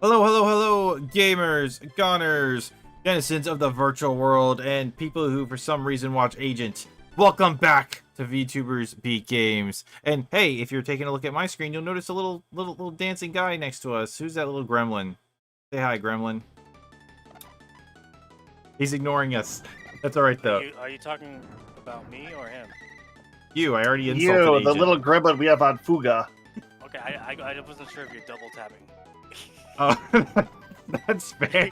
Hello, hello, hello, gamers, goners, denizens of the virtual world, and people who for some reason watch Agent. Welcome back to Vtubers Beat Games. And hey, if you're taking a look at my screen, you'll notice a little dancing guy next to us. Who's that little gremlin? Say hi, gremlin. He's ignoring us. That's all right though. Are you talking about me or him? You, I already insulted You, Agent. the little gremlin we have on Fuga. Okay, I wasn't sure if you're double tapping. Oh, that's fair.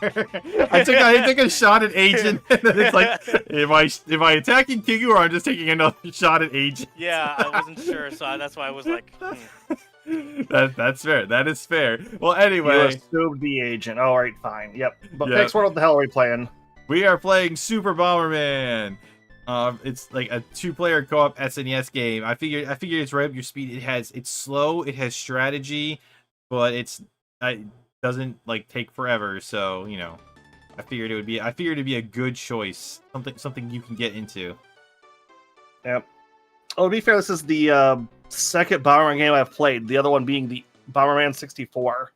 I took a shot at Agent, and then it's like, am I attacking Kigu or I'm just taking another shot at Agent? Yeah, I wasn't sure, so that's why I was like, That's fair. That is fair. Well, anyway, You assumed the agent. All right, fine. Yep. But Yep. Pix, what the hell are we playing? we are playing Super Bomberman. It's like a two-player co-op SNES game. I figured it's right up your speed. It's slow. It has strategy, but it doesn't like take forever. So you know, I figured it'd be a good choice. Something you can get into. Yep. Oh, to be fair, this is the second Bomberman game I've played. The other one being the Bomberman 64.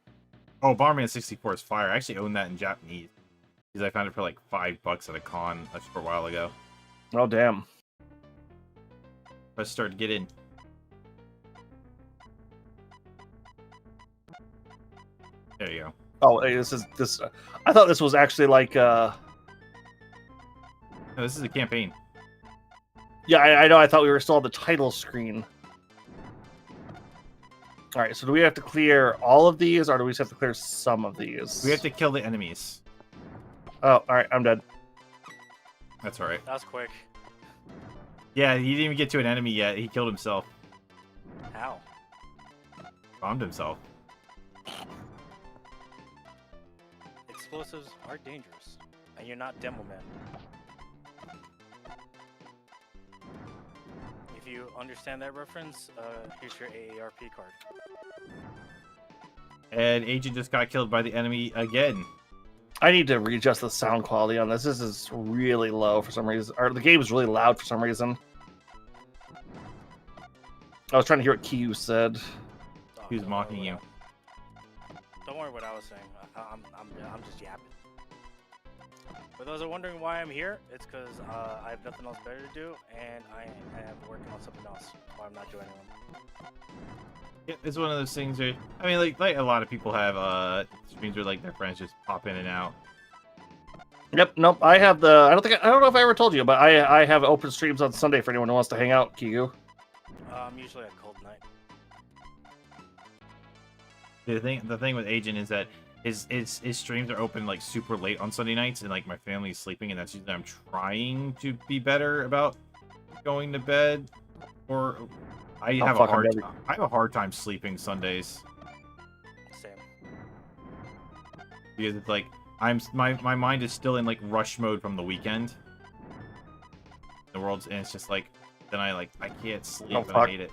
Oh, Bomberman 64 is fire. I actually own that in Japanese because I found it for like $5 at a con a short while ago. Oh, damn. Let's start to get in. There you go. Oh, hey, this. I thought this was actually like. No, this is a campaign. Yeah, I know. I thought we were still on the title screen. All right. So do we have to clear all of these, or do we just have to clear some of these? We have to kill the enemies. Oh, all right. I'm dead. That's all right. that was quick. Yeah, he didn't even get to an enemy yet. He killed himself. How? Bombed himself. Explosives are dangerous, and you're not Demo Man. If you understand that reference, here's your AARP card. And Agent just got killed by the enemy again. I need to readjust the sound quality on this. This is really low for some reason. Or the game is really loud for some reason. I was trying to hear what Kiyu said. Oh, He was don't mocking worry you. Don't worry what I was saying. I'm just yapping. For those who are wondering why I'm here, it's because I have nothing else better to do, and I am working on something else. Why I'm not doing anyone. Yeah, it's one of those things where, I mean, like a lot of people have streams where like their friends just pop in and out. Yep, nope. I have the. I don't know if I ever told you, but I have open streams on Sunday for anyone who wants to hang out. Kiyu. I'm usually at Cold Night. The thing with Agent is that his streams are open like super late on Sunday nights, and like my family's sleeping, and that's usually I'm trying to be better about going to bed. Or I have a hard time sleeping Sundays Same. because it's like my mind is still in like rush mode from the weekend. And it's just like then I can't sleep Oh, and I fuck. hate it.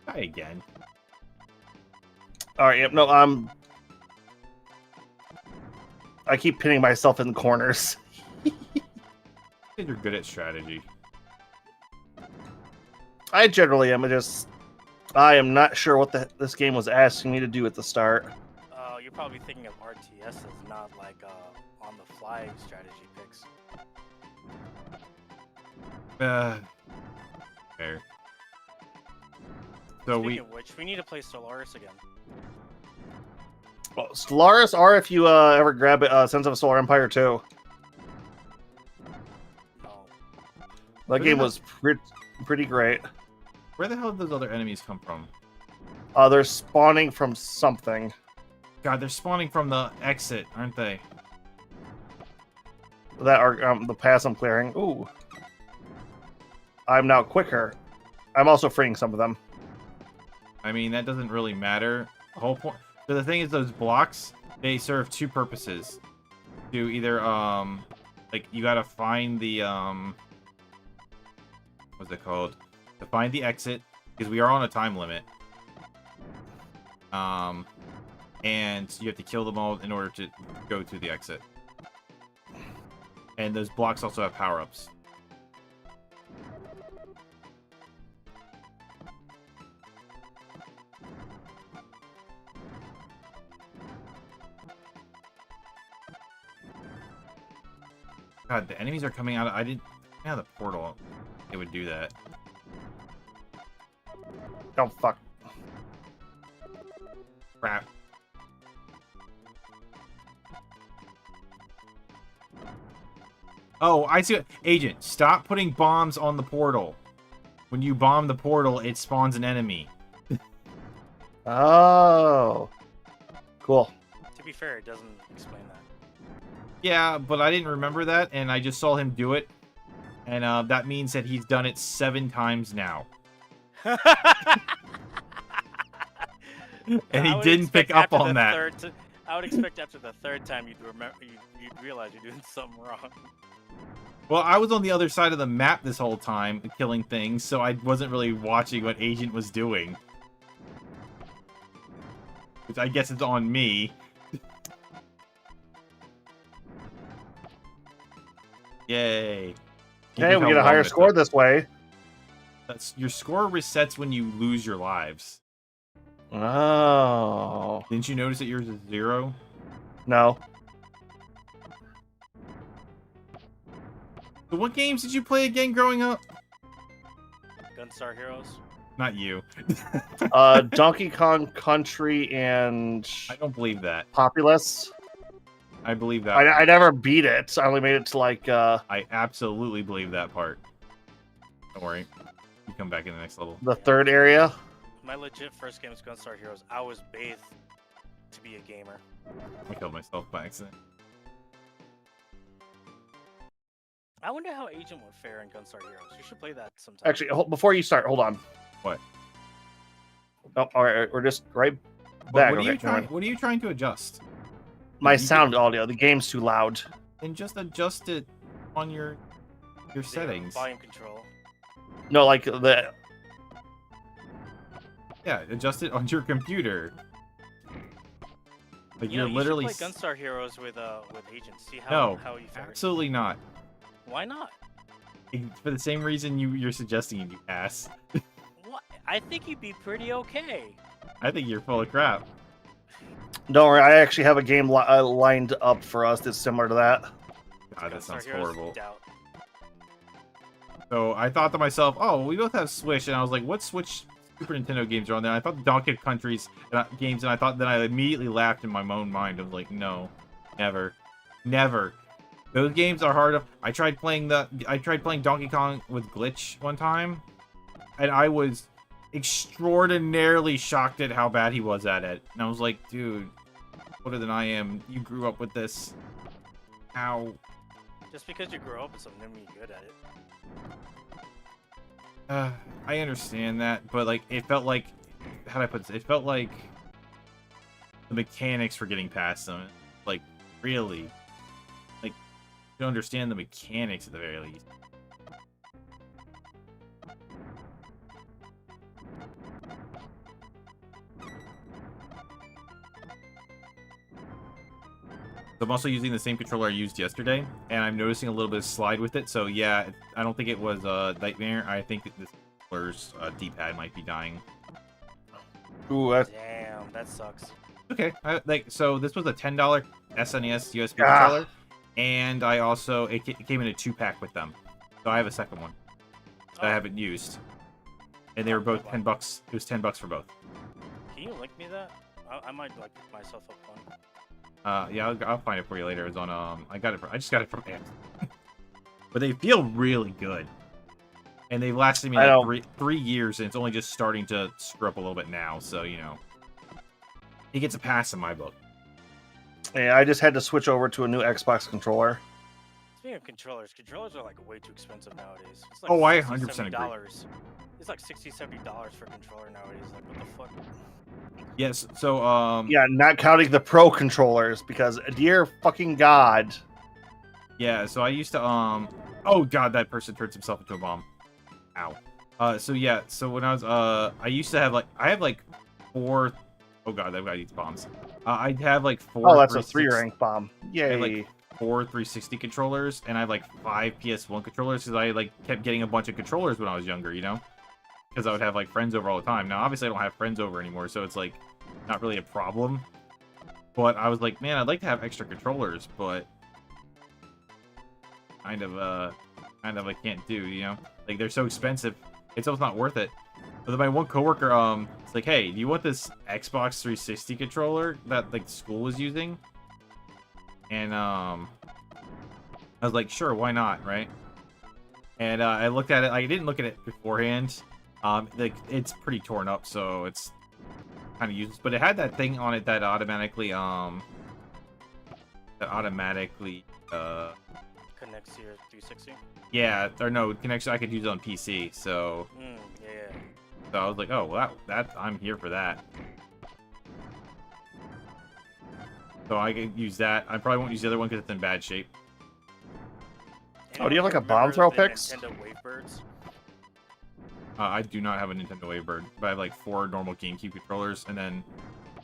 Try again. All right. Yep. No. I keep pinning myself in corners. I think you're good at strategy. I generally am. I am not sure what this game was asking me to do at the start. You're probably thinking of RTSs, not like on-the-fly strategy picks. Fair. So Speaking of which, we need to play Solaris again. Well, Stellaris, or if you ever grab Sense of a Solar Empire 2. No. That game was pretty great. where the hell did those other enemies come from? They're spawning from something. God, they're spawning from the exit, aren't they? That are the paths I'm clearing. Ooh. I'm now quicker. I'm also freeing some of them. I mean, that doesn't really matter. The whole point. So the thing is, those blocks, they serve two purposes. To either, like, you gotta find the, what's it called? To find the exit, because we are on a time limit. And you have to kill them all in order to go to the exit. And those blocks also have power-ups. God, the enemies are coming out. I didn't. Yeah, the portal. It would do that. Oh fuck. Crap. Oh, I see. Agent, stop putting bombs on the portal. When you bomb the portal, it spawns an enemy. Oh. Cool. To be fair, it doesn't explain that. Yeah, but I didn't remember that, and I just saw him do it. And that means that he's done it 7 times now. And he didn't pick up on that. I would expect after the 3rd time you'd realize you're doing something wrong. Well, I was on the other side of the map this whole time, killing things, so I wasn't really watching what Agent was doing. Which I guess it's on me. Yay. Hey, we get a higher score this way. Your score resets when you lose your lives. Oh. Didn't you notice that yours is 0? No. So what games did you play again growing up? Gunstar Heroes. Not you. Donkey Kong Country and I don't believe that. Populous. I believe that. I never beat it. I only made it to like I absolutely believe that part. Don't worry. You come back in the next level. the 3rd area. My legit first game was Gunstar Heroes. I was bathed to be a gamer. I killed myself by accident. I wonder how Agent would fare in Gunstar Heroes. You should play that sometime. Actually, before you start, hold on. What? Oh, all right, we're just right What, back. what are you Okay, never mind. What are you trying to adjust? My you sound audio. The game's too loud. And just adjust it on your settings. Volume control. No, like the. Yeah, adjust it on your computer. Like You you're know, literally. You should play Gunstar Heroes with Agent. See how No, you fare. absolutely not. Why not? For the same reason you're suggesting it, you ass. What? I think you'd be pretty okay. I think you're full of crap. Don't worry, I actually have a game lined up for us that's similar to that. God, that Gunstar sounds Heroes, horrible. doubt. So I thought to myself, oh, we both have Switch, and I was like, what Switch Super Nintendo games are on there? I thought the Donkey Countries games, and I thought, then I immediately laughed in my own mind. I was like, no, never, never. Those games are hard. I tried playing Donkey Kong with glitch one time, and I was extraordinarily shocked at how bad he was at it. And I was like, dude, older than I am, you grew up with this. How? Just because you grow up with something doesn't mean you're good at it. I understand that, but like it felt like, how do I put this? It felt like the mechanics were getting past them. Like, really, like you don't understand the mechanics at the very least. I'm also using the same controller I used yesterday, and I'm noticing a little bit of slide with it. So yeah, I don't think it was Nightmare. I think that this controller's D-pad might be dying. Ooh, that's... Damn, that sucks. Okay, so this was a $10 SNES USB controller, and I also it came in a 2-pack with them. So I have a second one that I haven't used, and they were both $10. It was $10 for both. Can you link me that? I might like pick myself up one. Yeah, I'll find it for you later. It's on I just got it from Amazon. But they feel really good, and they've lasted me like three years, and it's only just starting to screw up a little bit now. So you know, he gets a pass in my book. Yeah, I just had to switch over to a new Xbox controller. Speaking of controllers are like way too expensive nowadays. It's like Oh, I $60, 100% agree. $70. It's like $60, $70 for a controller nowadays. Like, what the fuck? Yes. So Yeah, not counting the pro controllers, because dear fucking god. yeah. So I used to oh god, that person turns himself into a bomb. Ow. So yeah. So when I was I used to have I have like 4. Oh god, I've got these bombs. I'd have like 4. Oh, that's a 3-rank bomb. Yay. I have like 4 360 controllers, and I have like 5 PS1 controllers because I like kept getting a bunch of controllers when I was younger, you know, because I would have like friends over all the time. Now obviously I don't have friends over anymore, so it's like not really a problem. But I was like, man, I'd like to have extra controllers, but kind of I can't do, you know? Like they're so expensive, it's almost not worth it. But then my one coworker, it's like, hey, do you want this Xbox 360 controller that like school was using? And I was like, sure, why not, right? And I looked at it. I didn't look at it beforehand. Like it's pretty torn up, so it's kind of useless. But it had that thing on it that automatically Connects to your 360. yeah, or no, connection. I could use it on PC, so Yeah. so I was like, oh, well, that I'm here for that. So I could use that. I probably won't use the other one because it's in bad shape. Oh, do you have, like, a Remember bomb throw the picks? Nintendo Wavebirds? I do not have a Nintendo Wavebird, but I have like 4 normal GameCube controllers and then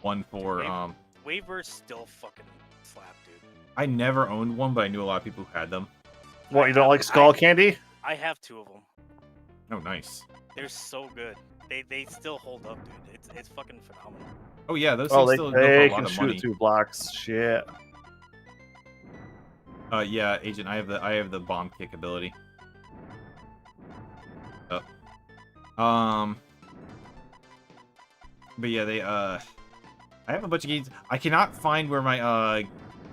one for Wavebirds still fucking slap, dude. I never owned one, but I knew a lot of people who had them. What, you don't like skull candy? I have 2 of them. Oh, nice. They're so good. They still hold up, dude. It's fucking phenomenal. Oh yeah, those Oh, things still go for they a lot can of shoot money. through blocks. Shit. Yeah, Agent, I have the bomb kick ability. Oh. But yeah, I have a bunch of games. I cannot find where my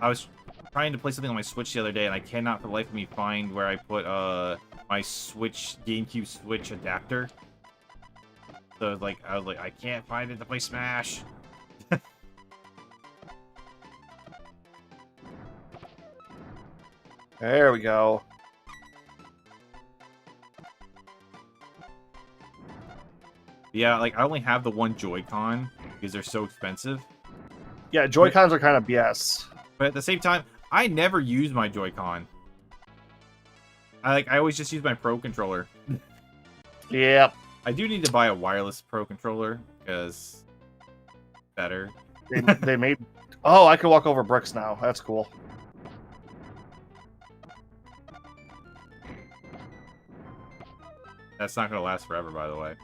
I was trying to play something on my Switch the other day, and I cannot for the life of me find where I put my Switch GameCube Switch adapter. So I was like, I can't find it to play Smash. There we go. Yeah, like I only have the one Joy-Con because they're so expensive. Yeah, Joy-Cons are kind of BS. But at the same time, I never use my Joy-Con. I always just use my Pro controller. Yep. I do need to buy a wireless Pro controller because better. They made. Oh, I can walk over bricks now. That's cool. That's not gonna last forever, by the way.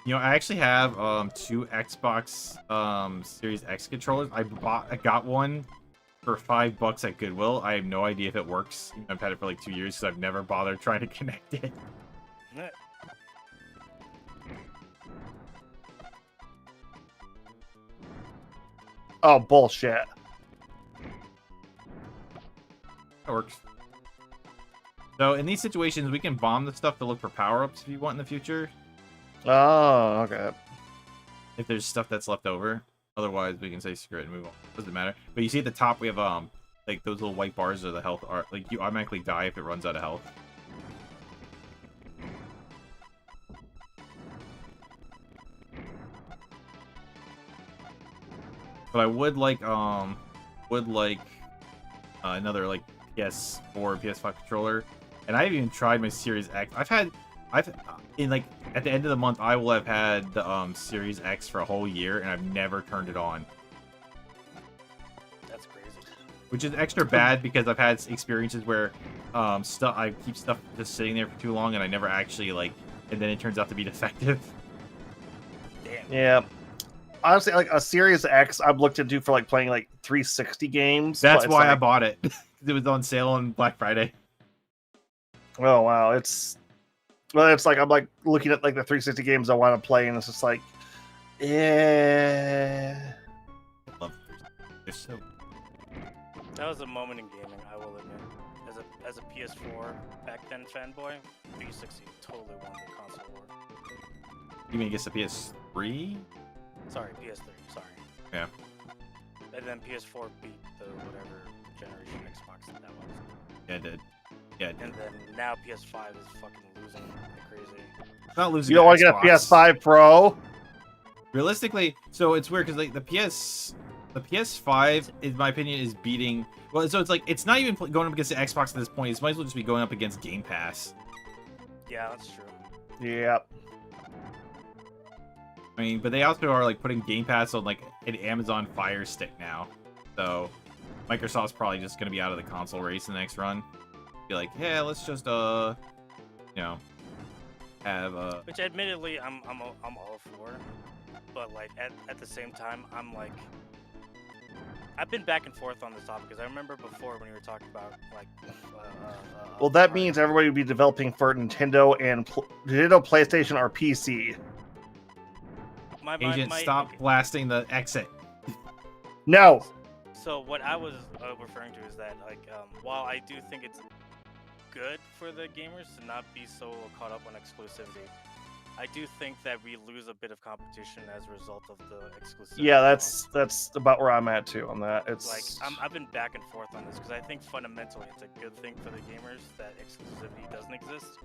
I actually have 2 Xbox Series X controllers. I got one for $5 at Goodwill. I have no idea if it works. I've had it for like 2 years, so I've never bothered trying to connect it. Oh, bullshit. It works. So in these situations, we can bomb the stuff to look for power-ups if you want in the future. Oh, okay. If there's stuff that's left over. Otherwise, we can say screw it and move on. Doesn't matter. But you see at the top, we have like those little white bars are the health are like you automatically die if it runs out of health. But I would like another like PS4, PS5 controller. And I haven't even tried my Series X. In like at the end of the month, I will have had the Series X for a whole year, and I've never turned it on. That's crazy. Which is extra bad because I've had experiences where I keep stuff just sitting there for too long, and I never actually and then it turns out to be defective. Damn. Yeah. Honestly, like a Series X, I've looked into for like playing like 360 games. That's but why I like, bought it. It was on sale on Black Friday. Oh wow, it's like I'm like looking at like the 360 games I want to play, and it's just like, yeah. Love they're so. That was a moment in gaming, I will admit. As a PS4 back then fanboy, 360 totally won the console war. You mean against the PS3? Sorry, PS3. Sorry. Yeah. And then PS4 beat the whatever generation Xbox that was. Yeah, it did. Yeah, it did. And then now PS5 is fucking losing like crazy. Not losing. You don't want to get a PS5 Pro? Realistically, so it's weird because like the PS5, in my opinion, is beating. Well, so it's like it's not even going up against the Xbox at this point. It might as well just be going up against Game Pass. Yeah, that's true. Yep. I mean, but they also are like putting Game Pass on like an Amazon Fire Stick now, so Microsoft's probably just gonna be out of the console race in the next run. Be like, yeah, let's just you know, have Which admittedly I'm all for, but like at the same time I'm like I've been back and forth on this topic because I remember before when you were talking about like. Well, that means everybody would be developing for Nintendo and Nintendo, PlayStation, or PC. Agent, stop blasting the exit. No. So what I was referring to is that like while I do think it's good for the gamers to not be so caught up on exclusivity, I do think that we lose a bit of competition as a result of the exclusivity. Yeah, that's about where I'm at too on that. It's like I've been back and forth on this because I think fundamentally it's a good thing for the gamers that exclusivity doesn't exist,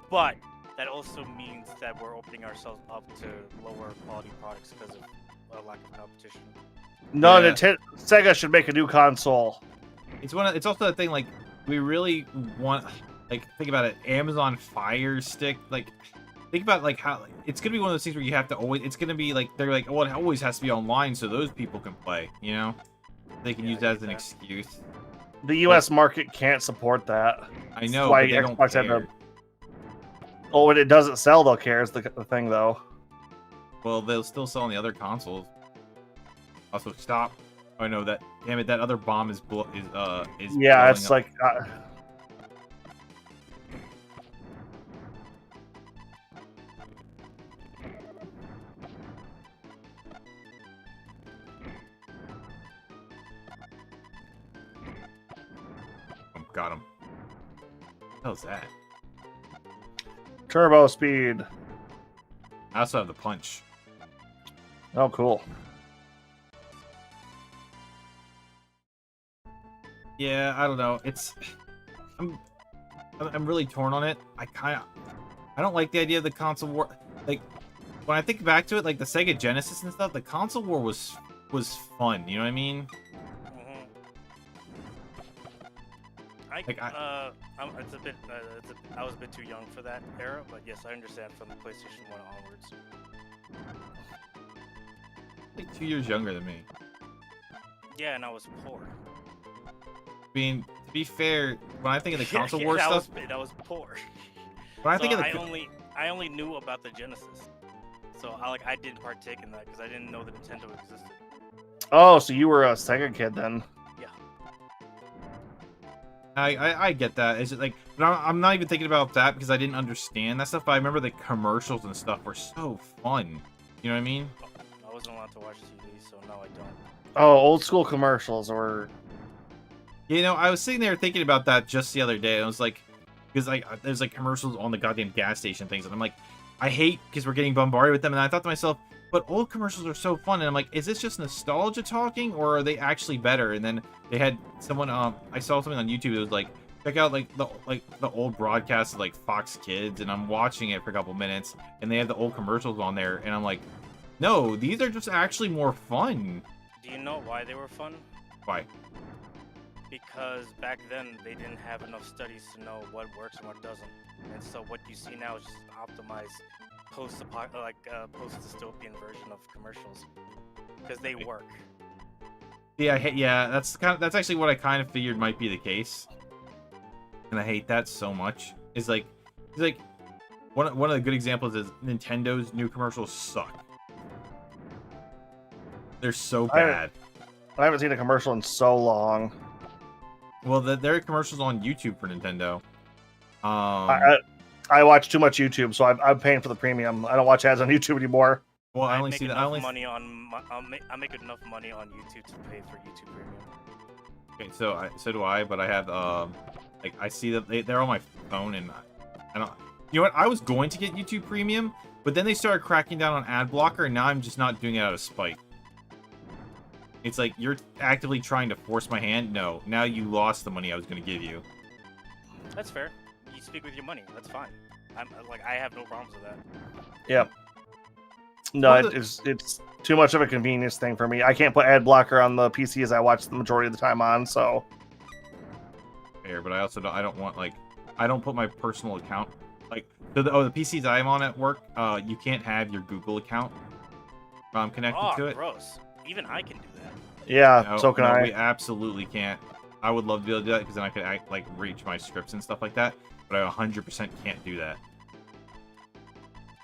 but that also means that we're opening ourselves up to lower quality products because of a lack of competition. No, Yeah. Sega should make a new console. It's also the thing, like, we really want, like, think about it, Amazon Fire Stick, like, think about, like, how, like, it's gonna be one of those things where you have to always, it's gonna be, like, they're like, oh, it always has to be online so those people can play, you know? They can use that as an excuse. The U.S. market can't support that. I know, why but they don't Xbox had care. to. Oh, when it doesn't sell, they'll care. Is the thing, though. Well, they'll still sell on the other consoles. Also, stop. Oh no, that, damn it, that other bomb is Yeah, blowing it's up. like. Got him. What the hell's that? Turbo speed. I also have the punch. Oh, cool. Yeah, I don't know. I'm really torn on it. I don't like the idea of the console war. Like, when I think back to it, like the Sega Genesis and stuff, the console war was fun. You know what I mean? It's a bit. I was a bit too young for that era, but yes, I understand from the PlayStation 1 onwards. Like 2 years younger than me. Yeah, and I was poor. I mean, to be fair, when I think of the console war I stuff, I was poor. when I So think of the I only knew about the Genesis, so I didn't partake in that because I didn't know that Nintendo existed. Oh, so you were a Sega kid then? Yeah. I get that. It's just like, but I'm not even thinking about that because I didn't understand that stuff. But I remember the commercials and stuff were so fun. You know what I mean? I wasn't allowed to watch TV, so no, I don't. Oh, old school commercials or. You know, I was sitting there thinking about that just the other day. I was like, because like there's like commercials on the goddamn gas station things, and I'm like, I hate because we're getting bombarded with them. And I thought to myself, but old commercials are so fun. And I'm like, is this just nostalgia talking, or are they actually better? And then they had someone, I saw something on YouTube that was like, check out like the old broadcasts of like Fox Kids, and I'm watching it for a couple minutes, and they have the old commercials on there, and I'm like, no, these are just actually more fun. Do you know why they were fun? Why? Because back then they didn't have enough studies to know what works and what doesn't, and so what you see now is just an optimized post-dystopian version of commercials because they work. Yeah, that's actually what I kind of figured might be the case, and I hate that so much. It's like one of the good examples is Nintendo's new commercials suck. They're so bad. I haven't seen a commercial in so long. Well, there are commercials on YouTube for Nintendo. I watch too much YouTube, so I'm paying for the premium. I don't watch ads on YouTube anymore. Well, I I only make see that. enough I only money on. I make enough money on YouTube to pay for YouTube Premium. Okay, so do I, but I have like I see that they're on my phone, and I don't. You know what? I was going to get YouTube Premium, but then they started cracking down on ad blocker, and now I'm just not doing it out of spite. It's like you're actively trying to force my hand. No, now you lost the money I was going to give you. That's fair. You speak with your money. That's fine. I have no problems with that. Yep. No, it's too much of a convenience thing for me. I can't put ad blocker on the PC as I watch the majority of the time on, so. Fair, but I also don't. I don't want I don't put my personal account the PCs I'm on at work. You can't have your Google account connected Oh, to it. gross. Even I can do that. Yeah, No, so can no, I. we absolutely can't. I would love to be able to do that because then I could like reach my scripts and stuff like that. But I 100% can't do that.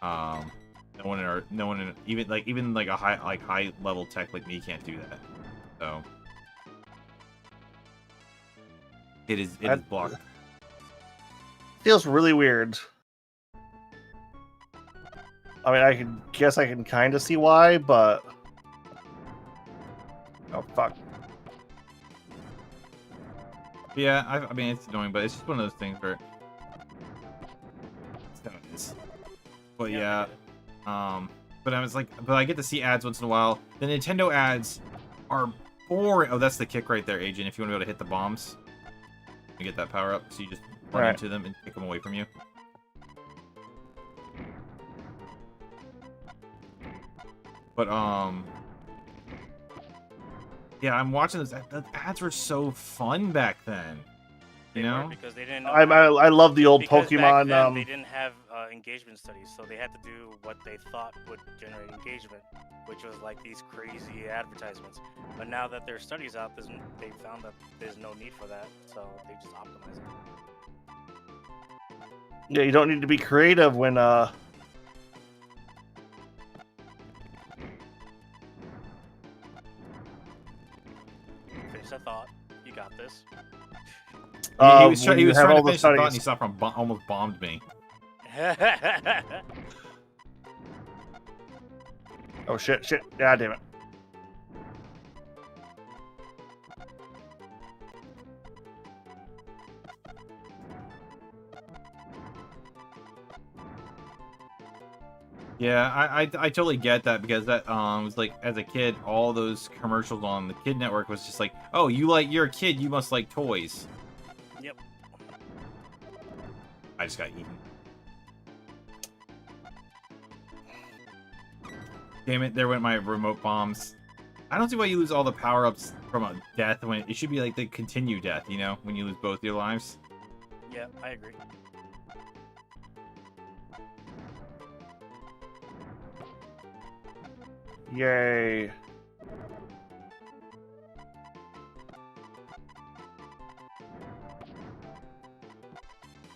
No one in even like a high level tech like me can't do that. So it is blocked. Feels really weird. I mean, I can kind of see why, but oh fuck. Yeah, I mean it's annoying, but it's just one of those things where it's how it is. But yeah, but I was like, but I get to see ads once in a while. The Nintendo ads are boring. Oh, that's the kick right there, Agent. If you want to be able to hit the bombs, you get that power up, so you just run into them and kick them away from you. But yeah, I'm watching those. The ads were so fun back then. You know, because they didn't know I love the old because Pokemon. Back then, they didn't have engagement studies, so they had to do what they thought would generate engagement, which was like these crazy advertisements. But now that there's studies out, they found that there's no need for that, so they just optimize it. Yeah, you don't need to be creative when Finish that thought. You got this. he was trying to when you have finish all the the thought, and he studies. stopped from almost bombed me. Oh shit! God damn it! Yeah, I totally get that because that was like as a kid, all those commercials on the Kid Network was just like, oh, you're a kid, you must like toys. Yep. I just got eaten. Damn it! There went my remote bombs. I don't see why you lose all the power-ups from a death when it should be like the continue death, you know, when you lose both your lives. Yeah, I agree. Yay!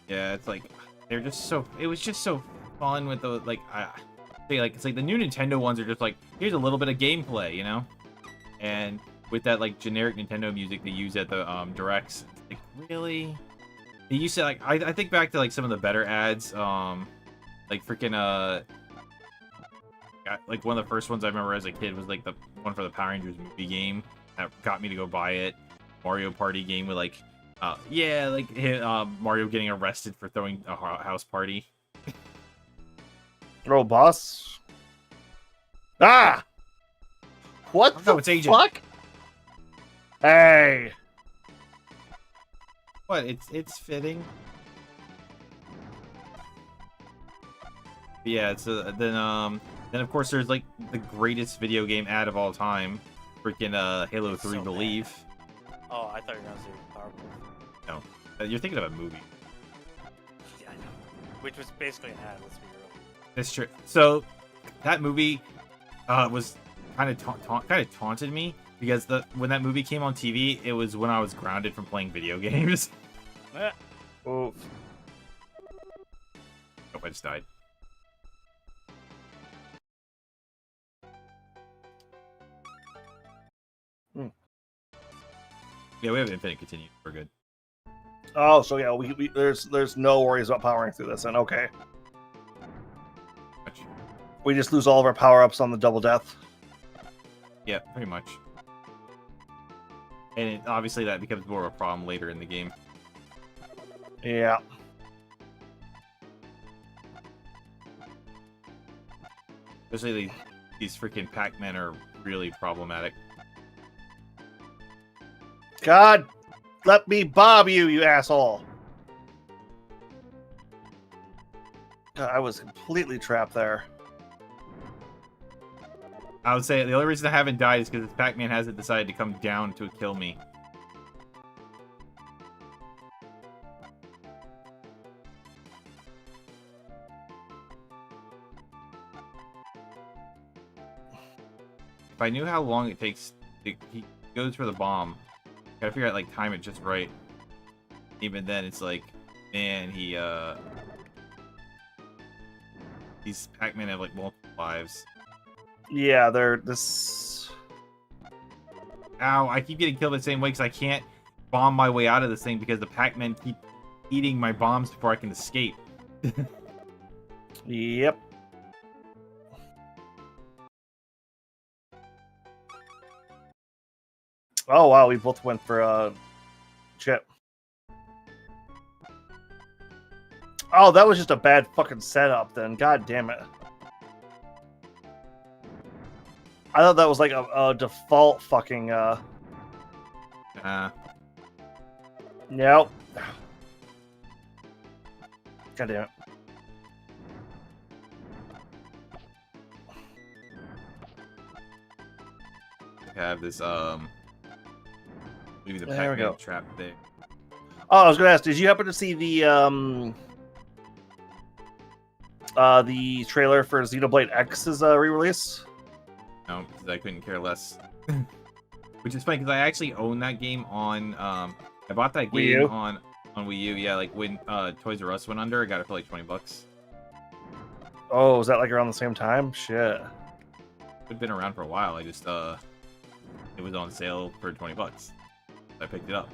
Yeah, it's like they're just so. It was just so fun with the like. It's like the new Nintendo ones are just like here's a little bit of gameplay, you know, and with that like generic Nintendo music they use at the directs. Like really, they used to like I think back to like some of the better ads, like freaking like one of the first ones I remember as a kid was like the one for the Power Rangers movie game that got me to go buy it. Mario Party game with like, yeah, like Mario getting arrested for throwing a house party. Oh, boss! Ah! What No, the it's Agent. fuck? Hey! What? It's fitting. But yeah, so then of course there's like the greatest video game ad of all time, freaking Halo 3 So Believe. bad. Oh, I thought you were gonna say Powerpuff. No, you're thinking of a movie. Yeah, I know. Which was basically an ad. Let's be real. That's true. So that movie was kind of taunted me because when that movie came on TV, it was when I was grounded from playing video games. Oof. Oh, I just died. Yeah, we have infinite continue. We're good. Oh, so yeah, there's no worries about powering through this, then okay. Much. We just lose all of our power-ups on the double death. Yeah, pretty much. And obviously that becomes more of a problem later in the game. Yeah. Especially these freaking Pac-Men are really problematic. God, let me bob you, you asshole! God, I was completely trapped there. I would say the only reason I haven't died is because Pac-Man hasn't decided to come down to kill me. if I knew how long it takes, he goes for the bomb. Gotta figure out like time it just right. Even then, it's like, man, these Pac-Man have like multiple lives. Yeah, they're this. Ow! I keep getting killed the same way because I can't bomb my way out of this thing because the Pac-Man keep eating my bombs before I can escape. Yep. Oh wow, we both went for chip. Oh, that was just a bad fucking setup then. God damn it. I thought that was like a default fucking Nope. God damn it. Have this maybe the There we Pac-Man go. trap there. Oh, I was gonna ask, did you happen to see the trailer for Xenoblade X's re-release? No, because I couldn't care less. Which is funny because I actually own that game on I bought that Wii game U? on Wii U. Yeah, like when Toys R Us went under, I got it for like $20. Oh, was that like around the same time? Shit. It'd been around for a while. I just it was on sale for $20. I picked it up.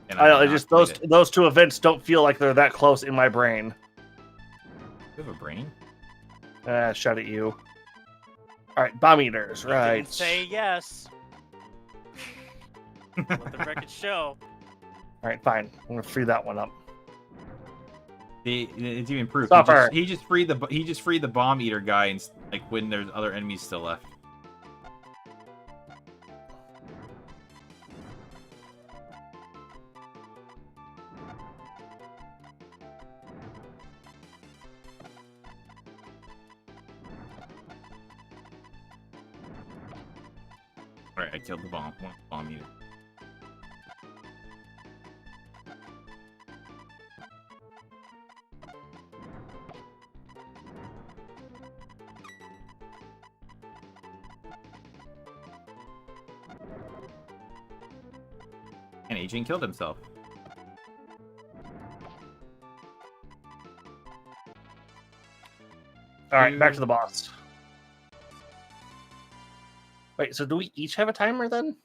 And I know, have it just not played it. those two events don't feel like they're that close in my brain. You have a brain? Shout at you. All right, bomb eaters, You right? didn't say yes. Let the record show. All right, fine. I'm gonna free that one up. It's even proof. Stopper. He just freed the bomb eater guy, and like when there's other enemies still left. All right, I killed the bomb eater. And Agent killed himself. All right, back to the boss. Wait, so do we each have a timer then?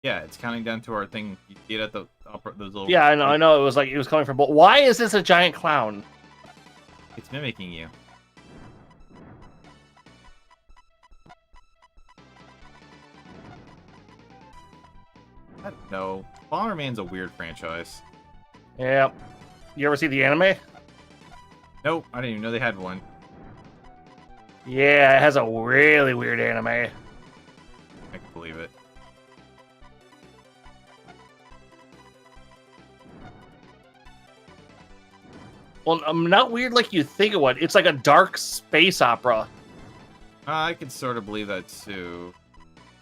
Yeah, it's counting down to our thing. You see it at the upper, those little. Yeah, I know. It was like it was coming from both. Why is this a giant clown? It's mimicking you. I don't know. Bomberman's a weird franchise. Yeah. You ever see the anime? Nope, I didn't even know they had one. Yeah, it has a really weird anime. I can believe it. Well, not weird like you think it would. It's like a dark space opera. I could sort of believe that too.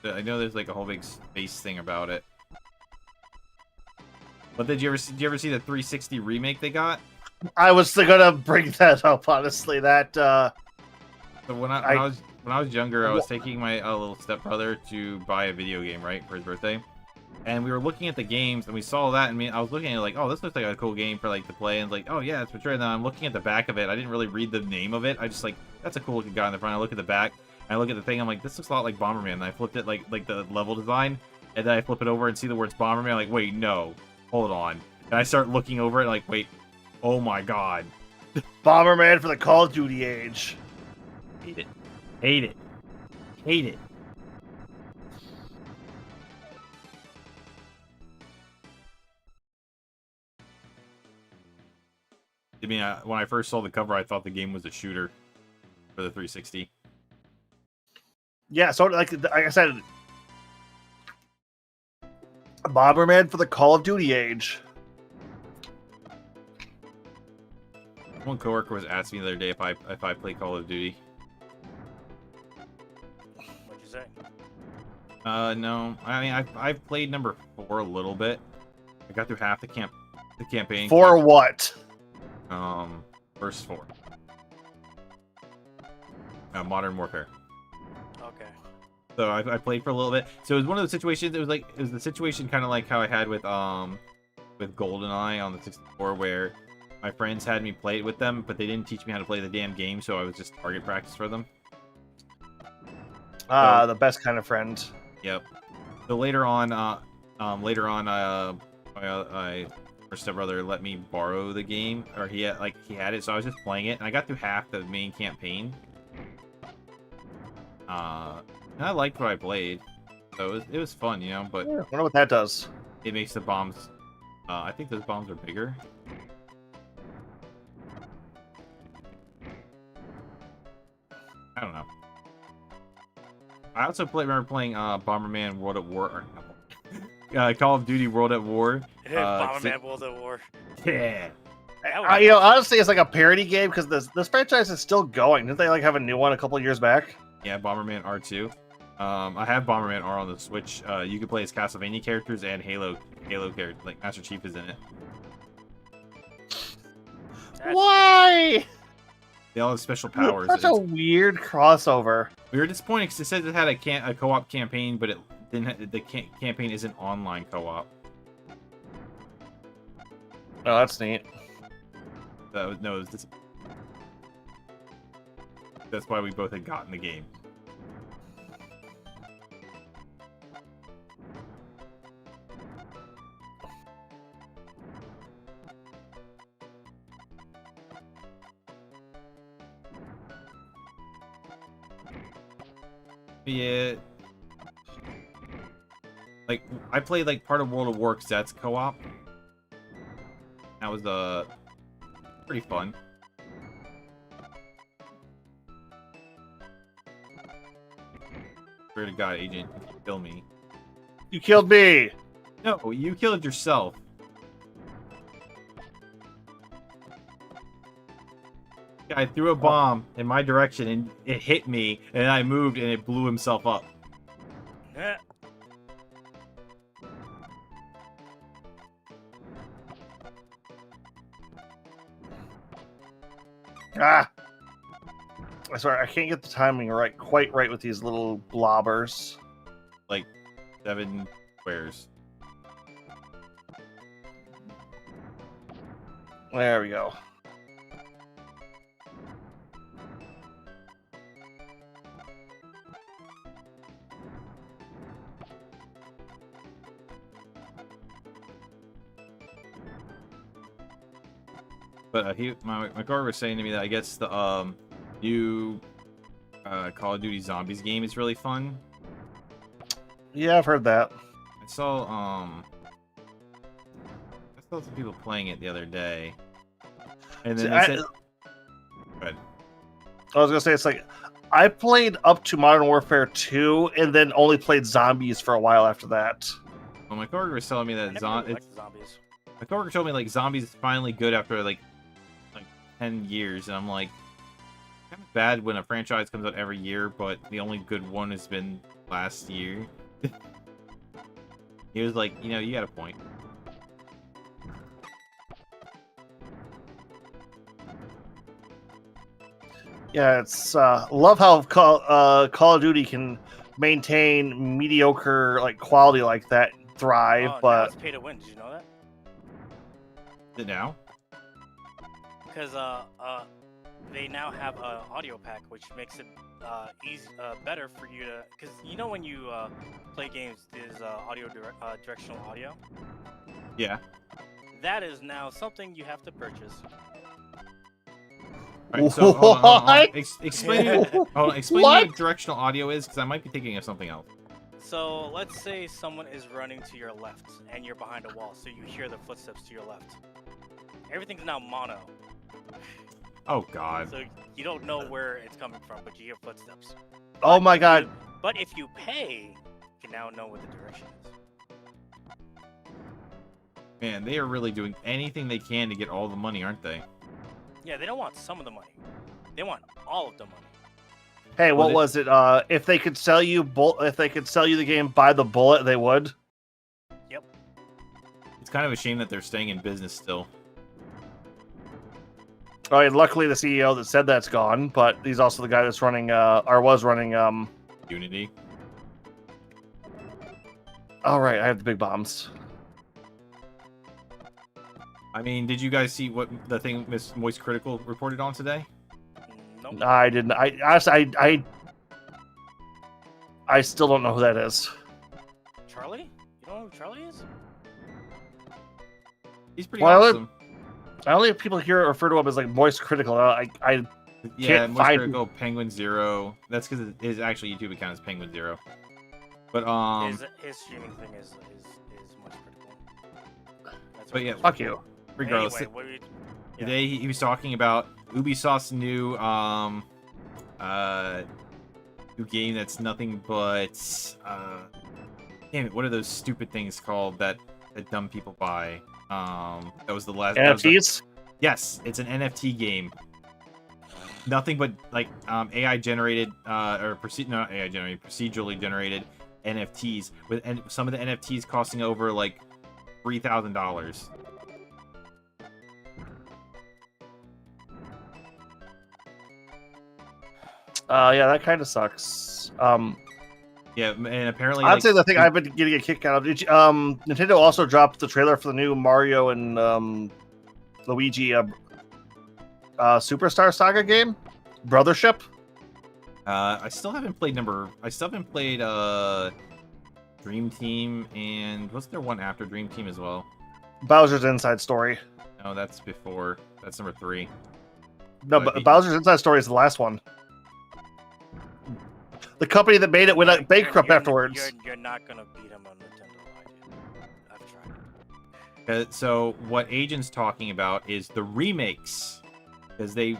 I know there's like a whole big space thing about it. But did you ever see the 360 remake they got? I was gonna bring that up, honestly. That So when I was younger, I was taking my little stepbrother to buy a video game, right, for his birthday. And we were looking at the games, and we saw that, and I was looking at it like, oh, this looks like a cool game for like to play, and like, oh yeah, it's mature. And then I'm looking at the back of it. I didn't really read the name of it. I just like, that's a cool looking guy in the front. I look at the back, and I look at the thing. I'm like, this looks a lot like Bomberman. And I flipped it like the level design, and then I flip it over and see the words Bomberman. I'm like, wait, no, hold on. And I start looking over it, like, wait, oh my god, Bomberman for the Call of Duty age. hate it, hate it, hate it. I mean, when I first saw the cover, I thought the game was a shooter for the 360. Yeah, so like I said, Bomberman for the Call of Duty age. One coworker was asking me the other day if I play Call of Duty. What'd you say? No. I mean, I've played number 4 a little bit. I got through half the campaign. For what? First 4. Modern Warfare. Okay. So I played for a little bit. So it was one of those situations. It was the situation kind of like how I had with GoldenEye on the 64, where my friends had me play it with them, but they didn't teach me how to play the damn game, so I was just target practice for them. The best kind of friend. Yep. So later on, my stepbrother let me borrow the game, or he had it, so I was just playing it, and I got through half the main campaign. And I liked what I played, so it was fun, you know. But I wonder what that does. it makes the bombs. I think those bombs are bigger. I don't know. I also remember playing Bomberman World at War, or Call of Duty World at War. Bomberman World at War. Yeah. Honestly, it's like a parody game because this franchise is still going. Didn't they like have a new one a couple of years back? Yeah, Bomberman R2. I have Bomberman R on the Switch. You can play as Castlevania characters and Halo characters. Like Master Chief is in it. Why? They all have special powers. Such a weird crossover. We were disappointed because it said it had a co-op campaign, but it didn't. The campaign isn't online co-op. Oh, that's neat. No, it was that's why we both had gotten the game. Yeah. Like, I played like part of World of War because that's co-op. That was pretty fun. Swear to God, Agent, you kill me. You killed me. No, you killed yourself. Guy threw a bomb in my direction and it hit me, and I moved and it blew himself up. Ah! I swear, I can't get the timing quite right with these little blobbers. Like 7 squares. There we go. But my coworker was saying to me that I guess the new Call of Duty Zombies game is really fun. Yeah, I've heard that. I saw some people playing it the other day, and then they said, go ahead. I was gonna say, it's like I played up to Modern Warfare 2 and then only played zombies for a while after that. Well, my coworker was telling me I that never really liked zombies. my coworker told me like Zombies is finally good after like 10 years, and I'm like, kind of bad when a franchise comes out every year, but the only good one has been last year. He was like, you know, you got a point. Yeah, it's love how Call of Duty can maintain mediocre like quality like that, thrive, Now but it's pay to win. Did you know that? Is it now? Because they now have an audio pack, which makes it better for you to. Because you know when you play games, there's directional audio. Yeah. That is now something you have to purchase. Alright, so hold on. What? Explain what directional audio is, because I might be thinking of something else. So let's say someone is running to your left, and you're behind a wall, so you hear the footsteps to your left. Everything's now mono. Oh God. So you don't know where it's coming from, but you hear footsteps. oh my god, But if you pay, you can now know what the direction is. Man, they are really doing anything they can to get all the money, aren't they? Yeah, they don't want some of the money. They want all of the money. hey, Well, what was it? If they could sell you the game by the bullet, they would. Yep. It's kind of a shame that they're staying in business still. Oh, and luckily the CEO that said that's gone, but he's also the guy that's running or was running Unity. All right, I have the big bombs. I mean, did you guys see what the thing Miss Moist Critical reported on today? Nope. I didn't. I honestly, I still don't know who that is. Charlie? You don't know who Charlie is? He's pretty Well, awesome. I only have people here refer to him as like Moist Critical. I Yeah, can't Moist find- Critical Penguin Zero. That's because his actual YouTube account is Penguin Zero. But His streaming thing is much critical. That's But what yeah, it is. fuck you. regardless, Anyway, what were you... yeah. today he was talking about Ubisoft's new new game that's nothing but damn it, what are those stupid things called that dumb people buy? That was the last NFTs. Yes, it's an NFT game. Nothing but like AI generated not AI generated, procedurally generated NFTs with and some of the NFTs costing over like $3,000. Yeah, that kind of sucks. Yeah, and apparently I'd like, say the thing I've been getting a kick out of. Nintendo also dropped the trailer for the new Mario and Luigi Superstar Saga game, Brothership. I still haven't played Dream Team, and wasn't there one after Dream Team as well? Bowser's Inside Story. No, that's before. That's number 3. No, But but Bowser's Inside Story is the last one. The company that made it went bankrupt afterwards. You're not gonna beat him on Nintendo. I've tried. So what Agent's talking about is the remakes, because they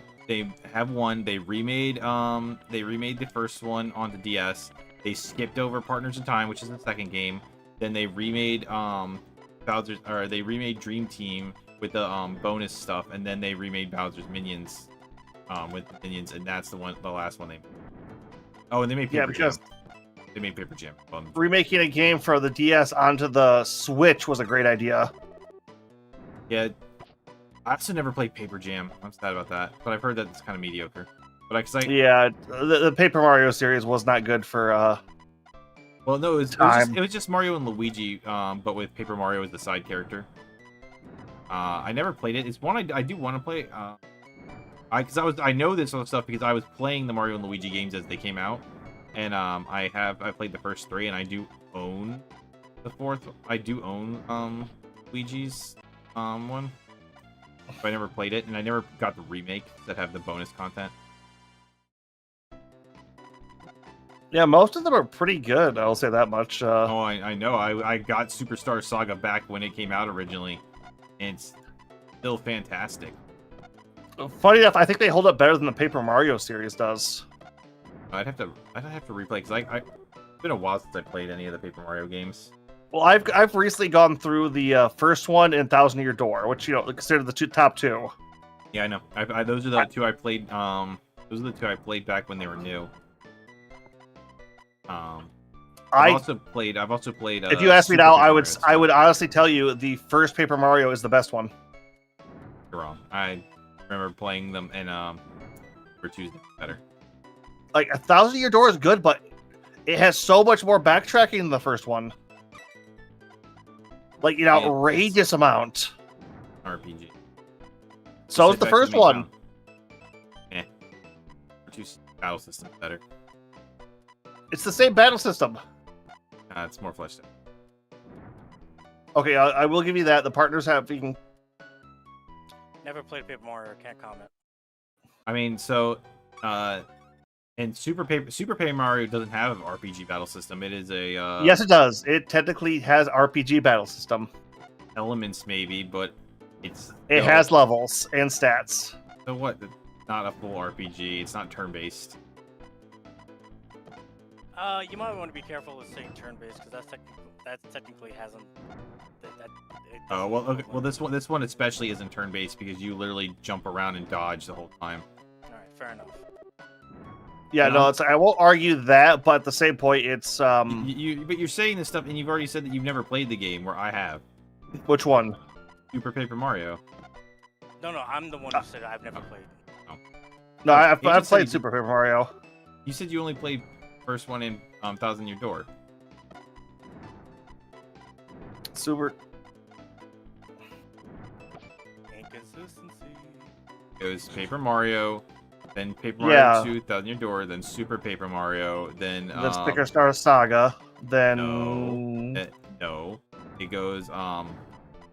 have one. They remade the first one onto DS. They skipped over Partners in Time, which is the second game. Then they remade they remade Dream Team with the bonus stuff, and then they remade Bowser's Minions with the Minions, and that's the last one they made. Oh, and they made Paper Jam. They made Paper Jam. Remaking a game for the DS onto the Switch was a great idea. Yeah, I also never played Paper Jam. I'm sad about that, but I've heard that it's kind of mediocre. But Yeah, the Paper Mario series was not good for well, no, it was just Mario and Luigi, but with Paper Mario as the side character. I never played it. It's one I do want to play. I know this sort of stuff because I was playing the Mario and Luigi games as they came out, and I played the first 3, and I do own the 4th. I do own Luigi's one, but I never played it, and I never got the remake that have the bonus content. Yeah, most of them are pretty good. I'll say that much. Oh, I know. I got Superstar Saga back when it came out originally, and it's still fantastic. Funny enough, I think they hold up better than the Paper Mario series does. I'd have to replay because it's been a while since I played any of the Paper Mario games. Well, I've recently gone through the first one and Thousand Year Door, which considered the top 2. Yeah, I know. Those are the two I played. Those are the 2 I played back when they were new. I've also played. If you ask me now, I would Mario, honestly tell you the first Paper Mario is the best one. You're wrong. I remember playing them and for Tuesday better. Like 1,000 Year Door is good, but it has so much more backtracking than the first one. Like an outrageous amount. RPG. So is the first one. For 2 battle systems better. It's the same battle system. It's more fleshed out. Okay, I will give you that. The partners have even. Never played Paper Mario. Can't comment. I mean, so and Super Paper Mario doesn't have an RPG battle system. It is a Yes, it does. It technically has RPG battle system. Elements maybe, but It has levels and stats. So what? It's not a full RPG. It's not turn-based. You might want to be careful with saying turn-based because that technically hasn't. Oh well, okay. Well this one especially isn't turn-based because you literally jump around and dodge the whole time. All right, fair enough. Yeah, no, I won't argue that, but at the same point, it's But you're saying this stuff, and you've already said that you've never played the game, where I have. Which one? Super Paper Mario. No, I'm the one who said I've never played. No, I've just said played you- Super Paper Mario. You said you only played first one in Thousand Year Door. Super. Inconsistency. Goes Paper Mario, then Paper Yeah. Mario 2, Thousand Year Door, then Super Paper Mario, then The Sticker Star Saga. Then no, it goes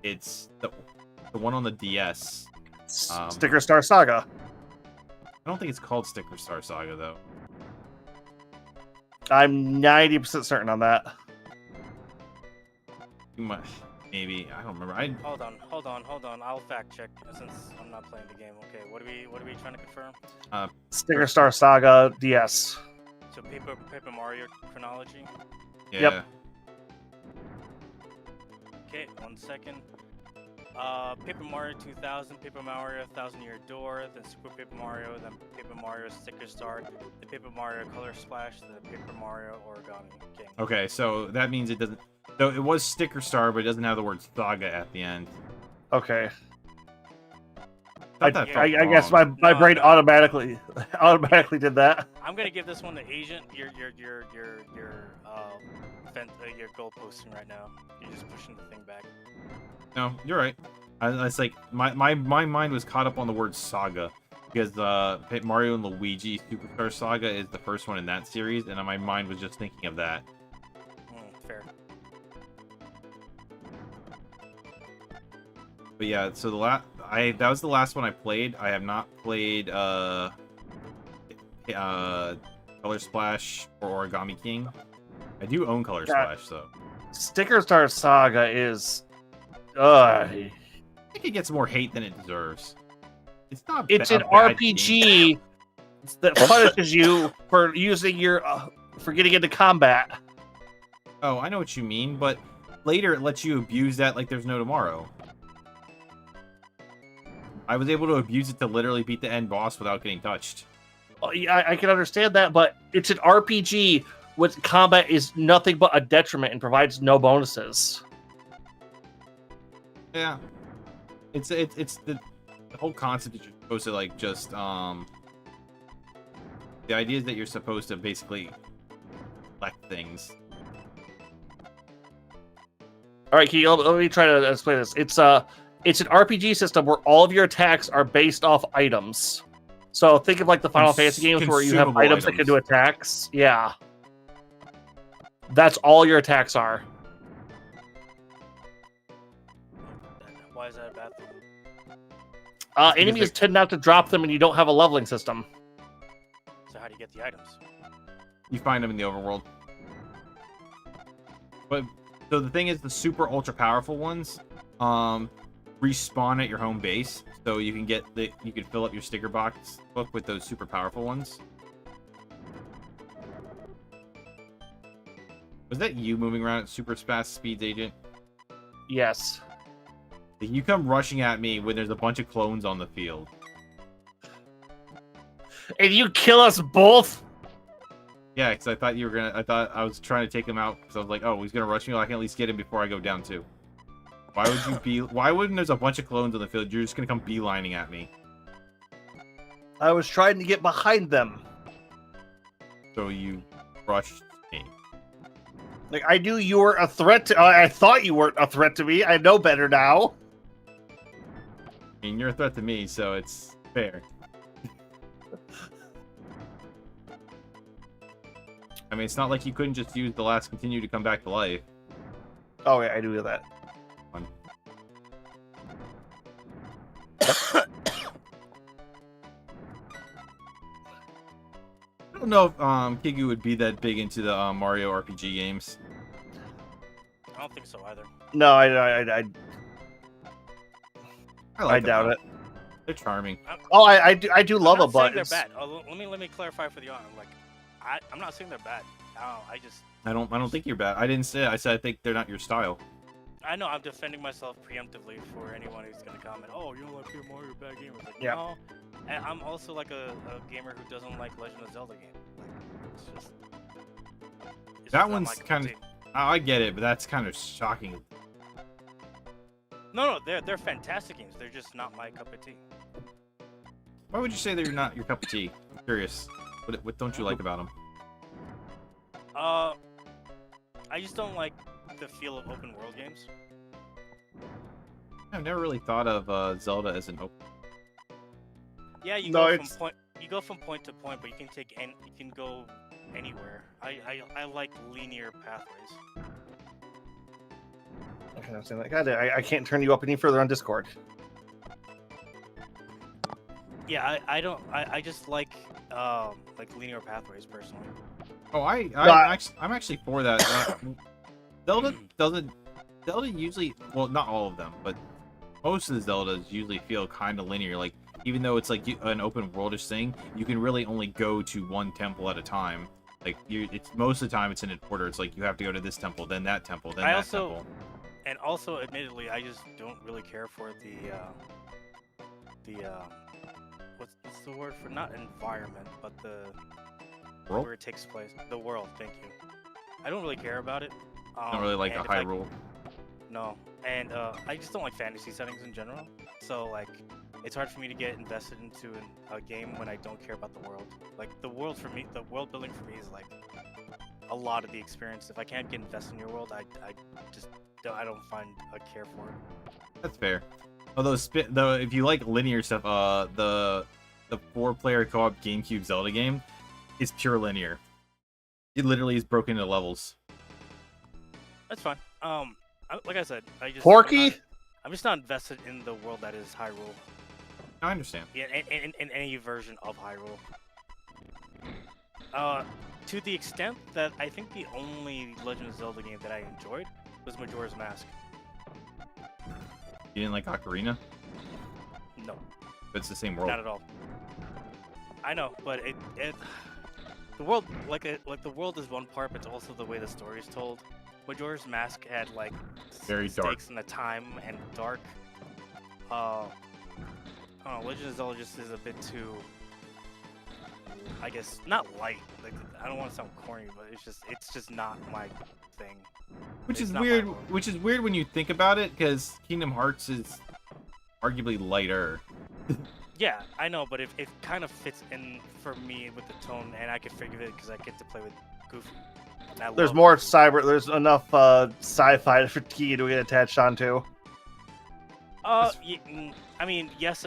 it's the one on the DS. Sticker Star Saga. I don't think it's called Sticker Star Saga though. I'm 90% certain on that. Maybe I don't remember. Hold on. I'll fact check since I'm not playing the game. Okay, what are we trying to confirm? Sticker Star Saga DS. So Paper Mario chronology. Yeah. Yep. Okay, 1 second. Paper Mario 2000, Paper Mario 1000 Year Door, then Super Paper Mario, then Paper Mario Sticker Star, the Paper Mario Color Splash, the Paper Mario Origami King. Okay, so that means it doesn't. So it was Sticker Star, but it doesn't have the word Saga at the end. Okay. Thought that felt I guess wrong. my brain automatically did that. I'm gonna give this one to Agent. Your goal posting right now. You're just pushing the thing back. No, you're right. It's like my mind was caught up on the word Saga because Mario and Luigi Superstar Saga is the first one in that series, and my mind was just thinking of that. Fair. But yeah, so that was the last one I played. I have not played Color Splash or Origami King. I do own Color Splash though. Sticker Star Saga is I think it gets more hate than it deserves. It's not. It's a an bad RPG game. that punishes you for using your for getting into combat. Oh, I know what you mean, but later it lets you abuse that like there's no tomorrow. I was able to abuse it to literally beat the end boss without getting touched. Oh, yeah, I can understand that, but it's an RPG with combat is nothing but a detriment and provides no bonuses. Yeah, it's the whole concept that you're supposed to like just the idea is that you're supposed to basically collect things. All right, Key, let me try to explain this. It's an RPG system where all of your attacks are based off items. So think of like the Final Fantasy games where you have consumable items that can do attacks. Yeah. That's all your attacks are. Why is that a bad thing? Enemies tend not to drop them and you don't have a leveling system. So how do you get the items? You find them in the overworld. But so the thing is, the super ultra powerful ones respawn at your home base, so you can fill up your sticker box book with those super powerful ones. Was that you moving around at super fast speeds, Agent? Yes. You come rushing at me when there's a bunch of clones on the field. And you kill us both? Yeah, because I thought you were gonna. I thought I was trying to take him out because I was like, oh, he's gonna rush me. Well, I can at least get him before I go down too. Why would you be? Why wouldn't there's a bunch of clones on the field? You're just gonna come beelining at me. I was trying to get behind them. So you rushed me. Like, I knew you were a threat to... I thought you weren't a threat to me. I know better now. I mean, you're a threat to me, so it's fair. I mean, it's not like you couldn't just use the last continue to come back to life. Oh, yeah, I do that. Fun. I don't know if Kigu would be that big into the Mario RPG games. I don't think so either. No, I like doubt them. it. They're charming. Oh, I do love them, but they're bad. Oh, let me clarify for the audience. Like, I'm not saying they're bad. I don't think you're bad. I didn't say it. I said I think they're not your style. I know I'm defending myself preemptively for anyone who's gonna comment. Oh, you don't like Super Mario, bad gamer. Like, yeah. No. And I'm also like a gamer who doesn't like Legend of Zelda games. Like, it's That just one's not my cup kind of of. tea. I get it, but that's kind of shocking. No, they're fantastic games. They're just not my cup of tea. Why would you say they're not your cup of tea? I'm curious. What don't you like about them? I just don't like the feel of open world games. I've never really thought of Zelda as an open. Yeah, you No, go it's- from point. You go from point to point, but you can take you can go anywhere. I like linear pathways. Okay, I'm saying, like, God, I can't turn you up any further on Discord. Yeah, I just like linear pathways personally. Oh, I- I'm actually for that. Zelda doesn't. Zelda usually, well, not all of them, but most of the Zeldas usually feel kind of linear. Like, even though it's like an open worldish thing, you can really only go to one temple at a time. Like, it's most of the time it's in an order. It's like you have to go to this temple, then that temple, then that temple. And also, admittedly, I just don't really care for what's the word for, not environment, but the World? where it takes place. The world. Thank you. I don't really care about it. I don't really like a and if I- Hyrule. No, and I just don't like fantasy settings in general. So like, it's hard for me to get invested into a game when I don't care about the world. Like the world for me, the world building for me is like a lot of the experience. If I can't get invested in your world, I don't find a care for it. That's fair. Although, though, if you like linear stuff, the 4-player co-op GameCube Zelda game is pure linear. It literally is broken into levels. That's fine. Like I said, Porky? I'm just not invested in the world that is Hyrule. I understand. Yeah, in any version of Hyrule. To the extent that I think the only Legend of Zelda game that I enjoyed was Majora's Mask. You didn't like Ocarina? No, But it's the same world. not at all. I know, but the world the world is one part, but it's also the way the story is told. Majora's Mask had like Very dark. stakes in the time and dark. Legend of Zelda just is a bit too, I guess, not light. Like, I don't want to sound corny, but it's just not my thing. Which It's is not my weird. world. Which is weird when you think about it, because Kingdom Hearts is arguably lighter. Yeah, I know, but it kind of fits in for me with the tone, and I can figure it because I get to play with Goofy. And I There's love more Goofy. cyber. There's enough sci-fi fatigue to get attached onto. I mean, yes.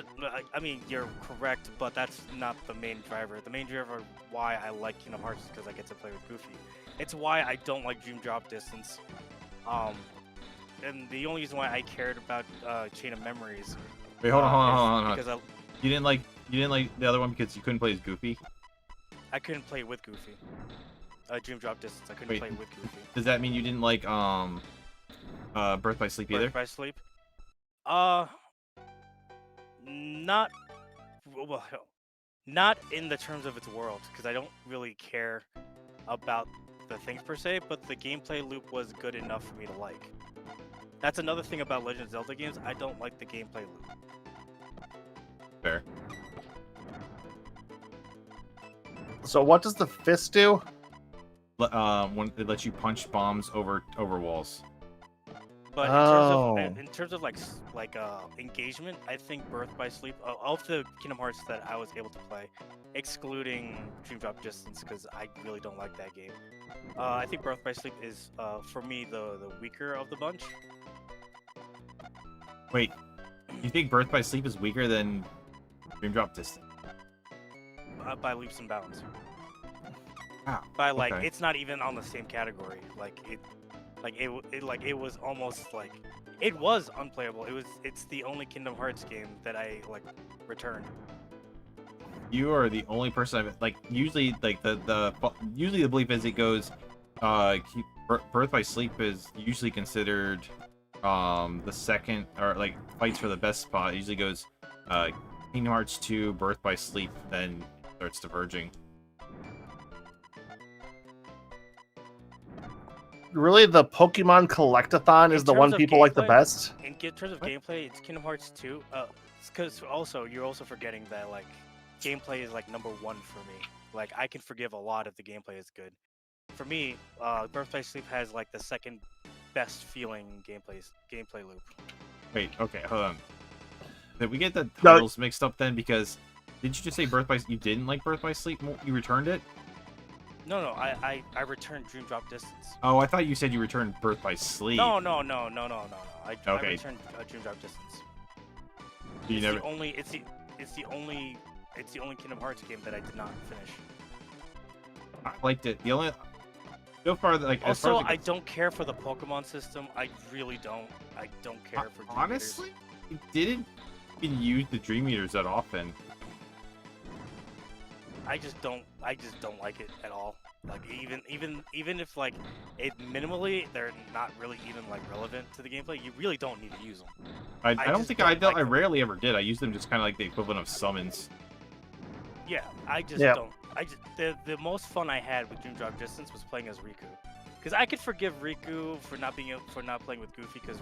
I mean, you're correct, but that's not the main driver. The main driver why I like Kingdom Hearts is because I get to play with Goofy. It's why I don't like Dream Drop Distance. And the only reason why I cared about Chain of Memories. Wait, hold on. Because You didn't like the other one because you couldn't play as Goofy. I couldn't play with Goofy. Dream Drop Distance. I couldn't Wait. play with Goofy. Does that mean you didn't like Birth by Sleep either? Birth by Sleep. Not well, not in the terms of its world, because I don't really care about the things per se, but the gameplay loop was good enough for me to like. That's another thing about Legend of Zelda games. I don't like the gameplay loop. Fair. So what does the fist do? When it lets you punch bombs over walls. But Oh. in terms of like engagement, I think Birth by Sleep, of the Kingdom Hearts that I was able to play, excluding Dream Drop Distance, because I really don't like that game. I think Birth by Sleep is for me the weaker of the bunch. Wait, you think Birth by Sleep is weaker than Dream Drop Distance? By leaps and bounds. Wow. By like, okay. it's not even on the same category. It was almost like it was unplayable. It's the only Kingdom Hearts game that I like returned. You are the only person I've like. Usually, like usually the belief is it goes. Birth by Sleep is usually considered the second, or like fights for the best spot. It usually goes Kingdom Hearts 2, Birth by Sleep, then starts diverging. Really, the Pokemon Collectathon is In the terms one of people like the gameplay, best? In terms of What? gameplay, it's Kingdom Hearts 2. Because also you're also forgetting that like gameplay is like number one for me. Like I can forgive a lot if the gameplay is good. For me, Birth by Sleep has like the second best feeling gameplay loop. Wait, okay, hold on. Did we get the No. titles mixed up then? Because did you just say Birth by? You didn't like Birth by Sleep? You returned it? No, I returned Dream Drop Distance. Oh, I thought you said you returned Birth by Sleep. No. I Okay. returned Dream Drop Distance. You It's never. the only Kingdom Hearts game that I did not finish. I liked it. The only so far, like as far Also, as I don't care for the Pokemon system. I really don't. I don't care for Dream honestly, it didn't even use the Dream Eaters that often. I just don't like it at all. Like even if like it minimally, they're not really even like relevant to the gameplay. You really don't need to use them. I don't just think don't I like them. rarely ever did. I used them just kind of like the equivalent of summons. Yeah, I just Yeah. don't. The most fun I had with Dream Drop Distance was playing as Riku, because I could forgive Riku for not playing with Goofy, because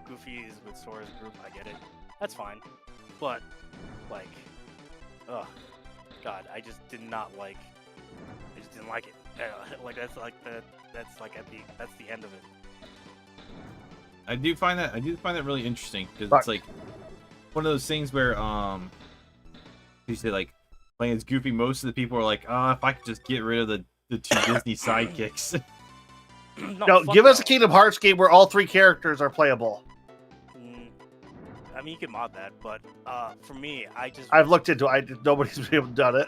Goofy is with Sora's group. I get it, that's fine. But like, ugh, God, I just did not like. I just didn't like it. Like that's the end of it. I do find that really interesting because Fuck. it's like one of those things where you say like playing as Goofy, most of the people are like, oh, if I could just get rid of the two Disney sidekicks. No, fuck give us a no. Kingdom Hearts game where all 3 characters are playable. I mean, you can mod that, but for me, I've looked into it. Nobody's been able to done it.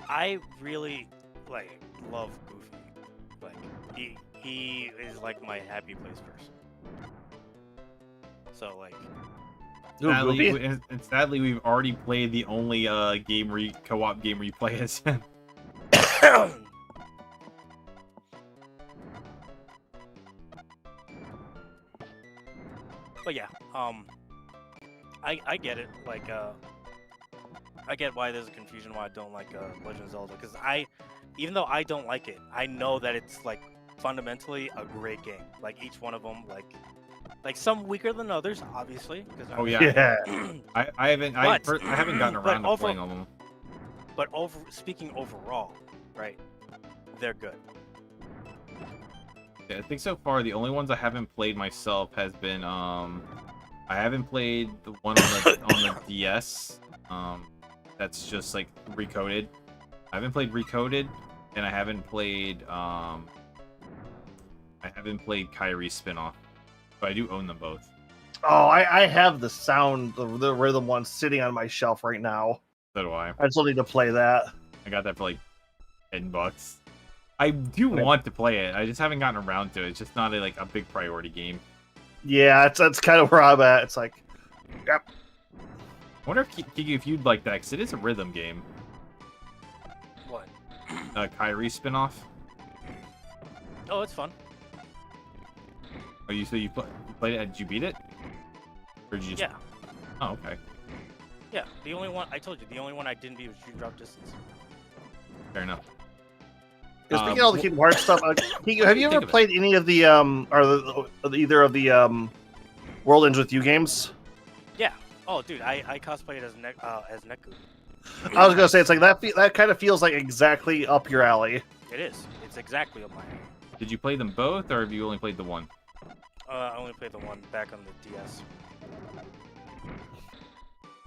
I really like love Goofy. Like he is like my happy place person. So like, Ooh, Goofy? Sadly, we've already played the only co-op game where you play as him. but yeah, I get it. Like, I get why there's a confusion why I don't like Legend of Zelda, because even though I don't like it, I know that it's like fundamentally a great game. Like each one of them, like some weaker than others, obviously. Oh yeah, Yeah. I haven't gotten around to playing all of them. But speaking overall, right? They're good. Yeah, I think so far the only ones I haven't played myself has been I haven't played the one on the DS. That's just like recoded. I haven't played recoded, and I haven't played Kyrie's spinoff. But I do own them both. Oh, I have the sound, the rhythm one sitting on my shelf right now. So do I. I still need to play that. I got that for like $10. I do want to play it. I just haven't gotten around to it. It's just not a big priority game. Yeah, that's kind of where I'm at. It's like, yep. I wonder if you'd like that, because it is a rhythm game. What? Kyrie spinoff. Oh, it's fun. Oh, you played it? Did you beat it? Or did you just... Yeah. Oh, okay. Yeah. The only one I told you, the only one I didn't beat was Dream Drop Distance. Fair enough. Speaking of all the Kingdom Hearts stuff, have you ever played any of the either of the World Ends With You games? Yeah. Oh, dude, I cosplayed as Neku. I was gonna say it's like that kind of feels like exactly up your alley. It is. It's exactly up my alley. Did you play them both, or have you only played the one? I only played the one back on the DS.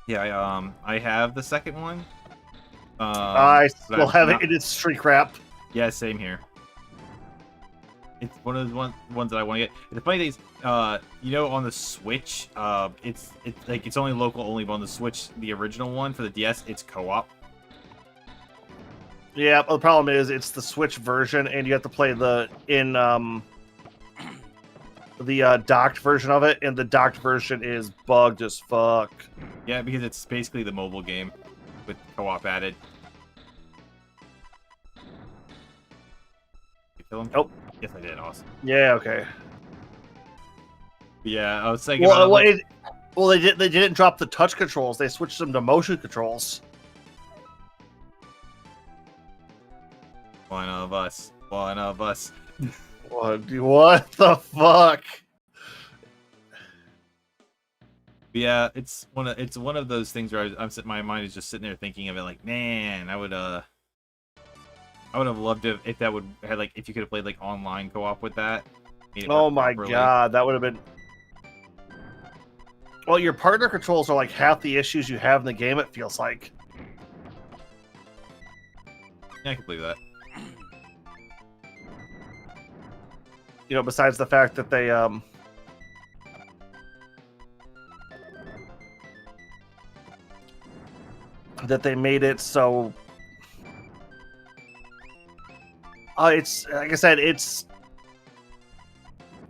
Yeah, I have the second one. I but still I've have not- it in its street crap. Yeah, same here. It's one of those ones that I want to get. The funny thing is, on the Switch, it's only local only, but on the Switch, the original one for the DS, it's co-op. Yeah, but the problem is it's the Switch version, and you have to play the docked version of it, and the docked version is bugged as fuck. Yeah, because it's basically the mobile game with co-op added. You kill him? Nope. Yes, I did. Awesome. Yeah, okay. Yeah, I was thinking Well, about they didn't drop the touch controls. They switched them to motion controls. One of us. What the fuck? Yeah, it's one of those things where my mind is just sitting there thinking of it like, man, I would have loved it if that would had if you could have played online co-op with that. Made it Oh work my properly. god, that would have been. Well, your partner controls are like half the issues you have in the game. It feels like. Yeah, I can believe that. besides the fact that they made it so it's like I said, it's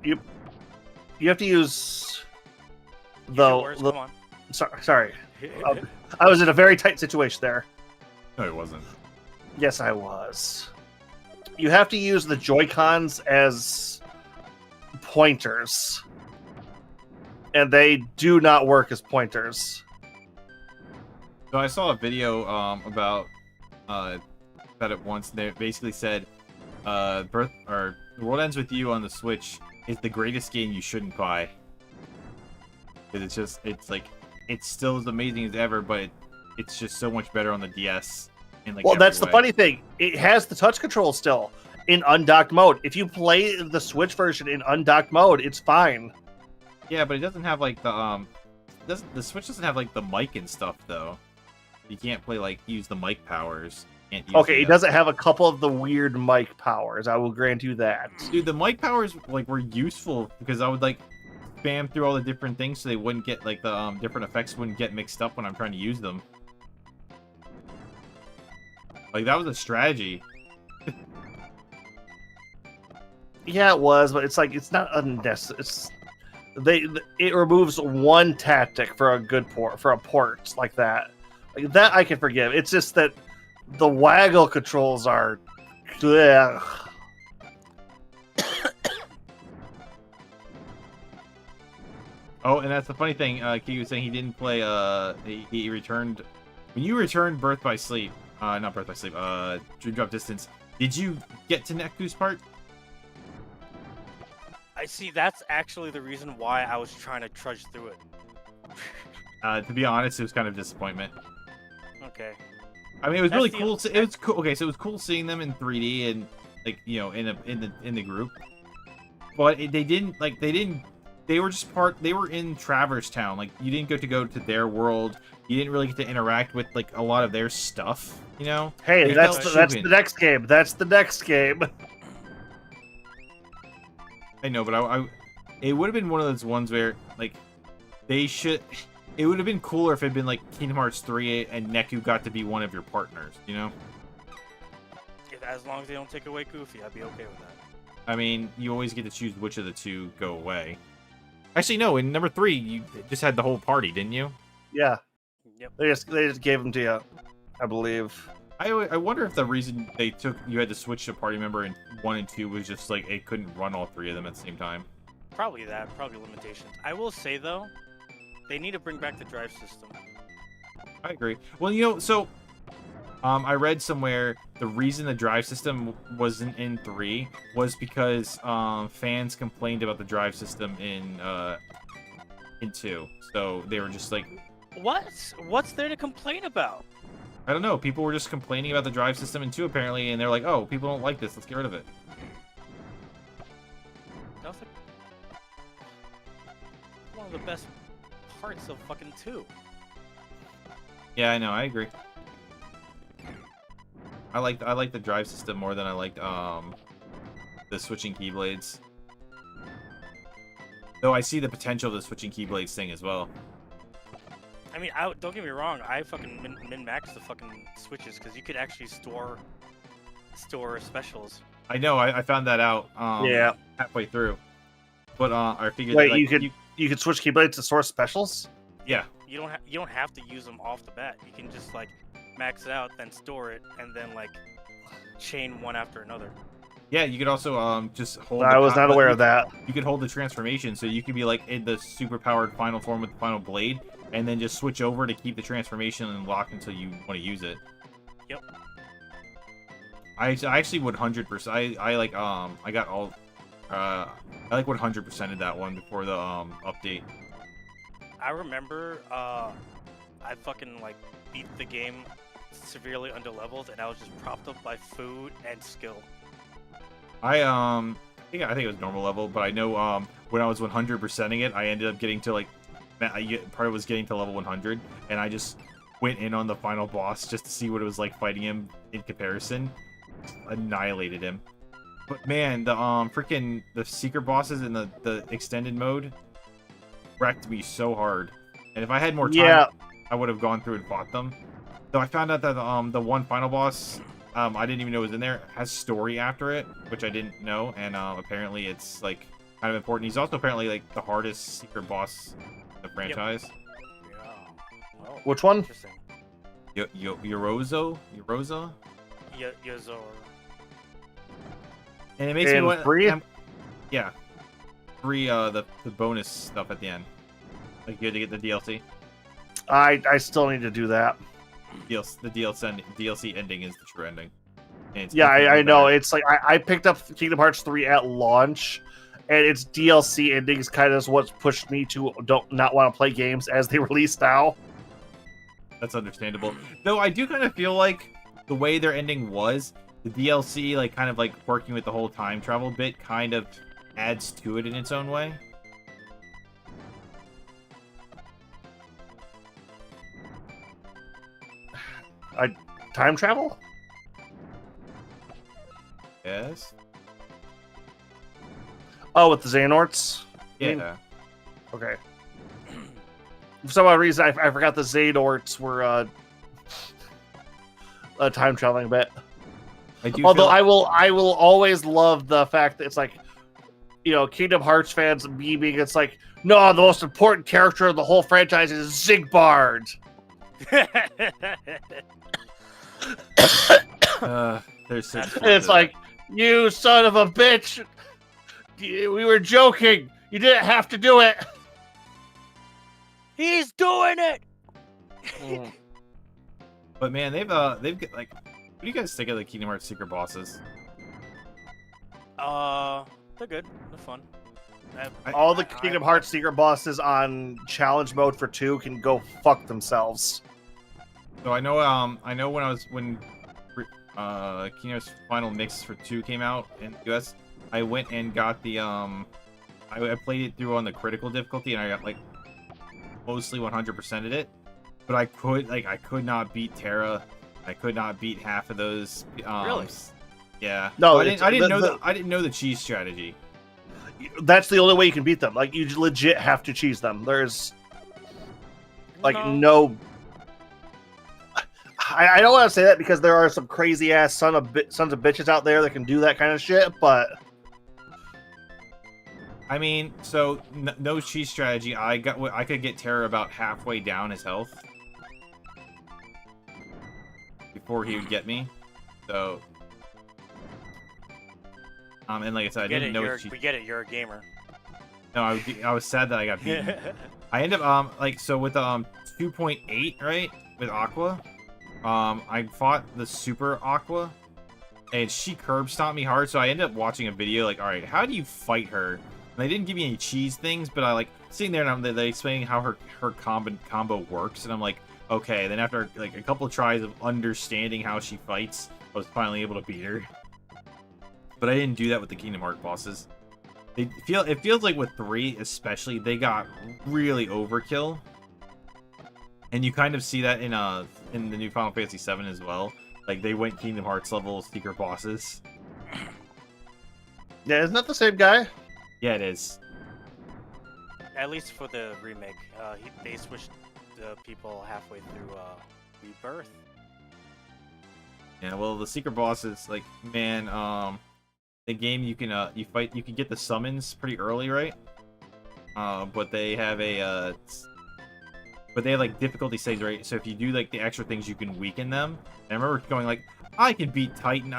you have to use Words, come on. sorry. I was in a very tight situation there. No, it wasn't. Yes, I was. You have to use the Joy-Cons as pointers, and they do not work as pointers. So I saw a video about it once. They basically said, The World Ends With You on the Switch is the greatest game you shouldn't buy. Because it's still as amazing as ever, but it's just so much better on the DS. Well, that's the funny thing. It has the touch control still in undocked mode. If you play the Switch version in undocked mode, it's fine. Yeah, but it doesn't have like the Switch doesn't have like the mic and stuff though. You can't use the mic powers. Okay, it doesn't have a couple of the weird mic powers. I will grant you that. Dude, the mic powers were useful because I would spam through all the different things so they wouldn't get the different effects wouldn't get mixed up when I'm trying to use them. That was a strategy. Yeah, it was, but it's not unnecessary. It removes one tactic for a good port like that. That I can forgive. It's just that the waggle controls are. Ugh. Oh, and that's the funny thing. Key was saying he didn't play. He returned when you returned Birth by Sleep. Not Birth by Sleep. Dream Drop Distance. Did you get to Neku's part? I see. That's actually the reason why I was trying to trudge through it. To be honest, it was kind of disappointment. Okay. I mean, it was really cool. It was cool. Okay, so it was cool seeing them in 3D and in the group. But they didn't. They were just they were in Traverse Town. You didn't get to go to their world. You didn't really get to interact with a lot of their stuff. Hey, that's the next game. That's the next game. I know, but it would have been one of those ones where they should. It would have been cooler if it had been Kingdom Hearts 3 and Neku got to be one of your partners. As long as they don't take away Goofy, I'd be okay with that. I mean, you always get to choose which of the two go away. Actually, no. In number 3, you just had the whole party, didn't you? Yeah. Yep. They just gave them to you, I believe. I wonder if the reason you had to switch a party member in 1 and 2 was just it couldn't run all 3 of them at the same time. Probably that. Probably limitations. I will say though, they need to bring back the drive system. I agree. Well, so I read somewhere the reason the drive system wasn't in 3 was because fans complained about the drive system in 2. So they were just What's there to complain about? I don't know. People were just complaining about the drive system in 2 apparently, and they're like, "Oh, people don't like this. Let's get rid of it." That was one of the best parts of fucking 2. Yeah, I know. I agree. I like the drive system more than I liked the switching keyblades. Though I see the potential of the switching keyblades thing as well. I mean, don't get me wrong. I fucking min-maxed the fucking switches because you could actually store specials. I know. I found that out. Yeah. Halfway through. But I figured. Wait, you could switch keyblades to source specials? Yeah. You don't have to use them off the bat. You can just max it out, then store it, and then chain one after another. Yeah, you could also just hold. I was not aware of that. You could hold the transformation, so you could be in the super powered final form with the final blade, and then just switch over to keep the transformation and lock until you want to use it. Yep. I actually would 100%. I got all. I 100%ed that one before the update. I remember I fucking beat the game severely under levels, and I was just propped up by food and skill. I think it was normal level, but I know when I was 100%ing it, I ended up getting to part was getting to level 100, and I just went in on the final boss just to see what it was like fighting him in comparison. Annihilated him. But man, the freaking the secret bosses in the extended mode wrecked me so hard. And if I had more time, Yeah. I would have gone through and fought them. So I found out that the one final boss, I didn't even know was in there, has story after it, which I didn't know, and apparently it's like kind of important. He's also apparently like the hardest secret boss in the franchise. Yeah. Well, Which one? interesting. Yoroza? Yazor. And it makes me And want. free? Yeah. Free the bonus stuff at the end. Like you had to get the DLC. I still need to do that. The DLC ending is the true ending. And it's Yeah, infinitely I know. better. It's like I picked up Kingdom Hearts 3 at launch, and its DLC endings kind of is what's pushed me to not want to play games as they release now. That's understandable. Though I do kind of feel like the way their ending was, the DLC, like kind of like working with the whole time travel bit, kind of adds to it in its own way. Time travel? Yes. Oh, with the Xehanorts? Yeah. Okay. For some odd reason, I forgot the Xehanorts were time traveling a bit. I do. Although feel... I will always love the fact that it's like, you know, Kingdom Hearts fans memeing. It's like, no, the most important character of the whole franchise is Zigbard. There's such. It's like, you son of a bitch. We were joking. You didn't have to do it. He's doing it. But man, they've got like. What do you guys think of the Kingdom Hearts secret bosses? They're good. They're fun. All the Kingdom Hearts secret bosses on challenge mode for 2 can go fuck themselves. So I know when Kingdom Hearts Final Mix for 2 came out in the US, I went and got the I played it through on the critical difficulty and I got like mostly 100%ed it, but I could not beat Terra. I could not beat half of those. Really? Yeah. No, So I didn't know the cheese strategy. That's the only way you can beat them. Like, you legit have to cheese them. There's like no. I don't want to say that because there are some crazy ass sons of bitches out there that can do that kind of shit, but I mean, so no cheese strategy. I could get Terra about halfway down his health before he would get me. So, and like I said, I didn't know. We get it. You're a gamer. No, I was sad that I got beaten. I ended up like so with 2.8 right with Aqua. I fought the Super Aqua, and she curb stomped me hard. So I ended up watching a video like, all right, how do you fight her? And they didn't give me any cheese things, but I like sitting there and they explaining how her combo works, and I'm like, okay. Then after like a couple of tries of understanding how she fights, I was finally able to beat her. But I didn't do that with the Kingdom Hearts bosses. It feels like with 3 especially, they got really overkill. And you kind of see that in the new Final Fantasy VII as well. Like they went Kingdom Hearts level secret bosses. yeah, isn't that the same guy? Yeah, it is. At least for the remake, they switched the people halfway through Rebirth. Yeah, well, the secret bosses, like, man, the game you can get the summons pretty early, right? But they have like difficulty saves, right? So if you do like the extra things, you can weaken them. And I remember going like, I can beat Titan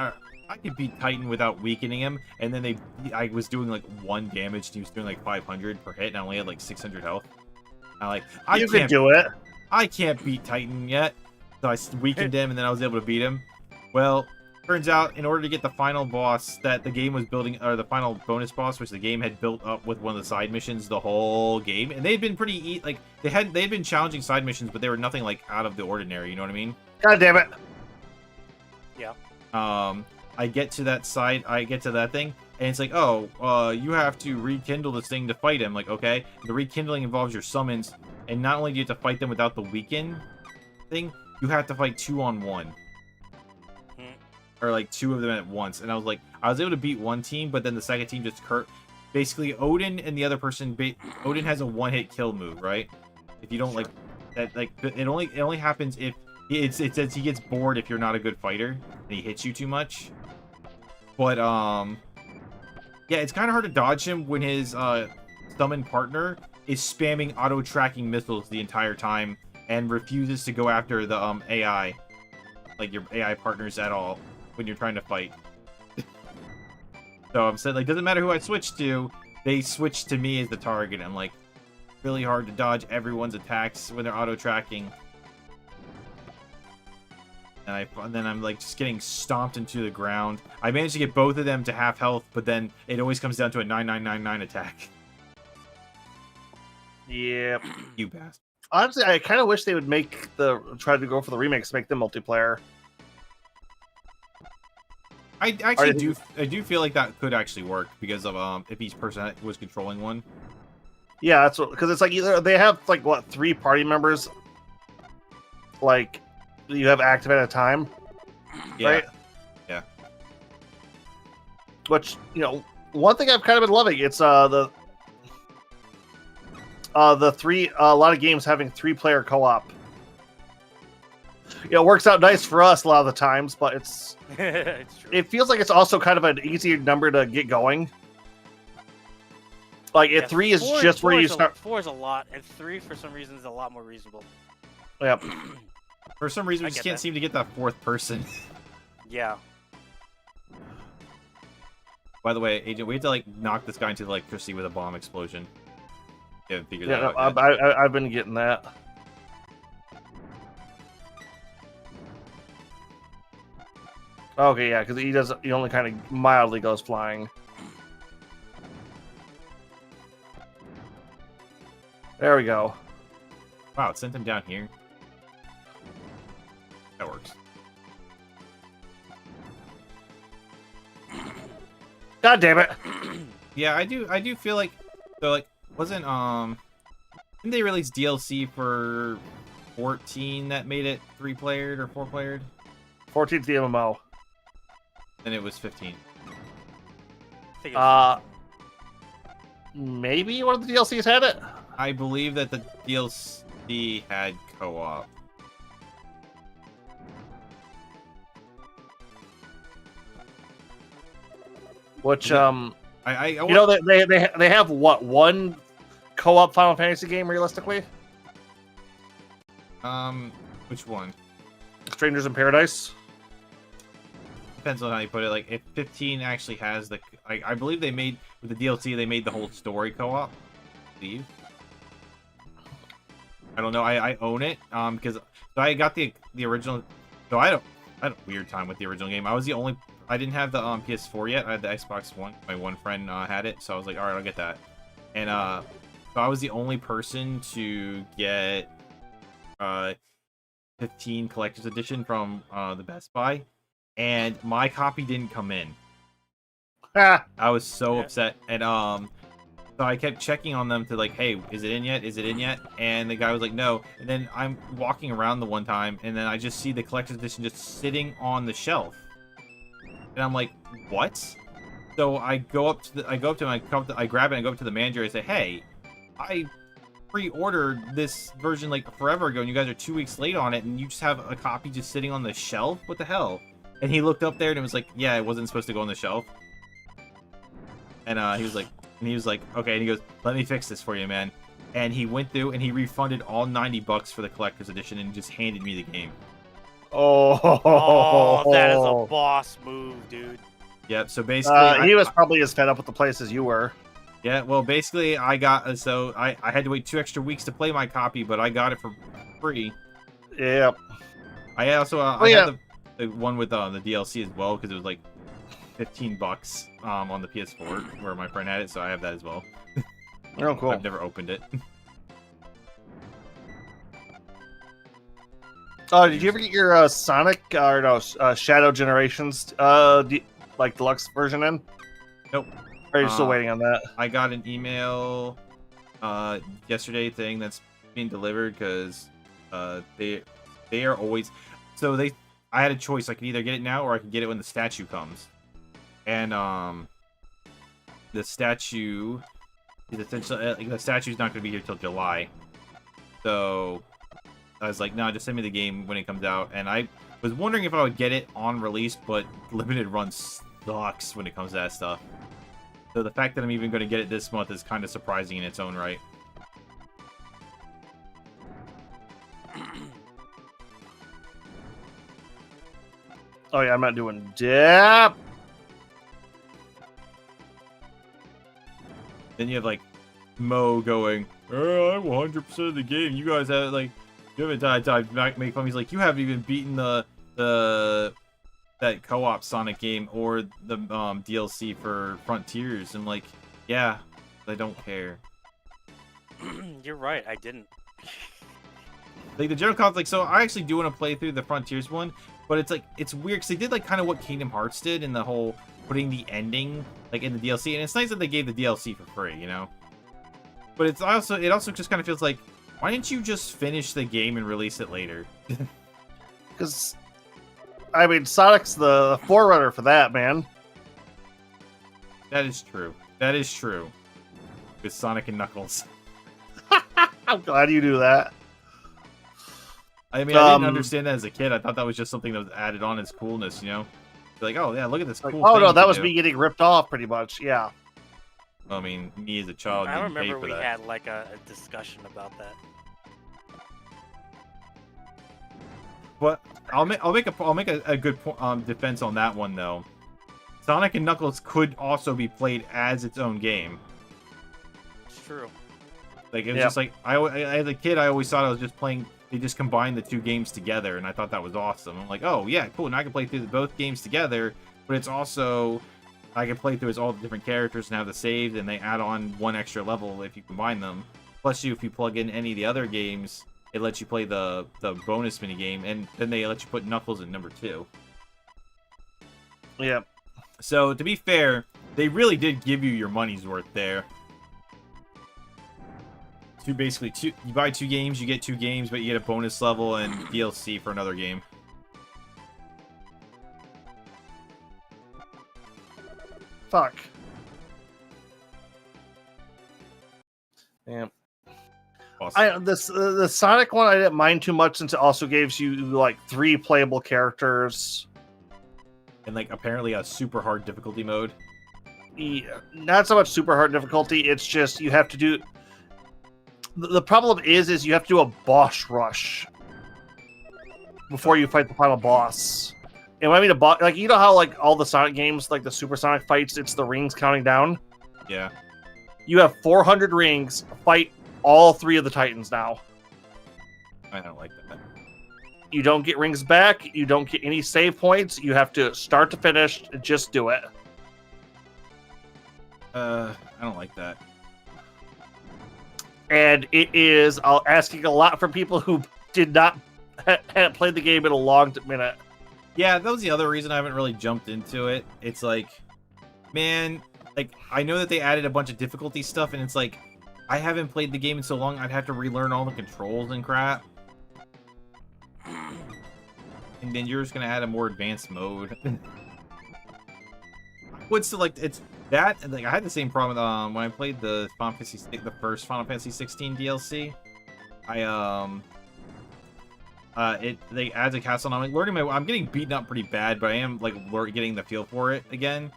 without weakening him, and then I was doing like 1 damage, and he was doing like 500 per hit, and I only had like 600 health. I can do it. I can't beat Titan yet, so I weakened him, and then I was able to beat him. Well, turns out in order to get the final boss that the game was building, or the final bonus boss, which the game had built up with one of the side missions the whole game, and they'd been pretty like they had been challenging side missions, but they were nothing like out of the ordinary. You know what I mean? God damn it! Yeah. I get to that thing, and it's like, oh, you have to rekindle this thing to fight him. Like, okay, the rekindling involves your summons, and not only do you have to fight them without the weaken thing, you have to fight 2-on-1. or like 2 of them at once, and I was able to beat one team, but then the second team just basically Odin and the other person. Odin has a 1-hit kill move, right? If you don't like that, like it only happens if it says he gets bored if you're not a good fighter and he hits you too much. But yeah, it's kind of hard to dodge him when his summon partner is spamming auto tracking missiles the entire time and refuses to go after the AI, like your AI partners at all when you're trying to fight. So I'm saying, like, doesn't matter who I switch to, they switch to me as the target. I'm like, really hard to dodge everyone's attacks when they're auto tracking. And then I'm like just getting stomped into the ground. I managed to get both of them to half health, but then it always comes down to a 9999 attack. Yep. You bastard. Honestly, I kind of wish they would try to go for the remakes, make them multiplayer. I do feel like that could actually work because of if each person was controlling one. Yeah, that's because it's like either they have like what 3 party members, like you have active at a time, Yeah. right? Yeah. Which, you know, one thing I've kind of been loving, it's the 3 a lot of games having 3-player co-op. You know, it works out nice for us a lot of the times, but it's true. it feels like it's also kind of an easier number to get going. Like, Yeah, 3 is just where you start. 4 is a lot, and 3 for some reason is a lot more reasonable. Yep. For some reason, we just can't seem to get that 4th person. Yeah. By the way, Agent, we have to like knock this guy into the electricity with a bomb explosion. You haven't figured that out yet. I've been getting that. Okay, yeah, because he only kind of mildly goes flying. There we go. Wow, it sent him down here. That works. God damn it! Yeah, I do feel like so like wasn't didn't they release DLC for 14 that made it 3-playered or 4-playered? 14th the MMO. Then it was 15. I think it was- Maybe one of the DLCs had it. I believe that the DLC had co-op. Which you know they have what, one co-op Final Fantasy game realistically? Which one? Strangers in Paradise. Depends on how you put it. Like if 15 actually has the, I believe they made with the DLC they made the whole story co-op. I believe. I don't know. I own it because so I got the original. So I had a weird time with the original game. I didn't have the PS4 yet. I had the Xbox One. My one friend had it, so I was like, all right, I'll get that. And so I was the only person to get 15 Collector's Edition from the Best Buy, and my copy didn't come in. I was so upset, and so I kept checking on them to like, hey, is it in yet? Is it in yet? And the guy was like, no. And then I'm walking around the one time, and then I just see the Collector's Edition just sitting on the shelf. And I'm like, what? So I go up to him, I grab it, and I go up to the manager, and I say, hey, I pre-ordered this version like forever ago, and you guys are 2 weeks late on it, and you just have a copy just sitting on the shelf? What the hell? And he looked up there, and it was like, yeah, it wasn't supposed to go on the shelf. And he was like, okay, and he goes, let me fix this for you, man. And he went through, and he refunded all $90 for the Collector's Edition, and just handed me the game. Oh, that is a boss move, dude. Yep, so basically... he was probably as fed up with the place as you were. Yeah, well, basically, I got... So, I had to wait 2 extra weeks to play my copy, but I got it for free. Yep. I also... I had the one with the DLC as well, because it was like $15 on the PS4, where my friend had it, so I have that as well. Oh, cool. I've never opened it. Oh, did you ever get your Sonic or no Shadow Generations like deluxe version in? Nope. Or are you still waiting on that? I got an email yesterday saying that's being delivered because they are always I had a choice. I could either get it now or I could get it when the statue comes. And the statue is essentially the statue's not going to be here till July. So I was like, no, just send me the game when it comes out. And I was wondering if I would get it on release, but limited run sucks when it comes to that stuff. So the fact that I'm even going to get it this month is kind of surprising in its own right. Oh yeah, I'm not doing dip. Then you have like Mo going, oh, I'm 100% of the game. You guys have like, you haven't died. Make fun. He's like, you haven't even beaten that co-op Sonic game or the DLC for Frontiers. I'm like, yeah, I don't care. You're right, I didn't. Like the general concept, like, so I actually do want to play through the Frontiers one, but it's like, it's weird because they did like kind of what Kingdom Hearts did in the whole putting the ending like in the DLC, and it's nice that they gave the DLC for free, you know. But it also just kind of feels like, why didn't you just finish the game and release it later? Because, I mean, Sonic's the forerunner for that, man. That is true. That is true. With Sonic and Knuckles. I'm glad you do that. I mean, I didn't understand that as a kid. I thought that was just something that was added on as coolness, you know? Like, oh, yeah, look at this Like, cool oh thing no, you that can was do. me getting ripped off, pretty much. Yeah. I mean, me as a child I didn't pay remember for we that. had like a discussion about that. But I'll make a good defense on that one though. Sonic and Knuckles could also be played as its own game. It's true. Like it was just like I as a kid, I always thought I was just playing. They just combined the two games together, and I thought that was awesome. I'm like, oh yeah, cool. Now I can play through both games together, but it's also I can play through as all the different characters and have the saves, and they add on one extra level if you combine them. Plus, if you plug in any of the other games, it lets you play the bonus mini game, and then they let you put Knuckles in number 2. Yeah. So to be fair, they really did give you your money's worth there. You buy 2 games, you get 2 games, but you get a bonus level and DLC for another game. Fuck. Yeah. Awesome. The Sonic one I didn't mind too much since it also gives you like 3 playable characters. And like apparently a super hard difficulty mode. Yeah, not so much super hard difficulty. It's just you have to do. The problem is you have to do a boss rush before you fight the final boss. And when I mean a boss, like you know how like all the Sonic games, like the Super Sonic fights, it's the rings counting down. Yeah. You have 400 rings. Fight all 3 of the Titans now. I don't like that. You don't get rings back. You don't get any save points. You have to start to finish. Just do it. I don't like that. And it is asking a lot from people who hadn't played the game in a long minute. Yeah, that was the other reason I haven't really jumped into it. It's like, man, like I know that they added a bunch of difficulty stuff, and it's like I haven't played the game in so long. I'd have to relearn all the controls and crap. And then you're just gonna add a more advanced mode. I would still like it's that. Like I had the same problem when I played the first Final Fantasy 16 DLC. They add a castle, and I'm like learning I'm getting beaten up pretty bad, but I am like getting the feel for it again.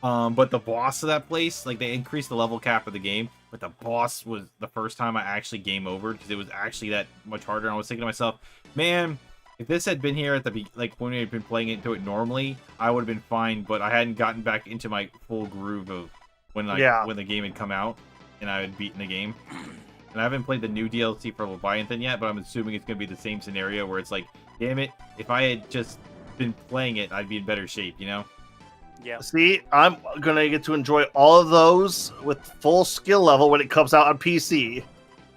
But the boss of that place, like they increased the level cap of the game, but the boss was the first time I actually game over because it was actually that much harder. And I was thinking to myself, man, if this had been here at the like when we had been playing into it normally, I would have been fine. But I hadn't gotten back into my full groove of when the game had come out and I had beaten the game. And I haven't played the new DLC for Leviathan yet, but I'm assuming it's gonna be the same scenario where it's like, damn it, if I had just been playing it, I'd be in better shape, you know? Yeah. See, I'm gonna get to enjoy all of those with full skill level when it comes out on PC.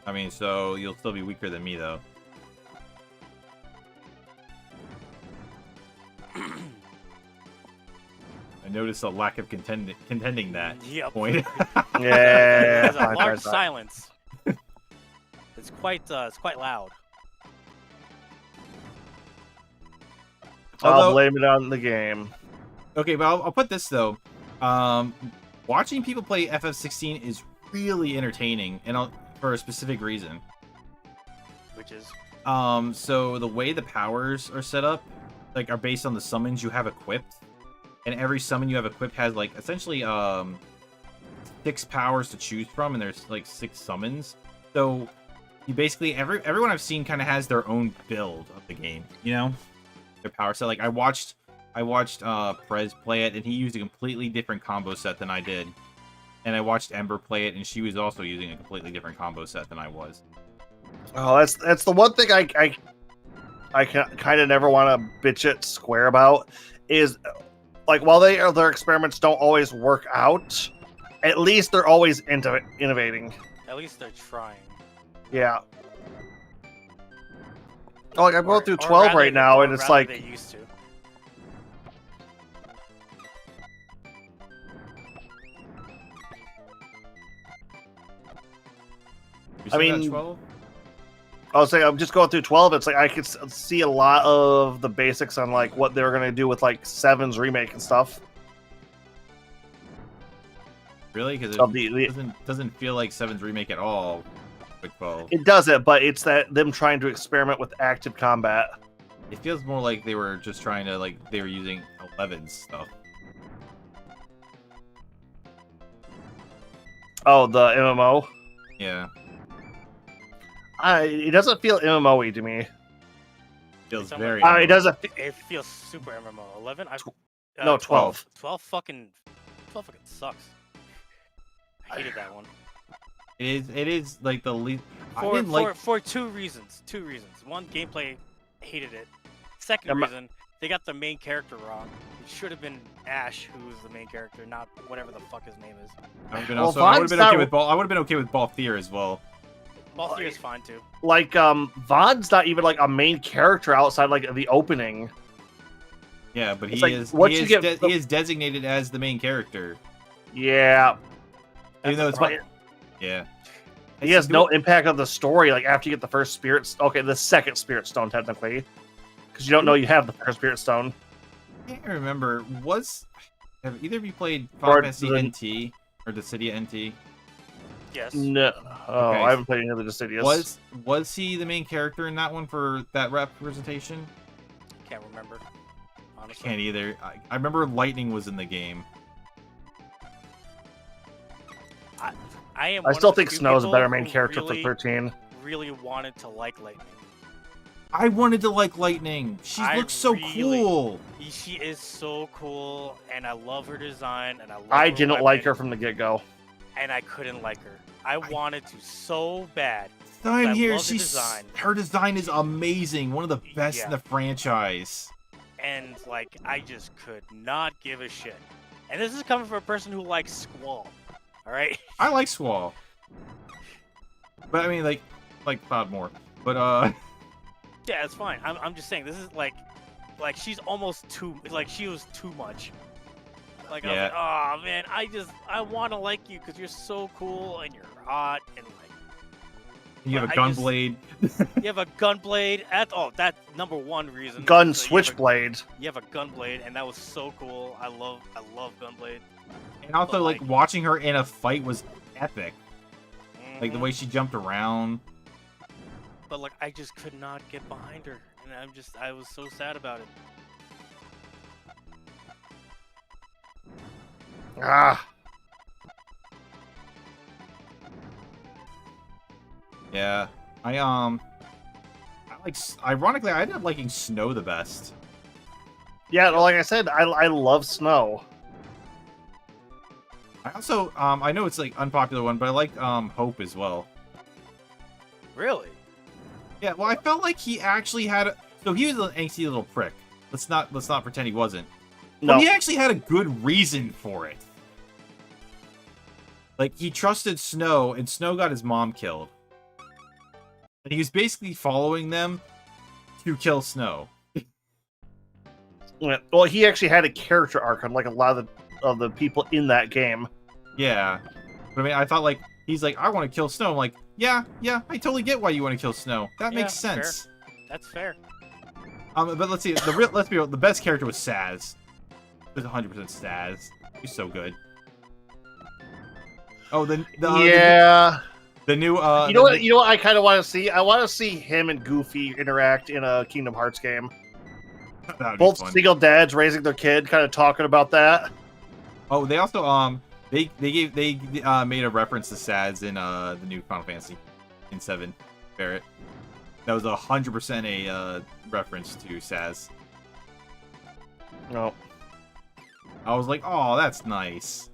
I mean, so you'll still be weaker than me, though. I noticed a lack of contending that point. Yeah, There's a large silence. It's quite loud. I'll blame it on the game. Okay, but I'll put this though. Watching people play FF16 is really entertaining, and for a specific reason. Which is? So the way the powers are set up, like, are based on the summons you have equipped, and every summon you have equipped has like essentially 6 powers to choose from, and there's like 6 summons. So you basically everyone I've seen kind of has their own build of the game, you know, their power set. Like I watched Prez play it, and he used a completely different combo set than I did. And I watched Ember play it, and she was also using a completely different combo set than I was. Oh, that's the one thing I kind of never want to bitch at Square about is, like, while their experiments don't always work out, at least they're always innovating. At least they're trying. Yeah. Oh, like I'm going through 12 right now, and it's like they used to. I mean, I was saying I'm just going through 12. It's like I could see a lot of the basics on like what they were gonna do with like 7's remake and stuff. Really? Because it doesn't feel like 7's remake at all. With 12. It doesn't, but it's that them trying to experiment with active combat. It feels more like they were just trying to, like, they were using 11's stuff. Oh, the MMO? Yeah. It doesn't feel MMO-y to me. Feels very. It doesn't. It feels super MMO. 11. No, 12. 12 fucking sucks. I hated that one. It is like the least. For two reasons. One, gameplay, hated it. Second reason, they got the main character wrong. It should have been Ash, who was the main character, not whatever the fuck his name is. I would have been okay with Ball. I would have been okay with Balthier as well. Balthier is fine too. Like, Vaughn's not even like a main character outside like the opening. Yeah, but he is designated as the main character. Yeah. Even though it's yeah. He has no impact on the story, like, after you get the first Spirit... Okay, the second Spirit Stone, technically. Because you don't know you have the first Spirit Stone. I can't remember. Have either of you played Final Fantasy NT? Or Dissidia NT? Yes. No. Oh, okay. I haven't played any of the Dissidias. Was he the main character in that one for that representation? Can't remember. Honestly. I can't either. I remember Lightning was in the game. I still think Snow's a better main character for 13. Really wanted to like Lightning. I wanted to like Lightning. She looks so cool. She is so cool, and I love her design, and I didn't like her from the get-go. And I couldn't like her. I wanted to so bad. I'm here. Her design is amazing. One of the best in the franchise. And like, I just could not give a shit. And this is coming from a person who likes Squall. All right. I like Squall, but I mean, like Cloud more. But yeah, it's fine. I'm just saying this is like she's almost too she was too much. Like, yeah. I was like, oh man, I want to like you because you're so cool and you're hot and like. You have a gunblade. You have a gunblade. That's number one reason. Switchblade. You have a gunblade, and that was so cool. I love gunblade. And also, like, watching her in a fight was epic. Like, the way she jumped around. But, like, I just could not get behind her. And I was so sad about it. Ah. Yeah. Ironically, I ended up liking Snow the best. Yeah, like I said, I love Snow. I also, I know it's like unpopular one, but I like Hope as well. Really? Yeah. Well, I felt like he actually had. So he was an angsty little prick. Let's not pretend he wasn't. No. But he actually had a good reason for it. Like, he trusted Snow, and Snow got his mom killed. And he was basically following them to kill Snow. Well, he actually had a character arc, unlike a lot of the people in that game. Yeah. But I mean, I thought, like, he's like, I want to kill Snow. I'm like, yeah, I totally get why you want to kill Snow. That makes sense. Fair. That's fair. But let's see. Let's be real. The best character was Saz. It was 100% Saz. He's so good. Oh, yeah. The new. You know what? You know what? I kind of want to see. I want to see him and Goofy interact in a Kingdom Hearts game. Both single dads raising their kid, kind of talking about that. Oh, they also they made a reference to Saz in the new Final Fantasy in 7 Barrett. That was 100% a reference to Saz. No. I was like, oh, that's nice.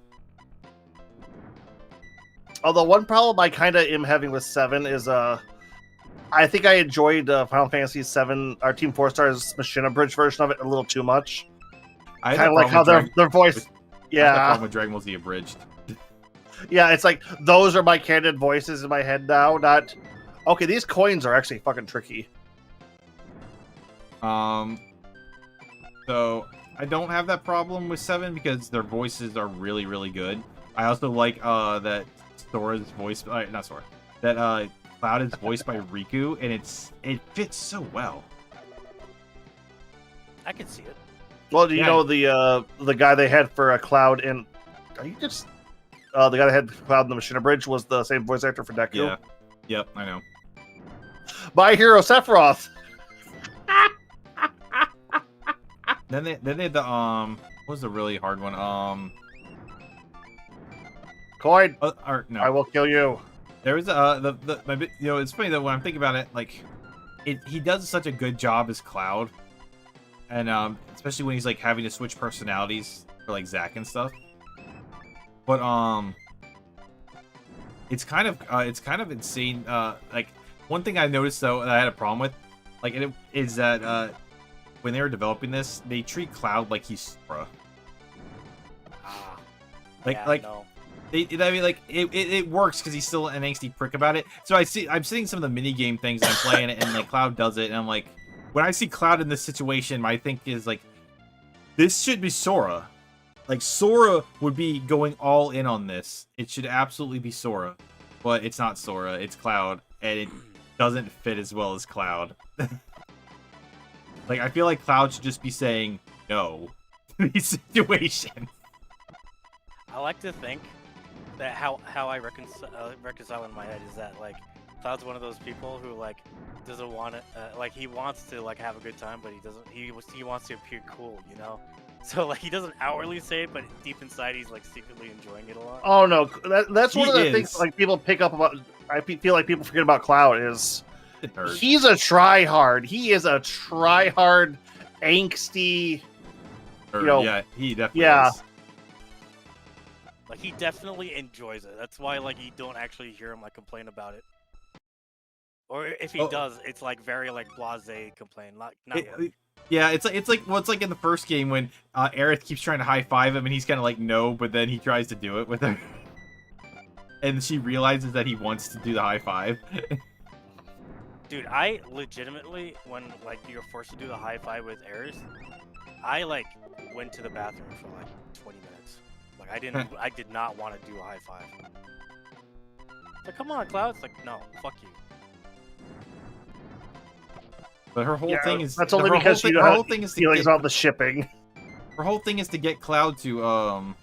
Although one problem I kind of am having with 7 is I think I enjoyed Final Fantasy 7, our Team 4 Stars Machina Bridge version of it a little too much. I kind of like how their voice. Yeah. I had a problem with Dragon Ball Z Abridged. Yeah, it's like those are my canon voices in my head now. Not okay. These coins are actually fucking tricky. So I don't have that problem with 7 because their voices are really, really good. I also like that Sora's voice, not Sora, that Cloud is voiced by Riku, and it fits so well. I can see it. Well, do you know the guy they had for Cloud and are you just the guy that had Cloud in the Machina Bridge was the same voice actor for Deku? Yeah. Yep, I know. My hero Sephiroth. Then they had the what was the really hard one? Coin. Or no. I will kill you. There was it's funny that when I'm thinking about it, like he does such a good job as Cloud, and especially when he's like having to switch personalities for like Zack and stuff. But it's kind of insane. Like one thing I noticed though that I had a problem with, like is that when they were developing this, they treat Cloud like he's Sora. No. I mean, like it works because he's still an angsty prick about it. So I'm seeing some of the mini game things and I'm playing it, and like Cloud does it, and I'm like, when I see Cloud in this situation, my think is like, this should be Sora. Like Sora would be going all in on this. It should absolutely be Sora, but it's not Sora. It's Cloud, and it doesn't fit as well as Cloud. Like I feel like Cloud should just be saying no to these situations. I like to think that how I reconcile in my head is that like Cloud's one of those people who like doesn't want it, like he wants to like have a good time, but he doesn't. He wants to appear cool, you know. So like he doesn't outwardly say it, but deep inside he's like secretly enjoying it a lot. Oh no, that's one of the things like people pick up about. I feel like people forget about Cloud is he's a try-hard. He is a try-hard, angsty. Yeah, he definitely is. Like he definitely enjoys it. That's why like you don't actually hear him like complain about it. Or if he does, it's like very like blasé complain, not yeah, it's like in the first game when Aerith keeps trying to high five him and he's kind of like no, but then he tries to do it with her, and she realizes that he wants to do the high five. Dude, I legitimately, when like you're forced to do the high five with Aerith, I like went to the bathroom for like 20 minutes. Like I did not want to do a high five. It's like, come on, Cloud. It's like, no, fuck you. But her whole thing is that's only because her whole thing is feelings about the shipping. Her whole thing is to get Cloud to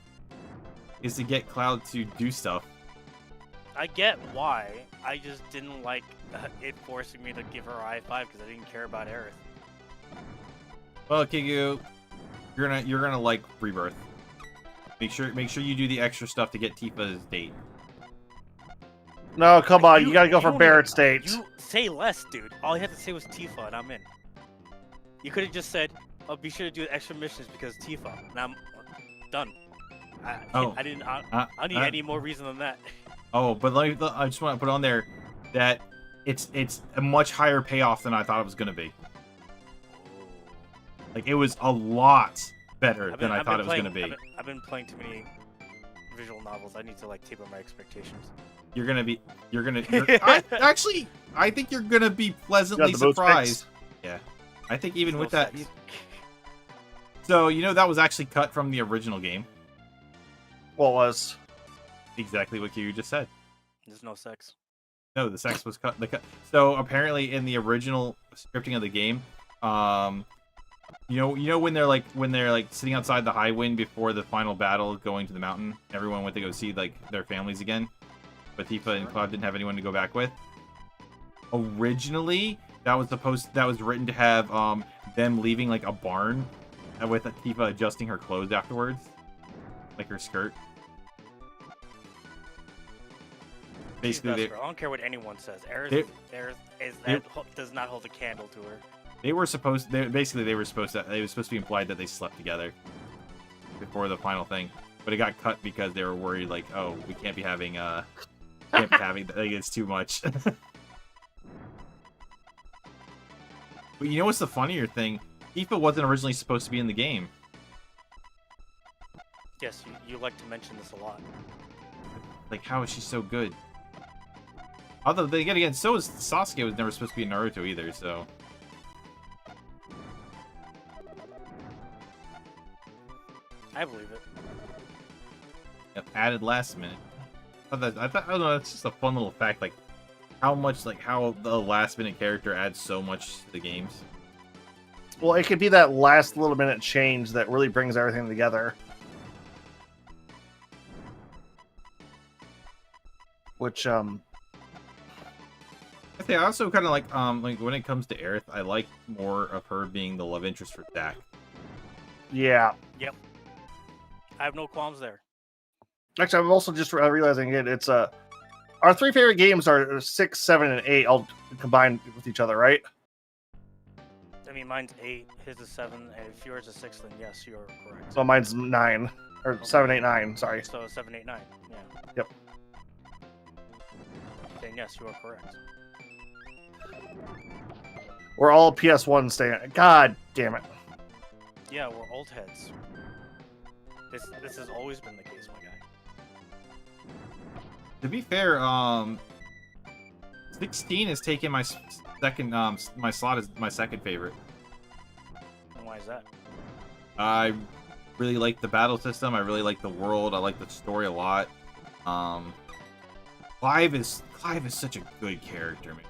do stuff. I get why. I just didn't like it forcing me to give her a high five because I didn't care about Aerith. Well, Kigu, you're gonna like Rebirth. Make sure you do the extra stuff to get Tifa's date. No, come on, you gotta go for Barrett State. You say less, dude. All you had to say was Tifa, and I'm in. You could have just said, "Oh, be sure to do extra missions because Tifa," and I'm done. I didn't need any more reason than that. Oh, but I just want to put on there that it's a much higher payoff than I thought it was gonna be. Like it was a lot better than I thought it was gonna be. I've been playing too many visual novels. I need to like taper my expectations. I think you're gonna be pleasantly surprised. Yeah, I think even with that. So that was actually cut from the original game. What was? Exactly what you just said. There's no sex. No, the sex was cut. So apparently, in the original scripting of the game, You know when they're like sitting outside the High Wind before the final battle going to the mountain. Everyone went to go see like their families again, but Tifa and Cloud didn't have anyone to go back with. Originally, that was written to have them leaving like a barn, with Tifa adjusting her clothes afterwards, like her skirt. Basically, I don't care what anyone says. Does not hold a candle to her. They were supposed to be implied that they slept together before the final thing, but it got cut because they were worried, like, oh, we can't be having like, it's too much. But you know what's the funnier thing? Tifa wasn't originally supposed to be in the game. Yes, you like to mention this a lot. Like, how is she so good? Although, again, so is Sasuke was never supposed to be in Naruto either, so... I believe it. Yep, added last minute. I don't know, it's just a fun little fact, like, how the last minute character adds so much to the games. Well, it could be that last little minute change that really brings everything together. Which, I also kind of like when it comes to Aerith, I like more of her being the love interest for Zack. yeah. Yep. I have no qualms there. Actually, I'm also just realizing it's our three favorite games are 6, 7, and 8 all combined with each other, right? I mean, mine's 8, his is 7, and if yours is 6, then yes, you're correct. So mine's 9, or Okay. 7, 8, 9. Sorry. So 7, 8, 9. Yeah. Yep. Then yes, you are correct. We're all PS1 staying. God damn it. Yeah, we're old heads. This has always been the case, my guy. To be fair, 16 has taken my second my slot as my second favorite. And why is that? I really like the battle system. I really like the world. I like the story a lot. Clive is such a good character, man.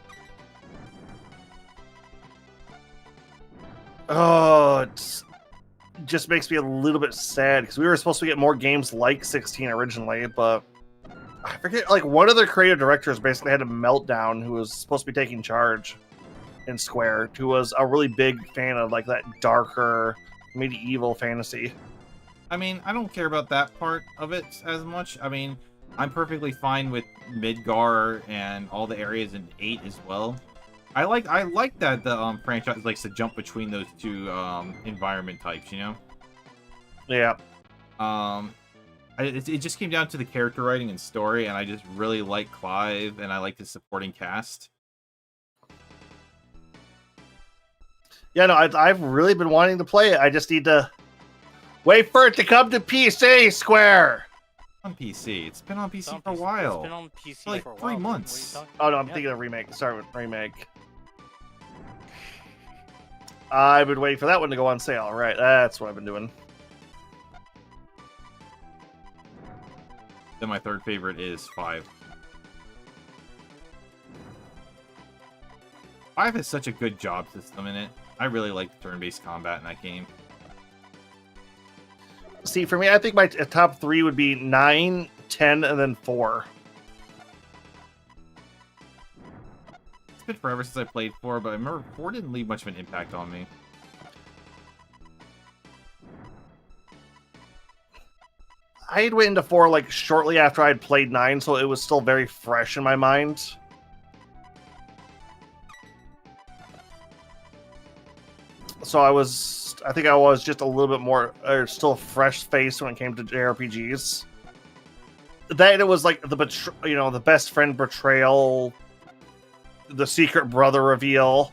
Oh, it just makes me a little bit sad because we were supposed to get more games like 16 originally, but I forget, like, one of the creative directors basically had a meltdown who was supposed to be taking charge in Square, who was a really big fan of, like, that darker medieval fantasy. I mean, I don't care about that part of it as much. I mean, I'm perfectly fine with Midgar and all the areas in 8 as well. I like that the franchise likes to jump between those two environment types, you know? Yeah. It just came down to the character writing and story, and I just really like Clive, and I like the supporting cast. Yeah, no, I've really been wanting to play it. I just need to wait for it to come to PC, Square! On PC. It's been on PC It's on for a PC while. It's been on PC For like for a 3 while. months. What are you Oh, no, I'm Yeah. thinking of remake. Start with remake. I've been waiting for that one to go on sale. Right, that's what I've been doing. Then my third favorite is 5. 5 has such a good job system in it. I really like the turn-based combat in that game. See, for me, I think my top 3 would be 9, 10, and then 4. It's been forever since I played 4, but I remember 4 didn't leave much of an impact on me. I had went into 4 like shortly after I'd played 9, so it was still very fresh in my mind. So I think I was just a little bit more, still fresh faced when it came to JRPGs. That it was like the best friend betrayal, the secret brother reveal.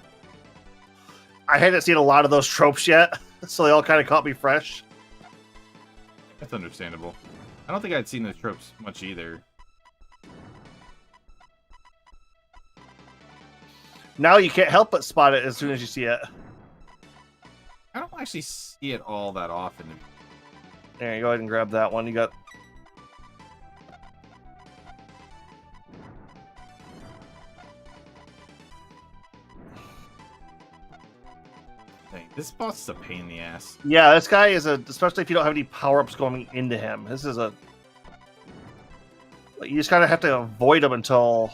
I hadn't seen a lot of those tropes yet, so they all kind of caught me fresh. That's understandable. I don't think I'd seen those tropes much either. Now you can't help but spot it as soon as you see it. I don't actually see it all that often. There, go ahead and grab that one. You got... This boss is a pain in the ass. Yeah, this guy is especially if you don't have any power-ups going into him. This is you just kind of have to avoid him until...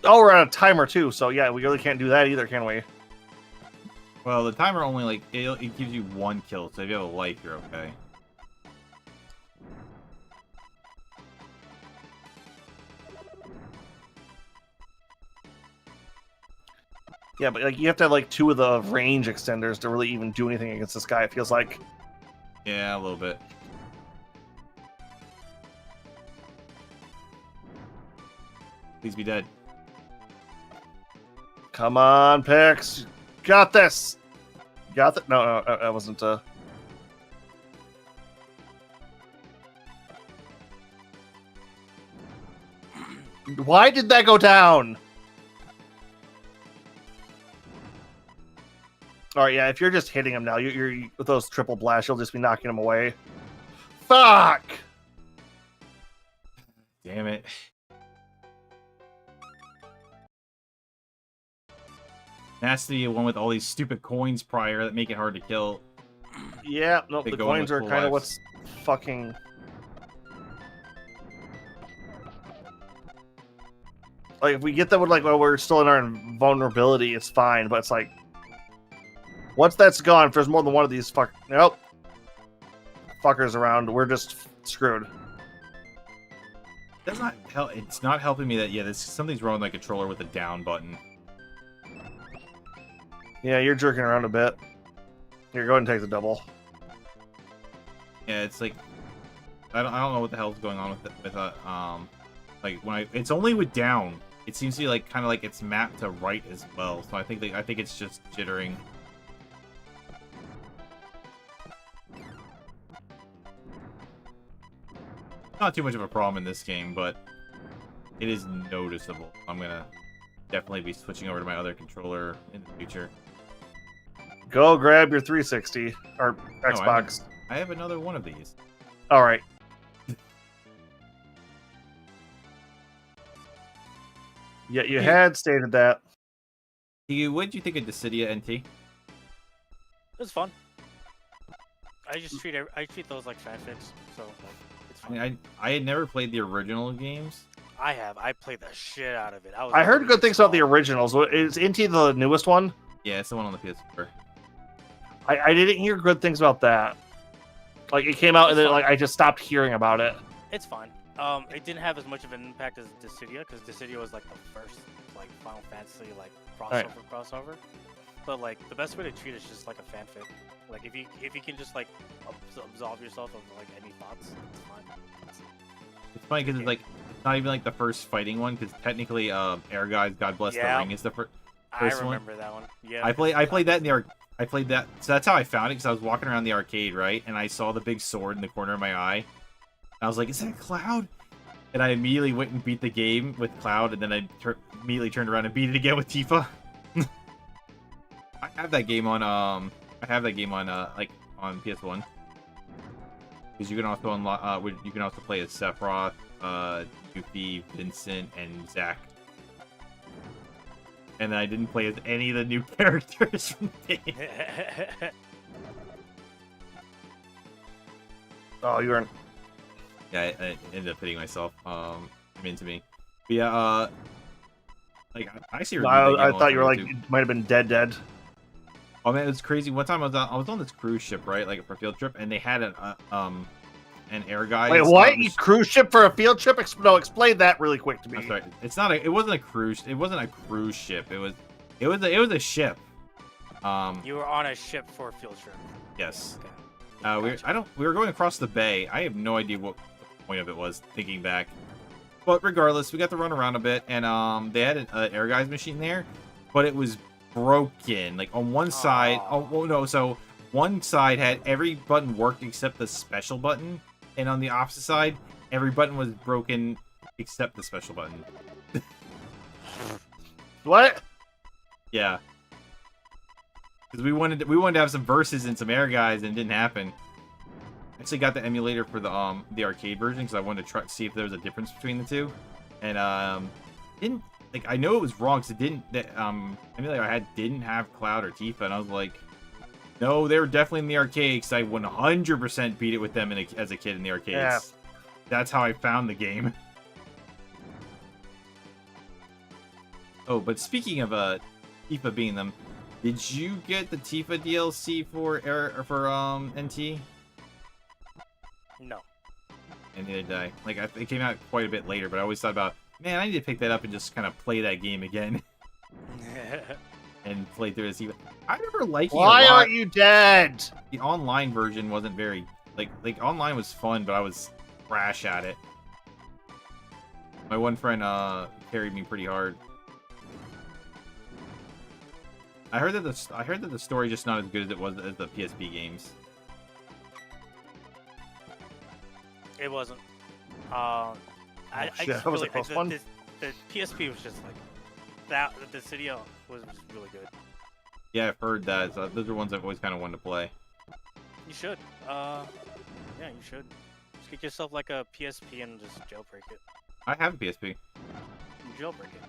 Oh, we're on a timer too, so yeah, we really can't do that either, can we? Well, the timer only, like, it gives you 1 kill, so if you have a life, you're okay. Yeah, but like you have to have like 2 of the range extenders to really even do anything against this guy, it feels like. Yeah, a little bit. Please be dead. Come on, Pix. Got this. Got that? No, that wasn't. Why did that go down? All right, yeah. If you're just hitting him now, you're with those triple blasts, you'll just be knocking him away. Fuck! Damn it. It has to be one with all these stupid coins prior that make it hard to kill. Yeah, nope. They The go in coins with are full kind of lives. what's fucking. Like, if we get that with, like, while we're still in our vulnerability, it's fine, but it's like... Once that's gone, if there's more than one of these Nope. Fuckers around, we're just screwed. That's not it's not helping me that, yeah, something's wrong with my controller with the down button. Yeah, you're jerking around a bit. Here, go ahead and take the double. Yeah, it's like... I don't know what the hell's going on with like, when it's only with down. It seems to be, like, kind of like it's mapped to right as well, so I think it's just jittering. Not too much of a problem in this game, but it is noticeable. I'm gonna definitely be switching over to my other controller in the future. Go grab your 360 or No, Xbox. I have another one of these. All right. Yeah, you had stated that. What did you think of Dissidia NT? It was fun. I treat those like fanfics, so like, it's I fun. mean, I had never played the original games. I have. I played the shit out of it. I heard good things about the originals. Is NT the newest one? Yeah, it's the one on the PS4. I didn't hear good things about that. Like, it came out and then like I just stopped hearing about it. It's fine. It didn't have as much of an impact as Dissidia, because Dissidia was like the first like Final Fantasy like crossover. But like the best way to treat it is just like a fanfic. Like if you can just like absolve yourself of like any thoughts, it's fine. It's funny because it's like not even like the first fighting one, because technically, Air Guys God Bless the Ring is the first I one. remember that one. Yeah. I played that in the I played that, so that's how I found it, because I was walking around the arcade, right, and I saw the big sword in the corner of my eye. And I was like, "Is that Cloud?" And I immediately went and beat the game with Cloud, and then I immediately turned around and beat it again with Tifa. I have that game on like on PS1, because you can also unlock you can also play as Sephiroth, Yuffie, Vincent, and Zack. And then I didn't play as any of the new characters from the game. Oh, you weren't. Yeah, I ended up hitting myself. Into me. But yeah, like I see. I thought you were like it might have been dead. Oh man, it was crazy. One time I was on this cruise ship, right, like for a field trip, and they had an air guy. Wait, what? You cruise ship for a field trip? No, explain that really quick to me. I'm sorry. It's not a. It wasn't a cruise. It wasn't a cruise ship. It was a ship. You were on a ship for a field trip. Yes. Okay. We were going across the bay. I have no idea what the point of it was, thinking back. But regardless, we got to run around a bit, and they had an air guys machine there, but it was broken. Like on one side, so one side had every button worked except the special button, and on the opposite side, every button was broken except the special button. What? Yeah. Because we wanted to have some verses and some air guys, and it didn't happen. I actually got the emulator for the arcade version because I wanted to see if there was a difference between the two, and like I know it was wrong because it didn't. I mean, like I didn't have Cloud or Tifa, and I was like, no, they were definitely in the arcade because I 100% beat it with them as a kid in the arcades. Yeah. That's how I found the game. Oh, but speaking of Tifa being them, did you get the Tifa DLC for NT? No. And neither did I. Like, it came out quite a bit later, but I always thought about, man, I need to pick that up and just kind of play that game again. And play through it. I remember liking it a Why lot. aren't you dead? The online version wasn't very... Like, online was fun, but I was trash at it. My one friend carried me pretty hard. I heard that the story's just not as good as it was as the PSP games. It wasn't. I Shit, just that was a really, close the, one. the PSP was just like that. The Cydia was really good. Yeah, I've heard that. So those are ones I've always kind of wanted to play. You should. Yeah, you should. Just get yourself like a PSP and just jailbreak it. I have a PSP. You jailbreak it.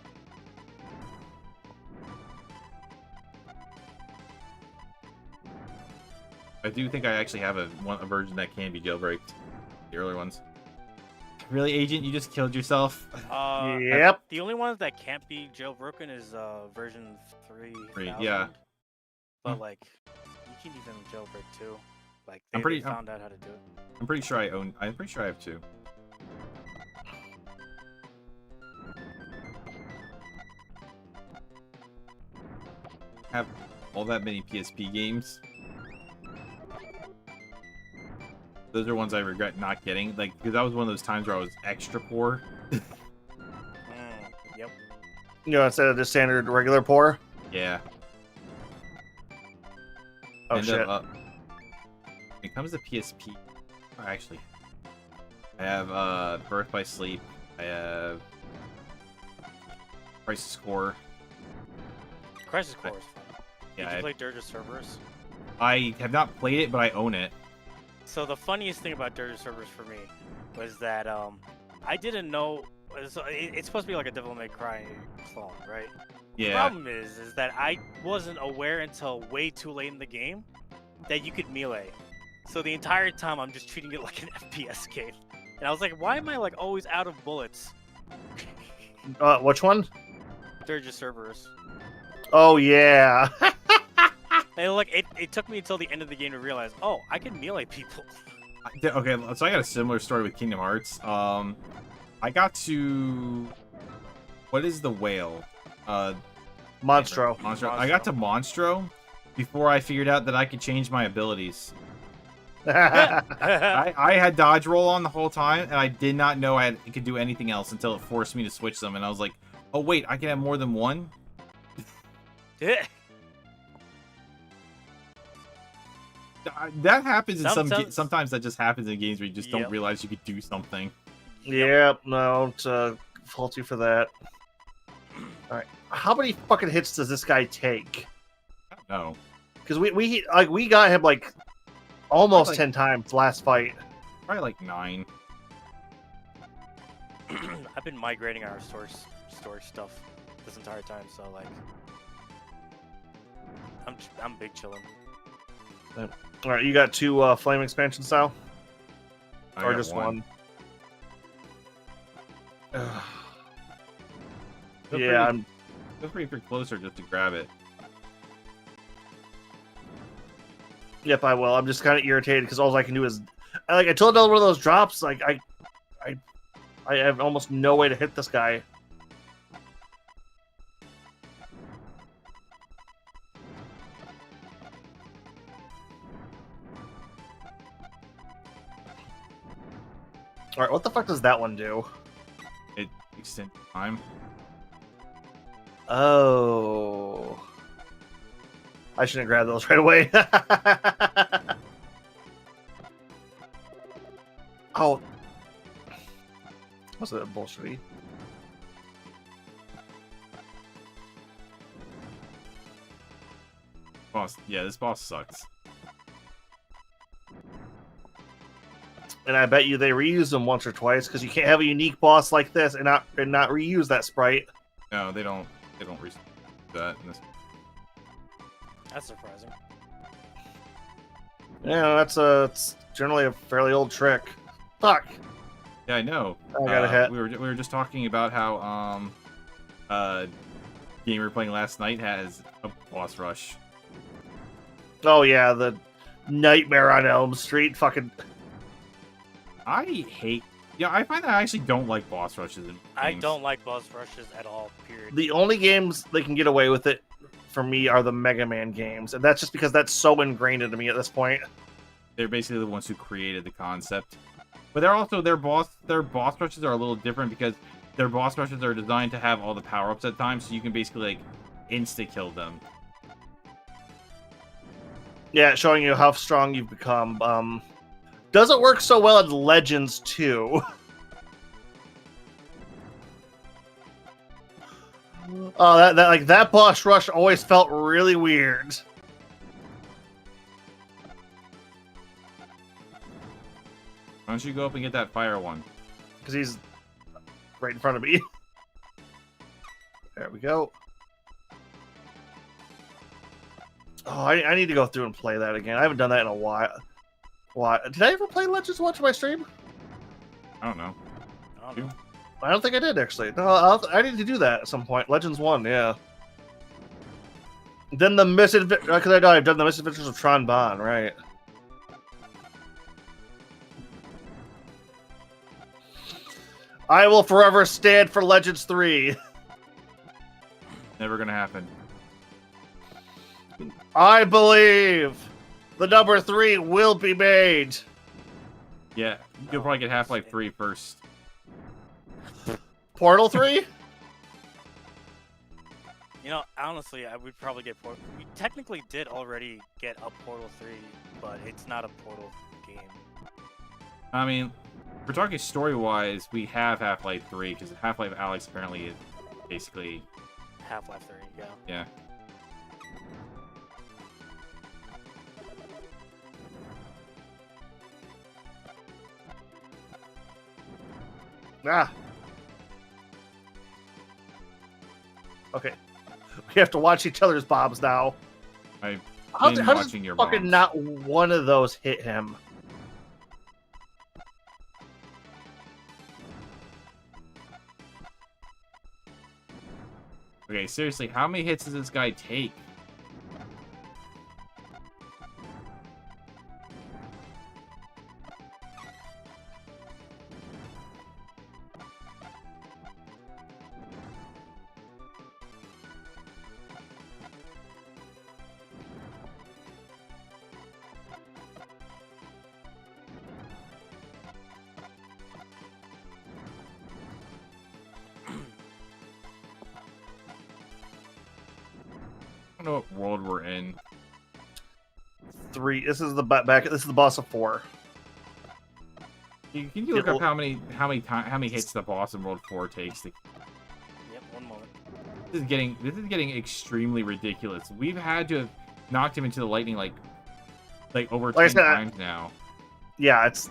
I do think I actually have a version that can be jailbreaked. The earlier ones. Really, Agent? You just killed yourself? Yep. The only one that can't be jailbroken is version 3. Yeah. But like, you can even jailbreak 2. Like, I'm they pretty- found out how to do it. I'm pretty sure I'm pretty sure I have 2. Have all that many PSP games. Those are ones I regret not getting, like, because that was one of those times where I was extra poor. Yep. You know, instead of the standard regular pour. Yeah. Oh And, shit. when it comes to PSP, actually, I have Birth by Sleep. I have Crisis Core. Crisis Core is fun. Yeah, Did you play Dirge of Cerberus? I have not played it, but I own it. So the funniest thing about Dirge of Cerberus for me was that I didn't know. So it's supposed to be like a Devil May Cry clone, right? The Yeah. problem is that I wasn't aware until way too late in the game that you could melee. So the entire time I'm just treating it like an FPS game, and I was like, why am I like always out of bullets? Which one? Dirge of Cerberus. Oh yeah. And like it took me until the end of the game to realize, oh, I can melee people. Okay, so I got a similar story with Kingdom Hearts. I got to... What is the whale? Monstro. Monstro. I got to Monstro before I figured out that I could change my abilities. I had dodge roll on the whole time, and I did not know I could do anything else until it forced me to switch them, and I was like, oh wait, I can have more than one? That happens in sometimes that just happens in games where you just don't realize you could do something. Yep, no, it's faulty for that. Alright. How many fucking hits does this guy take? I don't know. Because we got him like almost Like- 10 times last fight. Probably like 9. I've been migrating our storage stuff this entire time, so like I'm big chilling. Alright, you got 2 flame expansions now? I Or got just one? Feel Yeah, pretty- feel free to closer just to grab it. Yep, I will. I'm just kind of irritated because all I can do is, like, I told another one of those drops. Like, I have almost no way to hit this guy. All right, what the fuck does that one do? It extends time. Oh, I shouldn't grab those right away. Oh, was it bullshit? Boss, yeah, this boss sucks. And I bet you they reused them once or twice because you can't have a unique boss like this and not reuse that sprite. No, they don't. They don't reset that in this. That's surprising. Yeah, it's generally a fairly old trick. Fuck. Yeah, I know. I got a hit. We were just talking about how game we were playing last night has a boss rush. Oh yeah, the Nightmare on Elm Street. Fucking. I hate. Yeah, I find that I actually don't like boss rushes in games. I don't like boss rushes at all. Period. The only games they can get away with it for me are the Mega Man games, and that's just because that's so ingrained into me at this point. They're basically the ones who created the concept, but they're also their boss rushes are a little different because their boss rushes are designed to have all the power ups at times, so you can basically like insta kill them. Yeah, showing you how strong you've become. Doesn't work so well in Legends 2. Oh, that boss rush always felt really weird. Why don't you go up and get that fire one? Because he's right in front of me. There we go. Oh, I need to go through and play that again. I haven't done that in a while. Why? Did I ever play Legends Watch my stream? I don't know. I don't know. I don't think I did, actually. No, I need to do that at some point. Legends 1, yeah. Then the misadventures... Because I know I've done the misadventures of Tron Bonne, right. I will forever stand for Legends 3. Never gonna happen. I believe the number 3 will be made. Yeah, you'll probably get Half-Life 3 first. Portal 3? You know, honestly, I would probably get Portal. We technically did already get a Portal 3, but it's not a Portal game. I mean, if we're talking story-wise, we have Half-Life 3, because Half-Life Alyx apparently is basically... Half-Life 3, yeah. Yeah. Ah. Okay. We have to watch each other's bombs now. I've How been does watching your fucking bombs. not one of those hit him? Okay, seriously, how many hits does this guy take? I don't know what world we're in. 3. This is the back. This is the boss of 4. Can you look up how many hits the boss in World 4 takes? To... Yep, one moment. This is getting extremely ridiculous. We've had to have knocked him into the lightning like over 10 times now. Yeah, it's.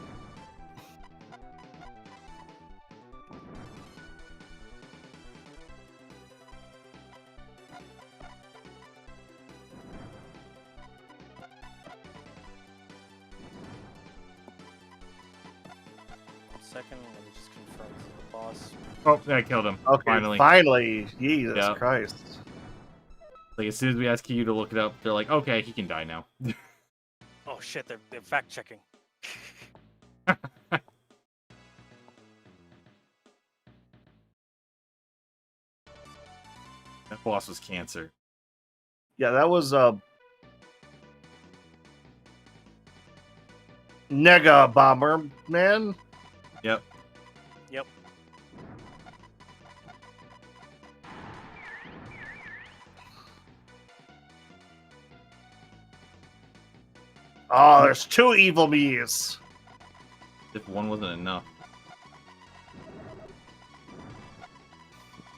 Second, let me just confirm this is the boss. Oh, I killed him. Okay, finally. Jesus Yep. Christ. Like, as soon as we ask you to look it up, they're like, okay, he can die now. Oh shit, they're fact checking. That boss was cancer. Yeah, that was Nega Bomberman. Yep. Yep. Oh, there's 2 evil me's. If one wasn't enough.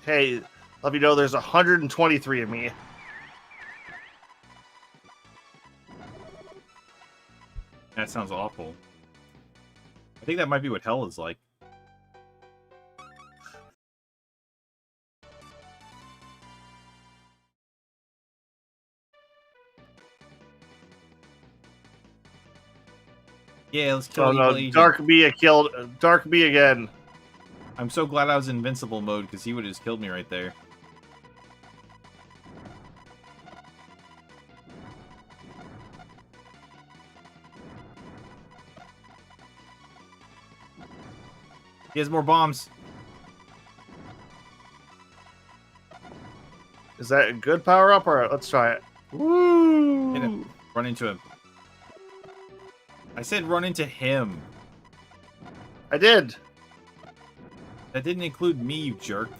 Hey, let me know there's 123 of me. That sounds awful. I think that might be what hell is like. Yeah, let's kill Oh evil no, agent. Dark Mia killed Dark Mia again. I'm so glad I was in invincible mode because he would have just killed me right there. He has more bombs. Is that a good power up or let's try it? Woo! Hit him. Run into him. I said run into him. I did. That didn't include me, you jerk.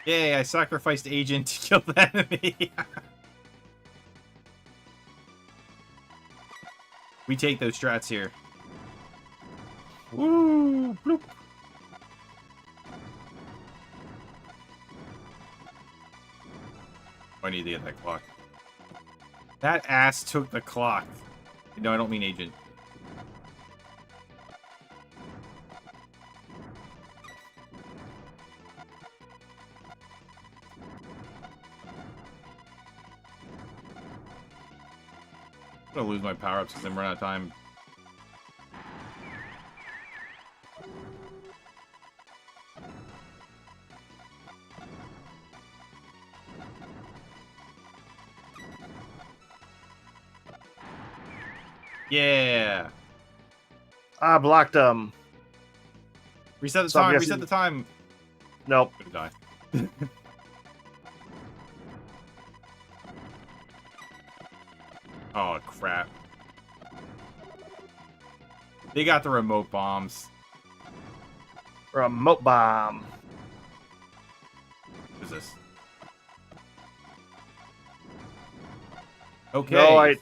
Yay, I sacrificed Agent to kill the enemy. We take those strats here. Woo! Bloop. I need to get that clock. That ass took the clock. No, I don't mean Agent. I'm gonna lose my power-ups because I'm running out of time. Yeah. I blocked him. Reset the So I'm time. guessing- Reset the time. Nope. I'm gonna die. Oh crap. They got the remote bombs. Remote bomb. What is this? Okay. No,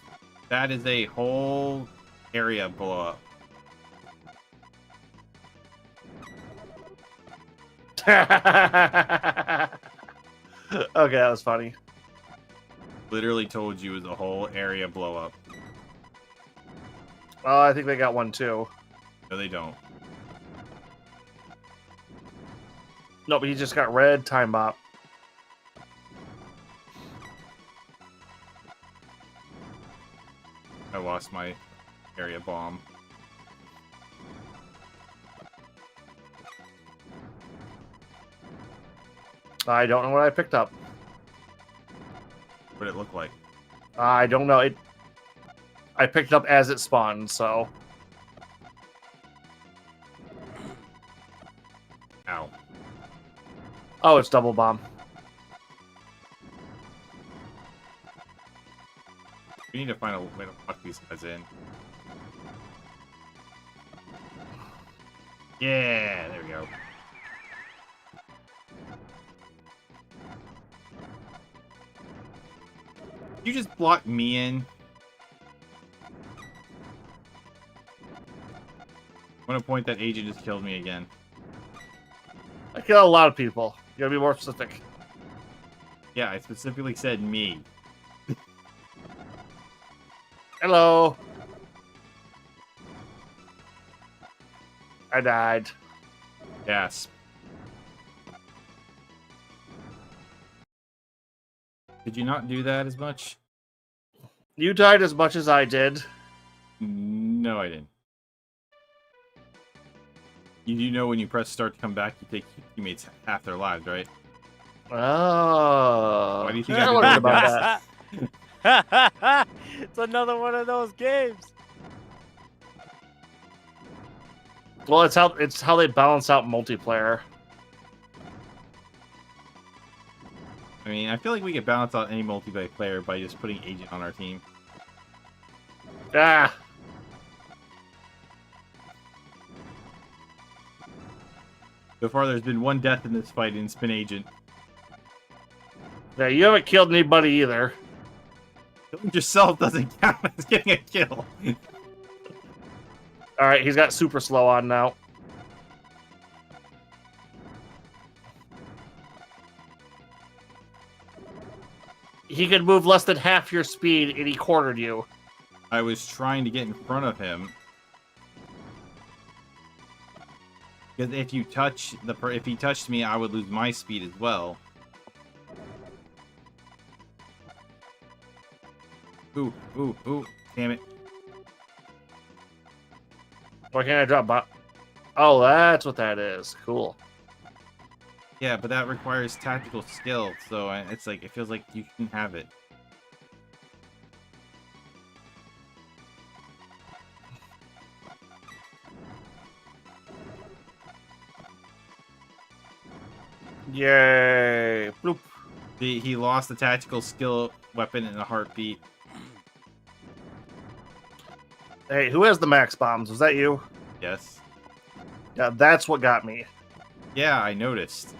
That is a whole area blow up. Okay, that was funny. Literally told you it was a whole area blow up. Oh, I think they got one too. No, they don't. No, but he just got red time bop. I lost my area bomb. I don't know what I picked up. What did it look like? I don't know. I picked it up as it spawned, so. Ow. Oh, it's double bomb. We need to find a way to lock these guys in. Yeah, there we go. You just blocked me in. I want to point that agent just killed me again. I kill a lot of people. You gotta be more specific. Yeah, I specifically said me. Hello. I died. Yes. Did you not do that as much? You died as much as I did. No, I didn't. You do know when you press start to come back, you take teammates half their lives, right? Oh. Why do you think I I learned did about that? It's another one of those games. Well, it's how they balance out multiplayer. I mean, I feel like we could balance out any multiplayer by just putting Agent on our team. Ah. So far, there's been one death in this fight, and it's been Agent. Yeah, you haven't killed anybody either. Killing yourself doesn't count as getting a kill. All right, he's got super slow on now. He could move less than half your speed, and he cornered you. I was trying to get in front of him. Because if you touch if he touched me, I would lose my speed as well. Ooh, ooh, ooh. Damn it. Why can't I drop bomb? Oh, that's what that is. Cool. Yeah, but that requires tactical skill, so it's like, it feels like you can have it. Yay. Bloop. He lost the tactical skill weapon in a heartbeat. Hey, who has the max bombs? Was that you? Yes. Yeah, that's what got me. Yeah, I noticed.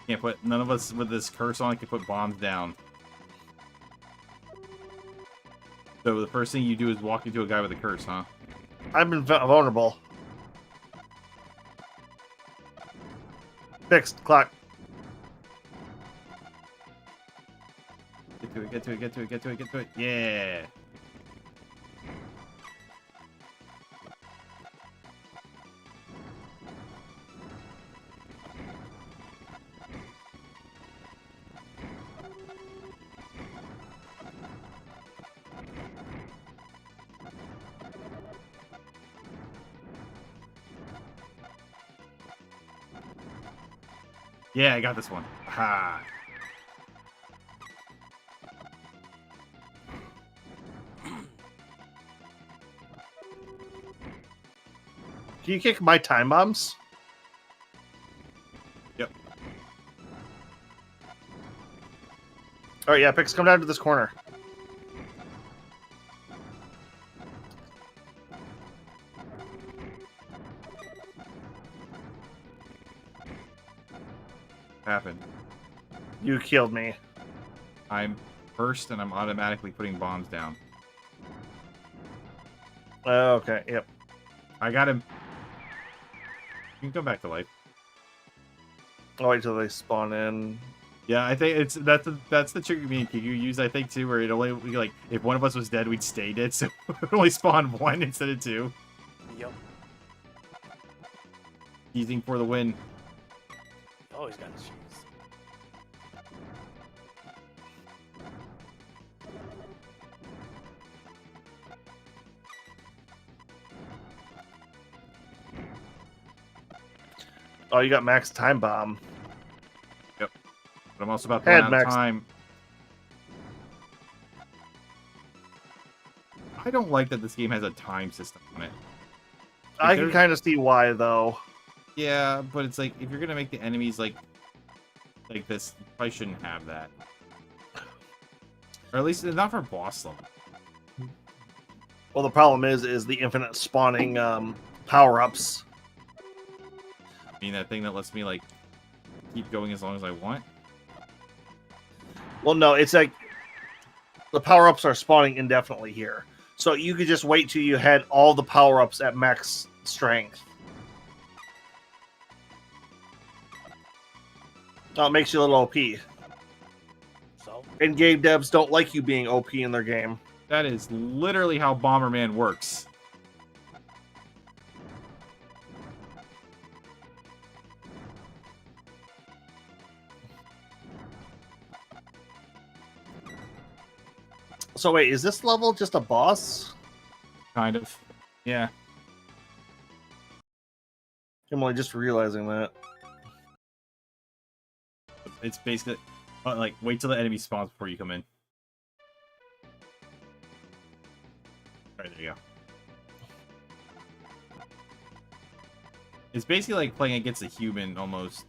Can't put, none of us with this curse on can put bombs down. So the first thing you do is walk into a guy with a curse, huh? I've been vulnerable. Fixed. Clock. Get to it, get to it, get to it, get to it, get to it. Yeah. Yeah, I got this one. Ha. Can you kick my time bombs? Yep. All right, yeah, Pix, come down to this corner. Happened. You killed me. I'm first and I'm automatically putting bombs down. Okay, yep. I got him. You can come back to life. I'll wait till they spawn in. Yeah, I think that's the trick me and Kiku use, I think, too, where it only, like, if one of us was dead, we'd stay dead, so it only spawn one instead of two. Yep. Teasing for the win. Oh, he's got his shoes. Oh, you got max time bomb. Yep. But I'm also about to run out of max. time. I don't like that this game has a time system on it. I can kind of see why, though. Yeah, but it's like, if you're gonna make the enemies like this, you probably shouldn't have that. Or at least not for boss level. Well, the problem is the infinite spawning power-ups. I mean, that thing that lets me, like, keep going as long as I want. Well, no, it's like the power-ups are spawning indefinitely here. So you could just wait till you had all the power-ups at max strength. Oh, it makes you a little OP. So? And game devs don't like you being OP in their game. That is literally how Bomberman works. So wait, is this level just a boss? Kind of. Yeah. I'm only just realizing that. It's basically, like, wait till the enemy spawns before you come in. Alright, there you go. It's basically like playing against a human, almost.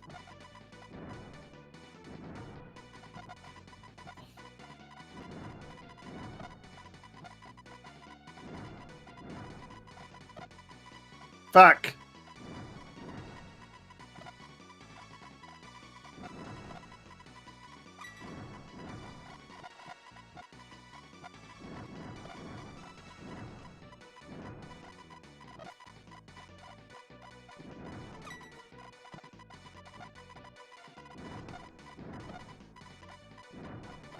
Fuck!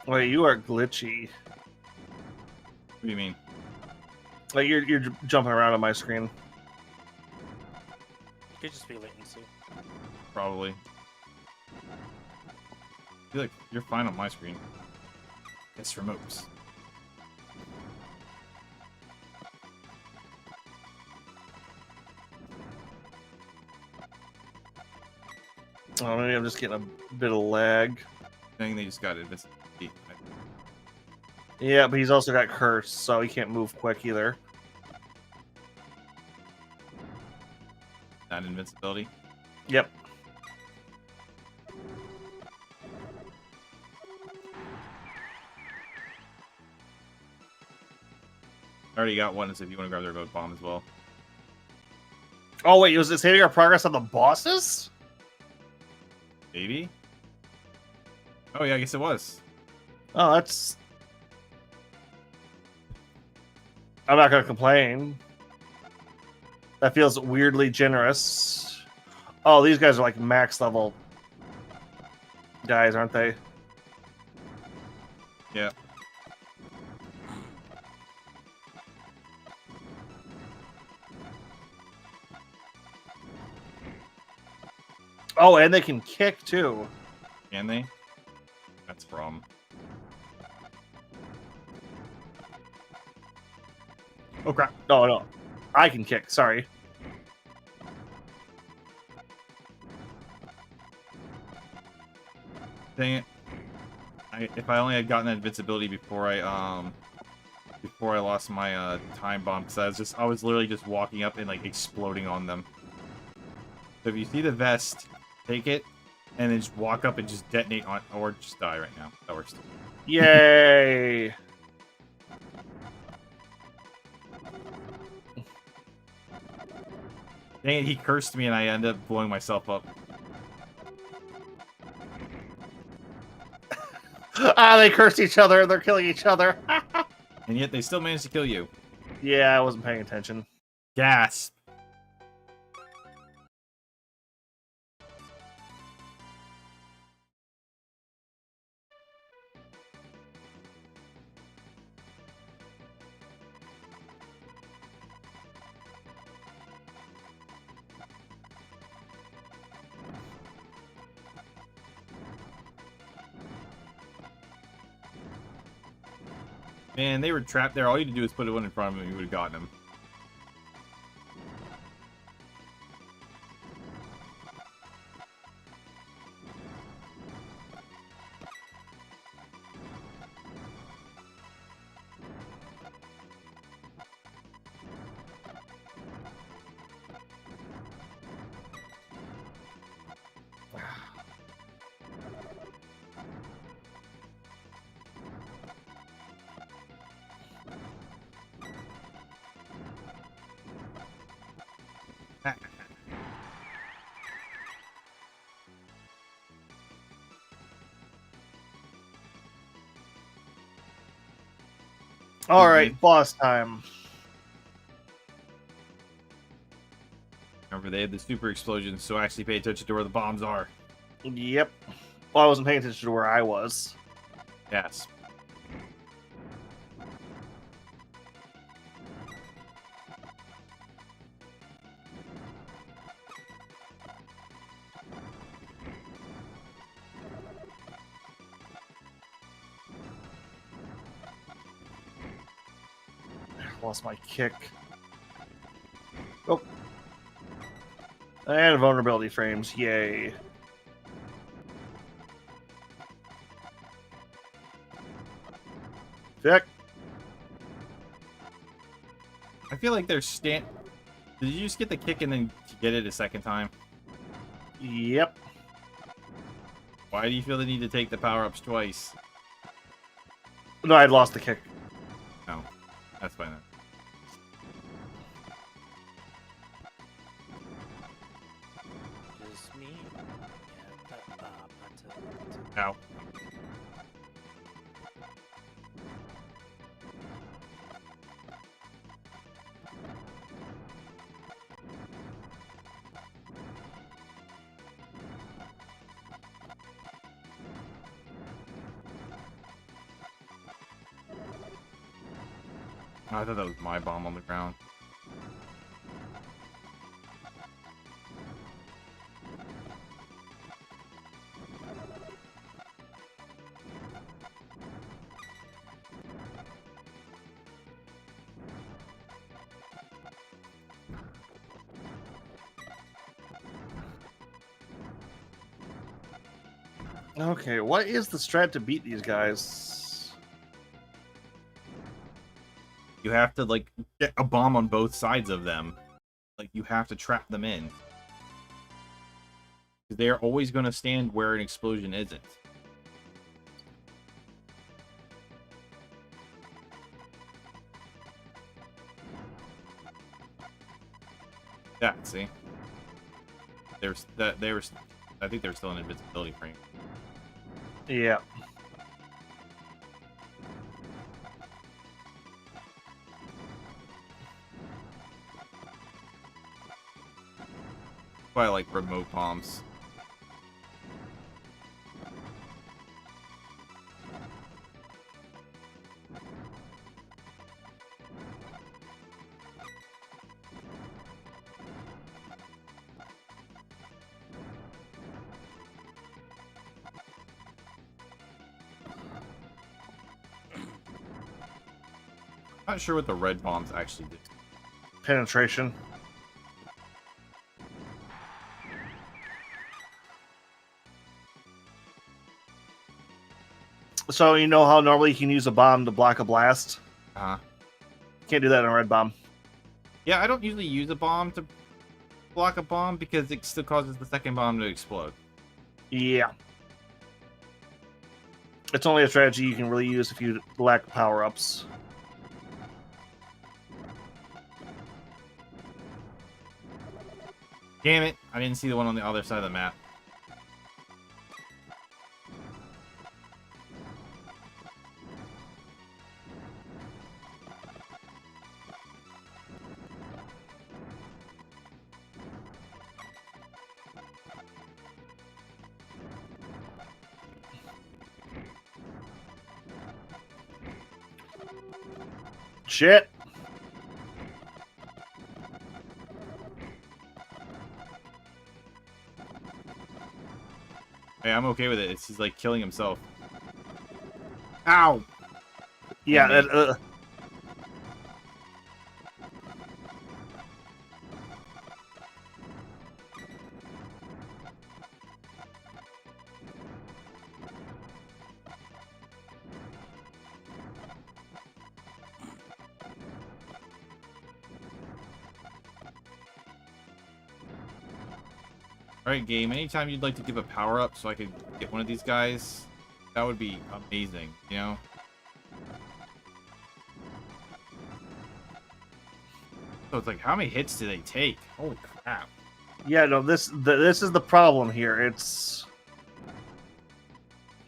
Wait, you are glitchy. What do you mean? Like you're jumping around on my screen. Could just be latency. Probably. I feel like you're fine on my screen. It's for Mooks. Oh, maybe I'm just getting a bit of lag. I think they just got it. Yeah, but he's also got curse, so he can't move quick either. Not invincibility. Yep. I already got one, so if you want to grab their vote bomb as well. Oh wait, was it saving our progress on the bosses? Maybe? Oh yeah, I guess it was. Oh, that's... I'm not gonna complain. That feels weirdly generous. Oh, these guys are like max level guys, aren't they? Yeah. Oh, and they can kick too. Can they? That's a problem. Oh crap. Oh no, I can kick. Sorry. Dang it. If I only had gotten that invincibility before I lost my time bomb, because I was literally just walking up and like exploding on them. So if you see the vest, take it, and then just walk up and just detonate on, or just die right now. That works too. Yay! Dang it, he cursed me and I ended up blowing myself up. Ah, they cursed each other. They're killing each other. And yet they still managed to kill you. Yeah, I wasn't paying attention. Gasp. Man, they were trapped there. All you had to do was put one in front of them and you would have gotten them. All right, boss time. Remember, they had the super explosions, so actually pay attention to where the bombs are. Yep. Well, I wasn't paying attention to where I was. Yes. Lost my kick. Oh. And vulnerability frames. Yay. Vic. I feel like they're Did you just get the kick and then get it a second time? Yep. Why do you feel the need to take the power-ups twice? No, I'd lost the kick. No. That's fine then. Just me. Ow. Oh, I thought that was my bomb on the ground. Okay, what is the strat to beat these guys? You have to, like, get a bomb on both sides of them. Like, you have to trap them in. They're always going to stand where an explosion isn't. Yeah, see? There's that they were I think they're still in invincibility frame. Yeah. But I like remote bombs. Not sure what the red bombs actually do. Penetration. So you know how normally you can use a bomb to block a blast? Uh-huh. Can't do that on a red bomb. Yeah, I don't usually use a bomb to block a bomb because it still causes the second bomb to explode. Yeah. It's only a strategy you can really use if you lack power-ups. Damn it, I didn't see the one on the other side of the map. Shit. Hey, I'm okay with it. He's like killing himself. Ow! Yeah. Damn Alright, game. Anytime you'd like to give a power up so I could get one of these guys, that would be amazing, you know? So it's like, how many hits do they take? Holy crap. Yeah, no, this is the problem here. It's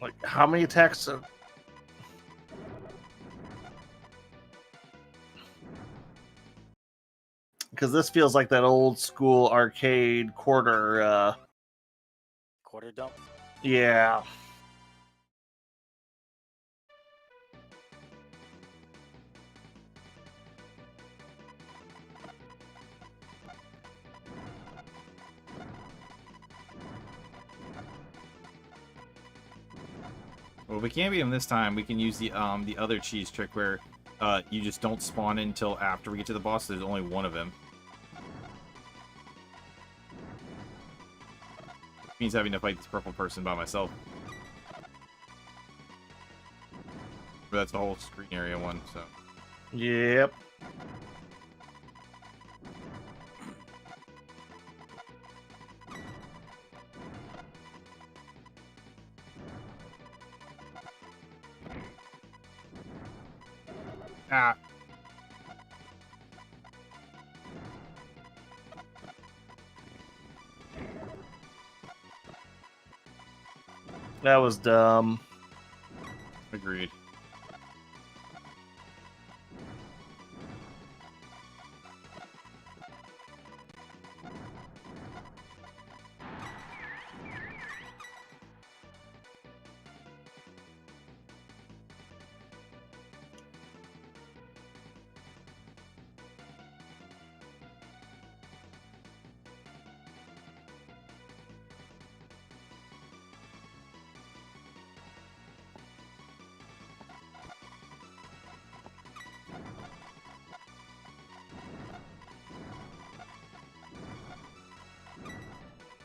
like how many attacks? Because this feels like that old school arcade quarter. Quarter dump. Yeah. Well, if we can't beat him this time, we can use the other cheese trick where you just don't spawn in until after we get to the boss. There's only one of him. Means having to fight this purple person by myself. But that's the whole screen area one, so. Yep. Ah. That was dumb. Agreed.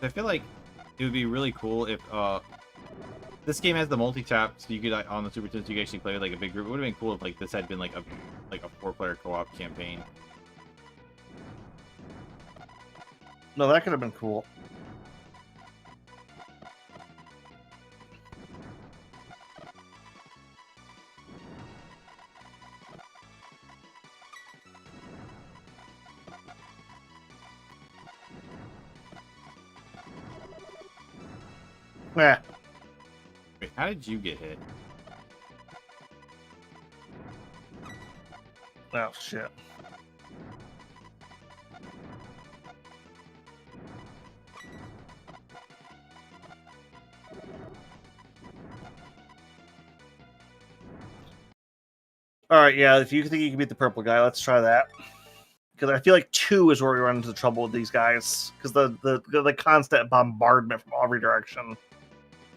I feel like it would be really cool if this game has the multi-tap, so you could on the Super Nintendo you could actually play with like a big group. It would have been cool if like this had been like a 4-player co-op campaign. No, that could have been cool. Yeah. Wait, how did you get hit? Oh shit. All right, yeah. If you think you can beat the purple guy, let's try that. Because I feel like 2 is where we run into trouble with these guys. Because the constant bombardment from every direction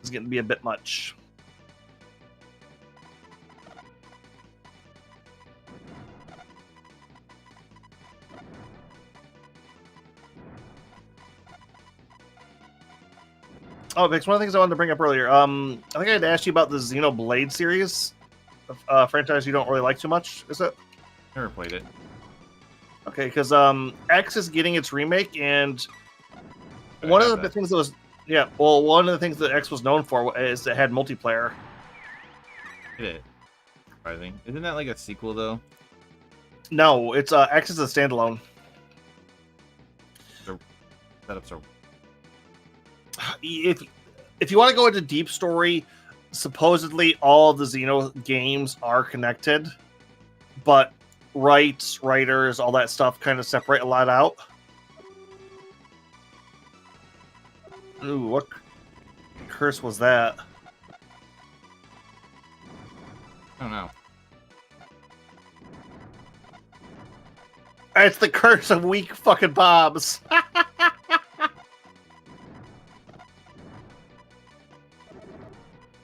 is getting to be a bit much. Oh, Vix, one of the things I wanted to bring up earlier. I think I had asked you about the Xenoblade series, franchise you don't really like too much. Is it? Never played it. Okay, because X is getting its remake, and one of the things that was one of the things that X was known for is it had multiplayer. Did it? Surprising. Isn't that like a sequel though? No, it's X is a standalone. Setups are. If you want to go into deep story, supposedly all the Xeno games are connected, but rights, writers, all that stuff kind of separate a lot out. Ooh, what curse was that? I don't know. It's the curse of weak fucking bombs.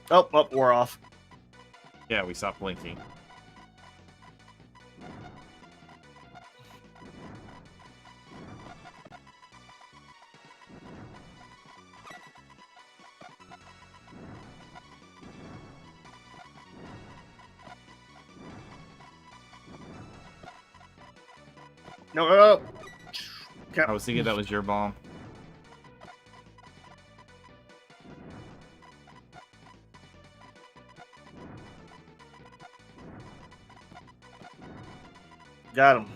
Oh, we're off. Yeah, we stopped blinking. No. Okay. I was thinking that was your bomb. Got him.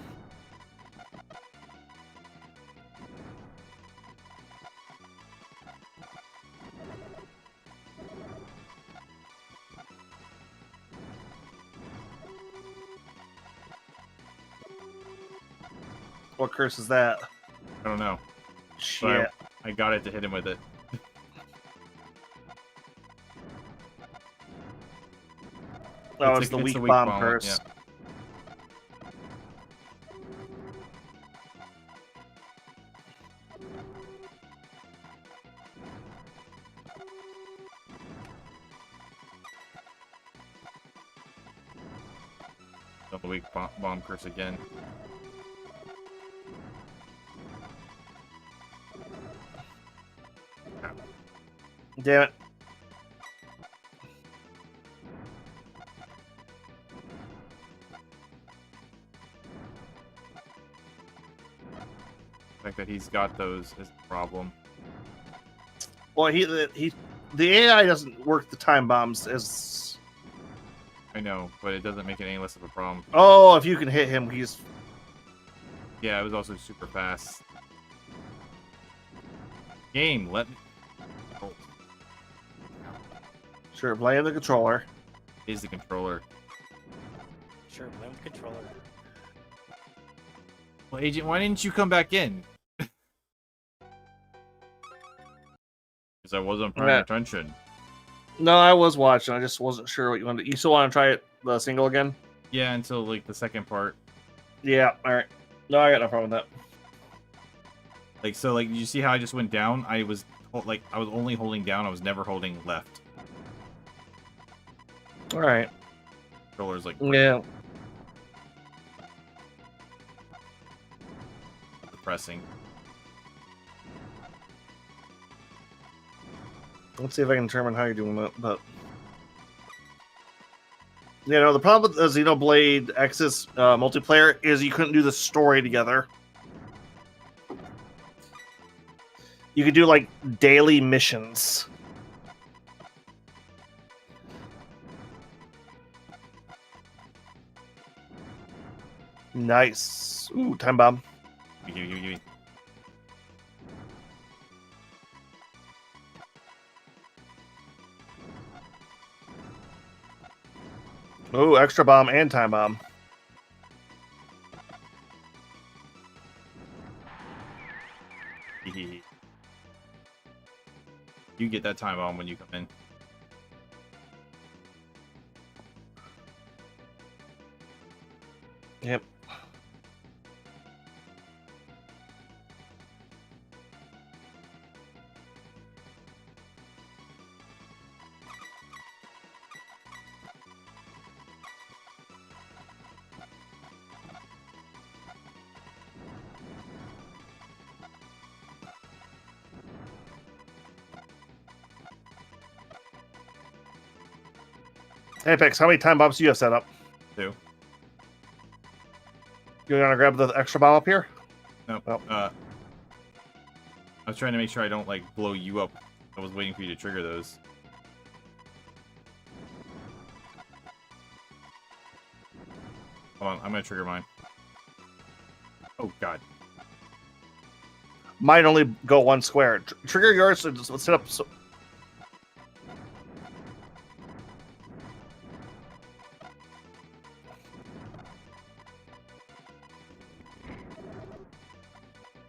What curse is that? I don't know. Shit. I got it to hit him with it. Oh, it's the weak bomb curse. Yeah. The weak bomb curse again. Damn it. The fact that he's got those is the problem. Well, the AI doesn't work the time bombs as. I know, but it doesn't make it any less of a problem. Oh, if you can hit him, he's. Yeah, it was also super fast. Game, let me. Oh, Sure, blame the controller. is the controller. Sure, blame the controller. Well, Agent, why didn't you come back in? Because I wasn't paying attention. No, I was watching. I just wasn't sure what you wanted. You still want to try it, the single again? Yeah, until like the second part. Yeah. All right. No, I got no problem with that. Like so, like you see how I just went down? I was only holding down. I was never holding left. All right. Controller's like Yeah. depressing. Let's see if I can determine how you're doing that. But you know, the problem with the Xenoblade X's multiplayer is you couldn't do the story together. You could do like daily missions. Nice. Ooh, time bomb. Give me. Ooh, extra bomb and time bomb. You get that time bomb when you come in. Yep. Apex, how many time bombs do you have set up? 2. You gonna grab the extra bomb up here? No. Oh. I was trying to make sure I don't like blow you up. I was waiting for you to trigger those. Hold on, I'm gonna trigger mine. Oh god. Mine only go one square. Trigger yours. So just set up. So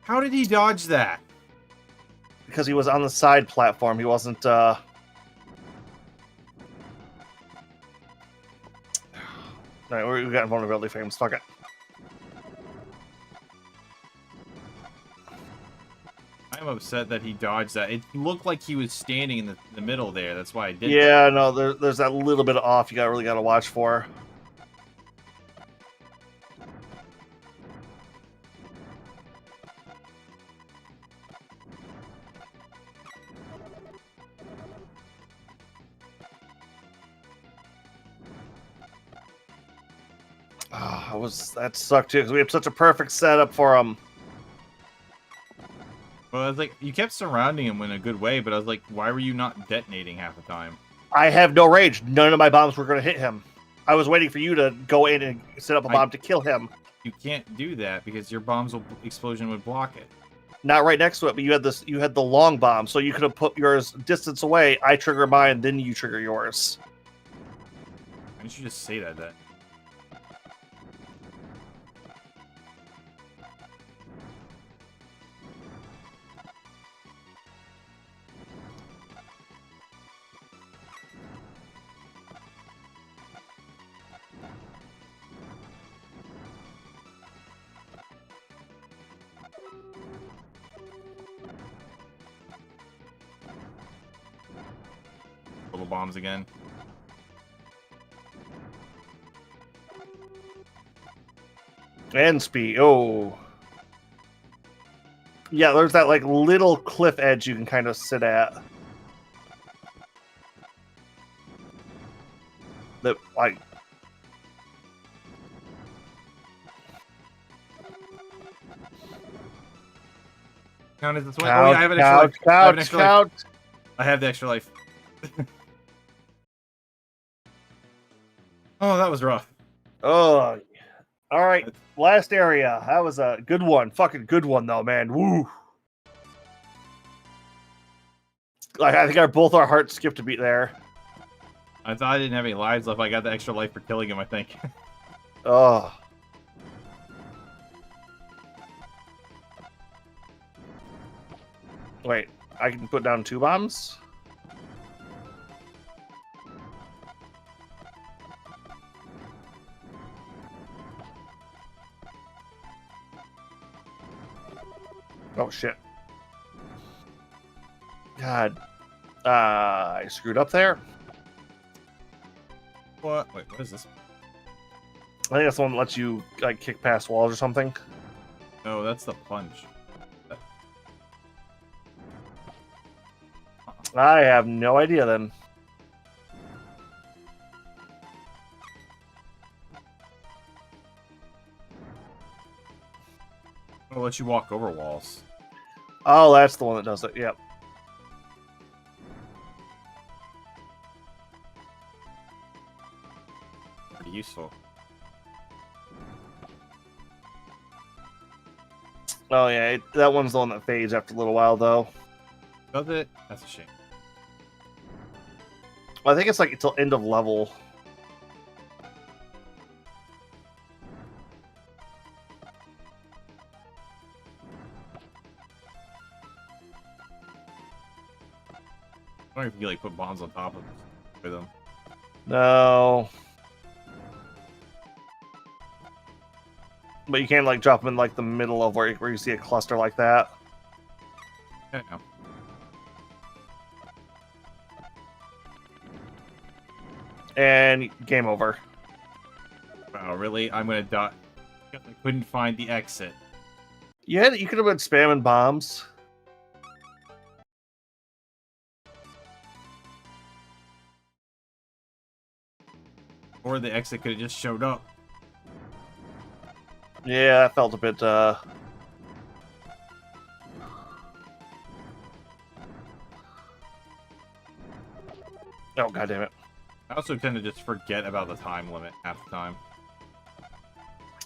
How did he dodge that? because he was on the side platform, he wasn't. Right, we got vulnerability frames. Fuck it. I'm upset that he dodged that. It looked like he was standing in the middle there. That's why I did. Yeah, no, there's that little bit of off you really got to watch for. That sucked too because we had such a perfect setup for him. Well, I was like, you kept surrounding him in a good way, but I was like, why were you not detonating half the time? I have no rage. None of my bombs were going to hit him. I was waiting for you to go in and set up a bomb to kill him. You can't do that because your bomb's explosion would block it. Not right next to it, but you had this. You had the long bomb, so you could have put yours distance away. I trigger mine, then you trigger yours. Why didn't you just say that then? Little bombs again. And speed. Oh. Yeah, there's that like little cliff edge you can kind of sit at. That like Count as this way. Oh yeah, I have an extra life. I have an extra life. I have the extra life. Oh, that was rough. Oh, all right. Last area. That was a good one. Fucking good one, though, man. Woo. Like, I think both our hearts skipped a beat there. I thought I didn't have any lives left. I got the extra life for killing him, I think. Oh. Wait, I can put down 2 bombs? Oh, shit. God. I screwed up there. What? Wait, what is this? I think that's the one that lets you, like, kick past walls or something. No, that's the plunge. I have no idea then. I'll let you walk over walls. Oh, that's the one that does it. Yep. Pretty useful. Oh yeah, that one's the one that fades after a little while though. Does it? That's a shame. Well, I think it's like until end of level. I don't know if you like put bombs on top of them. No. But you can like drop them in like the middle of where you see a cluster like that. Yeah, no. And game over. Wow, really? I'm gonna die. I couldn't find the exit. Yeah, you could have been spamming bombs. Or the exit could have just showed up. Yeah, that felt a bit Oh, god damn it. I also tend to just forget about the time limit half the time.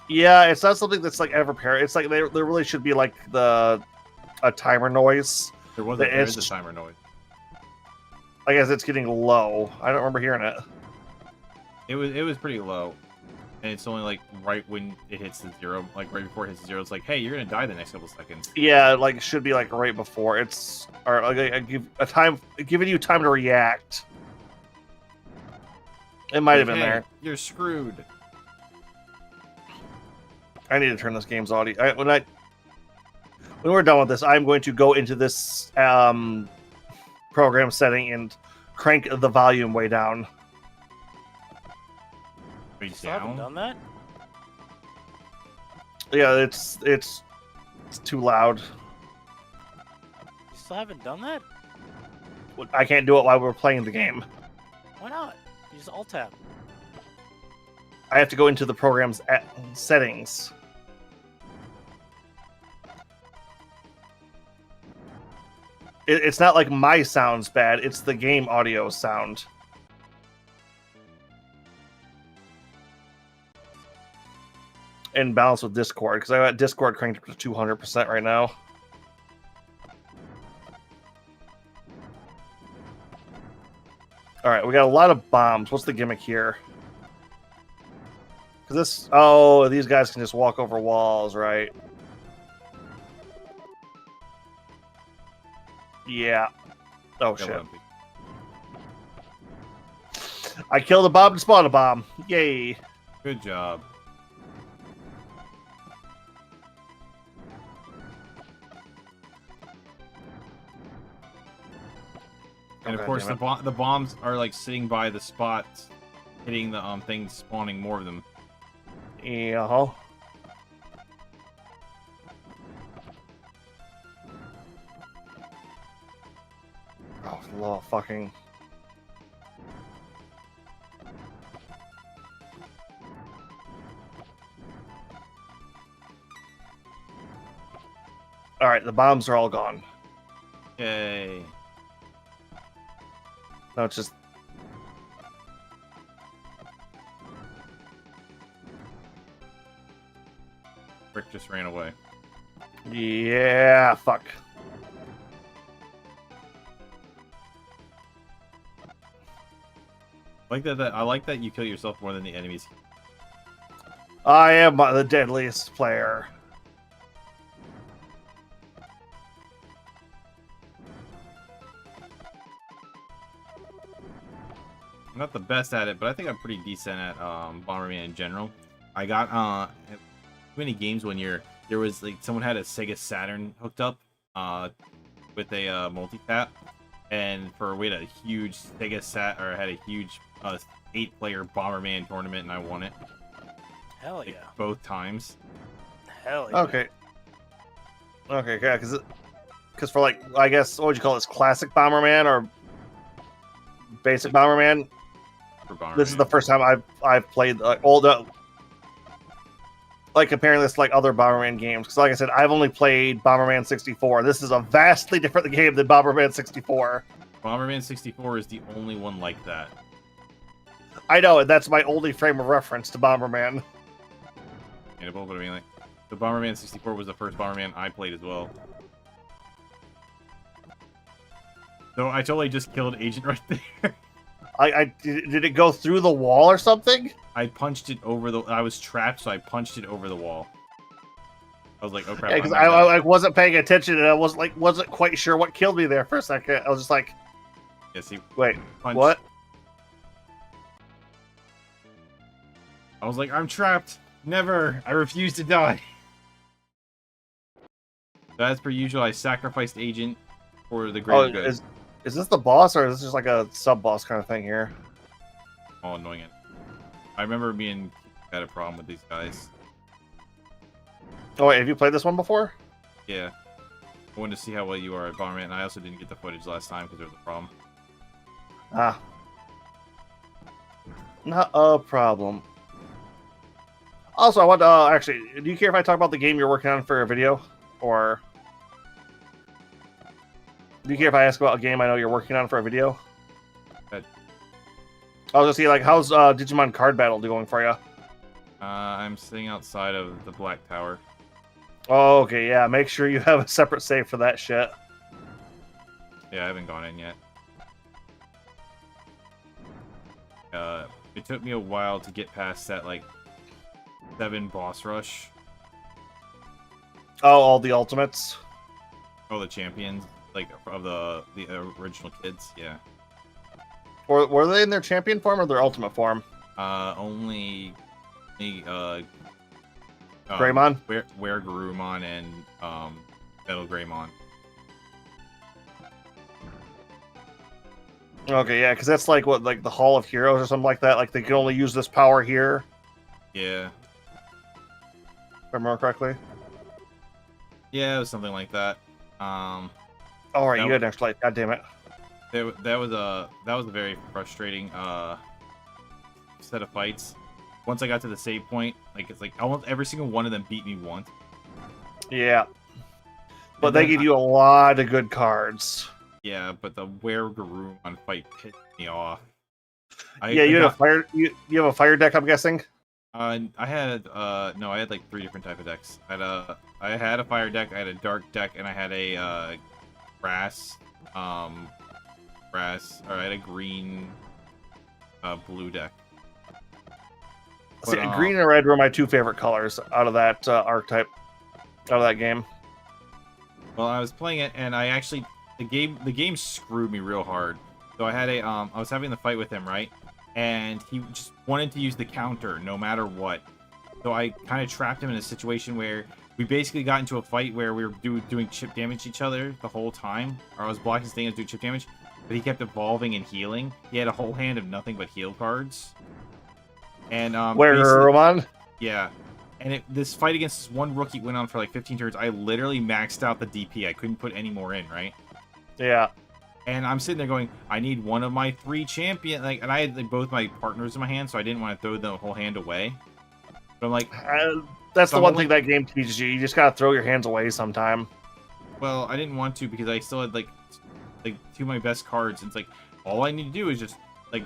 Yeah, it's not something that's like ever paired. It's like there really should be like a timer noise. There is a timer noise. I guess it's getting low. I don't remember hearing it. It was pretty low. And it's only like right when it hits the zero, like right before it hits zero, it's like, hey, you're gonna die the next couple seconds. Yeah, like it should be like right before it's, or like I give a time, giving you time to react. It might have been Hey, there. You're screwed. I need to turn this game's audio. When we're done with this, I'm going to go into this program setting and crank the volume way down. Way You still haven't down. done that? Yeah, it's too loud. You still haven't done that? I can't do it while we're playing the game. Why not? You just alt tab. I have to go into the program's settings. It's not like my sound's bad, it's the game audio sound. In balance with Discord, because I got Discord cranked up to 200% right now. Alright, we got a lot of bombs. What's the gimmick here? Because this... Oh, these guys can just walk over walls, right? Yeah. Oh, Yeah, shit. well, I killed a bomb and spawned a bomb. Yay. Good job. And of God course, damn the bombs are like sitting by the spots, hitting the things, spawning more of them. Yeah. Oh, little fucking. All right, the bombs are all gone. Yay! No, it's just. Rick just ran away. Yeah, fuck. I like that you kill yourself more than the enemies. I am the deadliest player. I'm not the best at it, but I think I'm pretty decent at Bomberman in general. I got too many games when there was like someone had a Sega Saturn hooked up with a multi-tap, and we had a huge had a huge 8-player Bomberman tournament, and I won it. Hell Like, yeah. both times. Hell yeah. Okay. Okay, yeah, because for like, I guess, what would you call this? Classic Bomberman or Basic Bomberman. Super Bomberman. This is the first time I've played old. Like comparing this to like other Bomberman games, because like I said, I've only played Bomberman 64. This is a vastly different game than Bomberman 64. Bomberman 64 is the only one like that. I know, and that's my only frame of reference to Bomberman. But I mean, like, the Bomberman 64 was the first Bomberman I played as well. So I totally just killed Agent right there. Did it go through the wall or something? I punched it over the. I was trapped, so I punched it over the wall. I was like, "Oh crap!" Yeah, because I wasn't paying attention, and I wasn't quite sure what killed me there for a second. I was just like, yeah, see, "Wait, punch. what?" I was like, "I'm trapped. Never. I refuse to die." So as per usual, I sacrificed Agent for the greater good. Is this the boss, or is this just like a sub boss kind of thing here? Oh, annoying it. I remember had a problem with these guys. Oh wait, have you played this one before? Yeah. I wanted to see how well you are at Bomberman, and I also didn't get the footage last time because there was a problem. Ah. Not a problem. Also, I want to actually, do you care if I talk about the game you're working on for a video? Or do you care if I ask about a game I know you're working on for a video? Good. I was gonna see, like, how's Digimon Card Battle going for you? I'm sitting outside of the Black Tower. Oh, okay, yeah. Make sure you have a separate save for that shit. Yeah, I haven't gone in yet. It took me a while to get past that, like, 7 boss rush. Oh, all the ultimates? Oh, the champions, like, of the original kids, yeah. Or were they in their champion form or their ultimate form? Only Greymon? Where Garurumon and Metal Greymon. Okay, yeah, because that's like what, like the Hall of Heroes or something like that. Like they can only use this power here. Yeah. If I remember correctly. Yeah, it was something like that. All right, you had next light. God damn it. That was a very frustrating set of fights. Once I got to the save point, like it's like almost every single one of them beat me once. Yeah. But they give you a lot of good cards. Yeah, but the Where Garurumon fight pissed me off. You have a fire deck, I'm guessing? I had like 3 different type of decks. I had a fire deck, I had a dark deck, and I had a grass, or I had a green, blue deck. See, green and red were my 2 favorite colors out of that archetype, out of that game. Well, I was playing it, and I actually the game screwed me real hard. So I had I was having the fight with him, right? And he just wanted to use the counter no matter what. So I kind of trapped him in a situation where we basically got into a fight where we were doing chip damage to each other the whole time. Or I was blocking his thing and doing chip damage, but he kept evolving and healing. He had a whole hand of nothing but heal cards. And Where Garurumon? Yeah. And this fight against this one rookie went on for like 15 turns. I literally maxed out the DP. I couldn't put any more in, right? Yeah. And I'm sitting there going, I need one of my 3 champion, and I had like, both my partners in my hand, so I didn't want to throw the whole hand away. But I'm like, that's the one thing that game teaches you. You just gotta throw your hands away sometime. Well, I didn't want to because I still had like 2 of my best cards. And it's like all I need to do is just I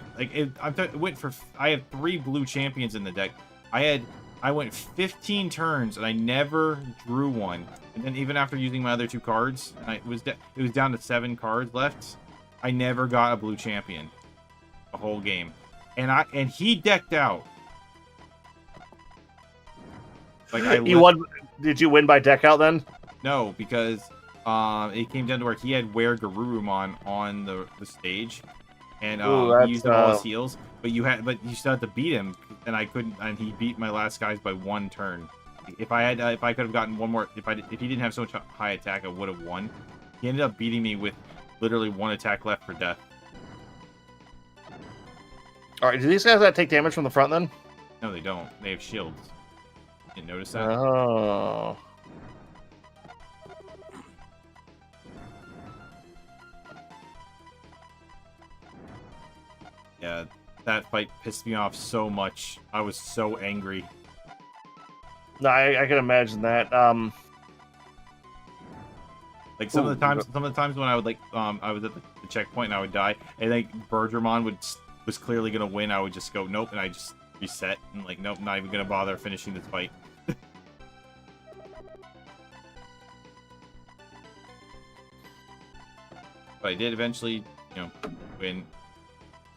have 3 blue champions in the deck. I went 15 turns and I never drew one. And then even after using my other 2 cards, and it was down to 7 cards left. I never got a blue champion the whole game, and he decked out. Like Did you win by deck out then? No, because it came down to where he had Where Garurumon on the stage, and he used all his heals. But you still had to beat him, and I couldn't. And he beat my last guys by 1 turn. If I could have gotten one more, if he didn't have so much high attack, I would have won. He ended up beating me with literally 1 attack left for death. All right, do these guys that take damage from the front then? No, they don't. They have shields. Didn't notice that. Oh. Yeah, that fight pissed me off so much. I was so angry. No, I can imagine that. Like some of the times when I would I was at the checkpoint and I would die, and like Bergermon was clearly gonna win. I would just go nope, and I just reset and like nope, not even gonna bother finishing this fight. But I did eventually, win.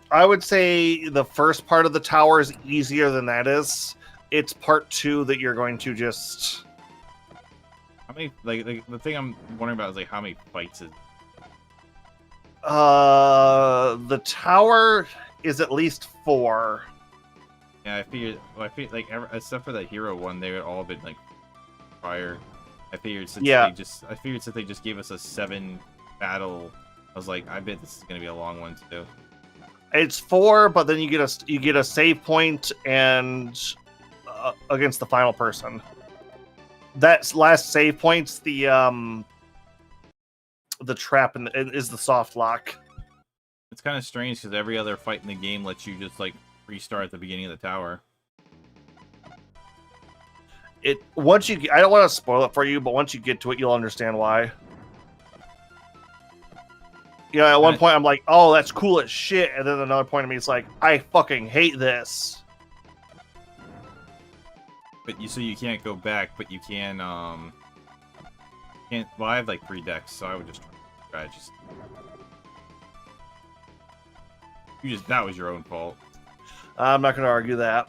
I would say the first part of the tower is easier than that is. It's part 2 that you're going to just... How many, like the thing I'm wondering about is like how many fights is... The tower is at least 4. Yeah, I figured like except for the hero one, they would all been like prior. I figured since they just gave us a 7 battle, I was like, I bet this is gonna be a long one too. It's 4, but then you get a save point and against the final person. That last save point's the trap and is the soft lock. It's kind of strange because every other fight in the game lets you just like restart at the beginning of the tower. I don't want to spoil it for you, but once you get to it, you'll understand why. At one point I'm like, oh, that's cool as shit, and then another point of me, it's like, I fucking hate this. But you can't go back, but you can can't. Well, I have like 3 decks, so I would just try just. That was your own fault. I'm not going to argue that.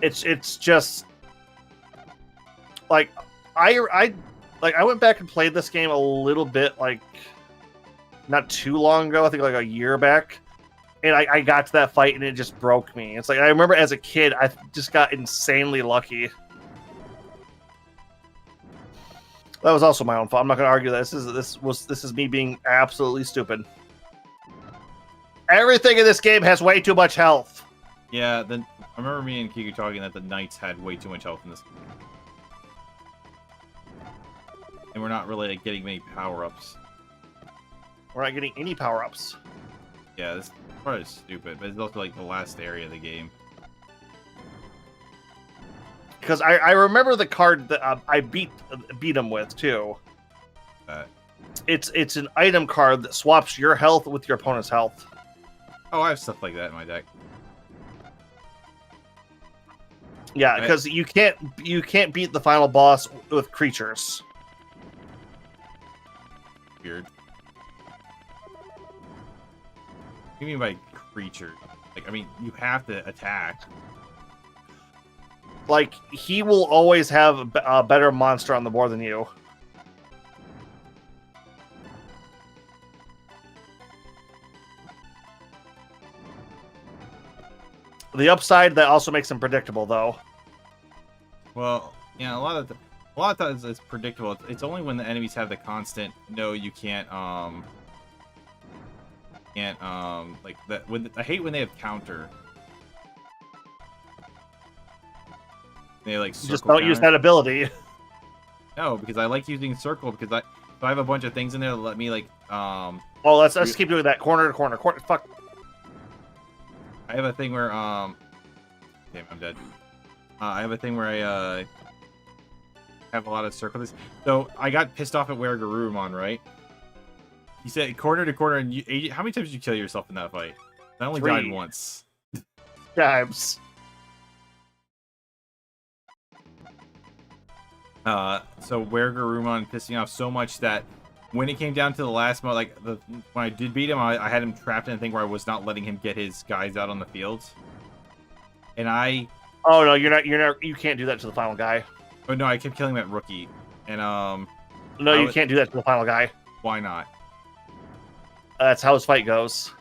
It's just like I went back and played this game a little bit, like not too long ago. I think like a year back, and I got to that fight and it just broke me. It's like I remember as a kid, I just got insanely lucky. That was also my own fault. I'm not going to argue that. This is me being absolutely stupid. Everything in this game has way too much health. Yeah, then I remember me and Kiku talking that the knights had way too much health in this game. And we're not really like, getting many power-ups. We're not getting any power-ups. Yeah, this part is stupid, but it's also like the last area of the game. Because I remember the card that I beat him with, too. It's an item card that swaps your health with your opponent's health. Oh, I have stuff like that in my deck. Yeah, because you can't beat the final boss with creatures. Weird. What do you mean by creature? Like, I mean, you have to attack. Like, he will always have a better monster on the board than you. The upside, that also makes him predictable, though. Well, yeah, a lot of times it's predictable. It's only when the enemies have the constant, no, you can't, like that. I hate when they have counter. They like circle just don't use that ability. No, because I like using circle because I have a bunch of things in there that let me like Oh, let's keep doing that corner to corner. Fuck. I have a thing where damn, I'm dead. I have a thing where I have a lot of circles. So I got pissed off at Garurumon, right? He said corner to corner, and how many times did you kill yourself in that fight? I only 3 died once. times. So Garurumon pissed me off so much that when it came down to the last mode, like when I did beat him, I had him trapped in a thing where I was not letting him get his guys out on the field. And Oh no, you can't do that to the final guy. Oh no, I kept killing that rookie. And No, you can't do that to the final guy. Why not? That's how his fight goes.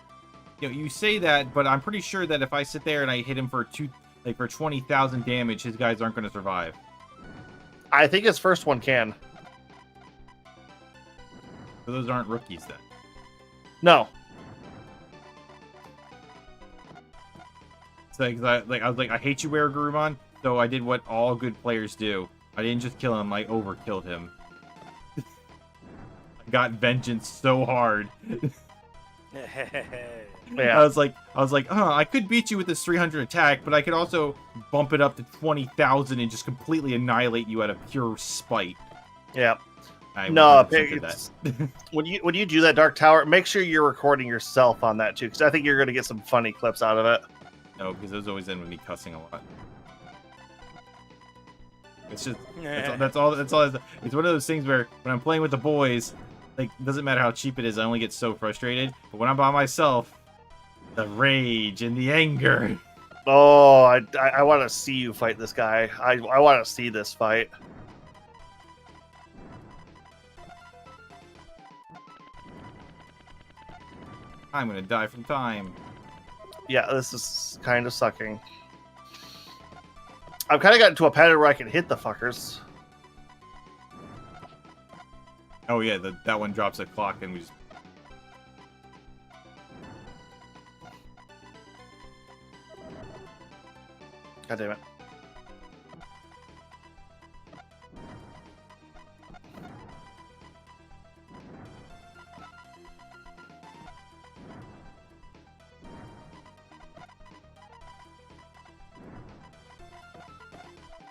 You say that, but I'm pretty sure that if I sit there and I hit him for 20,000 damage, his guys aren't going to survive. I think his first one can. So those aren't rookies then. No. So I was like, I hate you, Garurumon. So I did what all good players do. I didn't just kill him; I overkilled him. I got vengeance so hard. Yeah. I was like, oh, I could beat you with this 300 attack, but I could also bump it up to 20,000 and just completely annihilate you out of pure spite. Yeah. I No, 100% did that. when you do that Dark Tower, make sure you're recording yourself on that too, because I think you're gonna get some funny clips out of it. No, because those always end with me cussing a lot. It's just that's all. It's one of those things where when I'm playing with the boys, like it doesn't matter how cheap it is, I only get so frustrated. But when I'm by myself, the rage and the anger. Oh, I want to see you fight this guy. I want to see this fight. I'm gonna die from time. Yeah, this is kind of sucking. I've kind of gotten to a pattern where I can hit the fuckers. Oh yeah, that one drops a clock and we just. God damn it.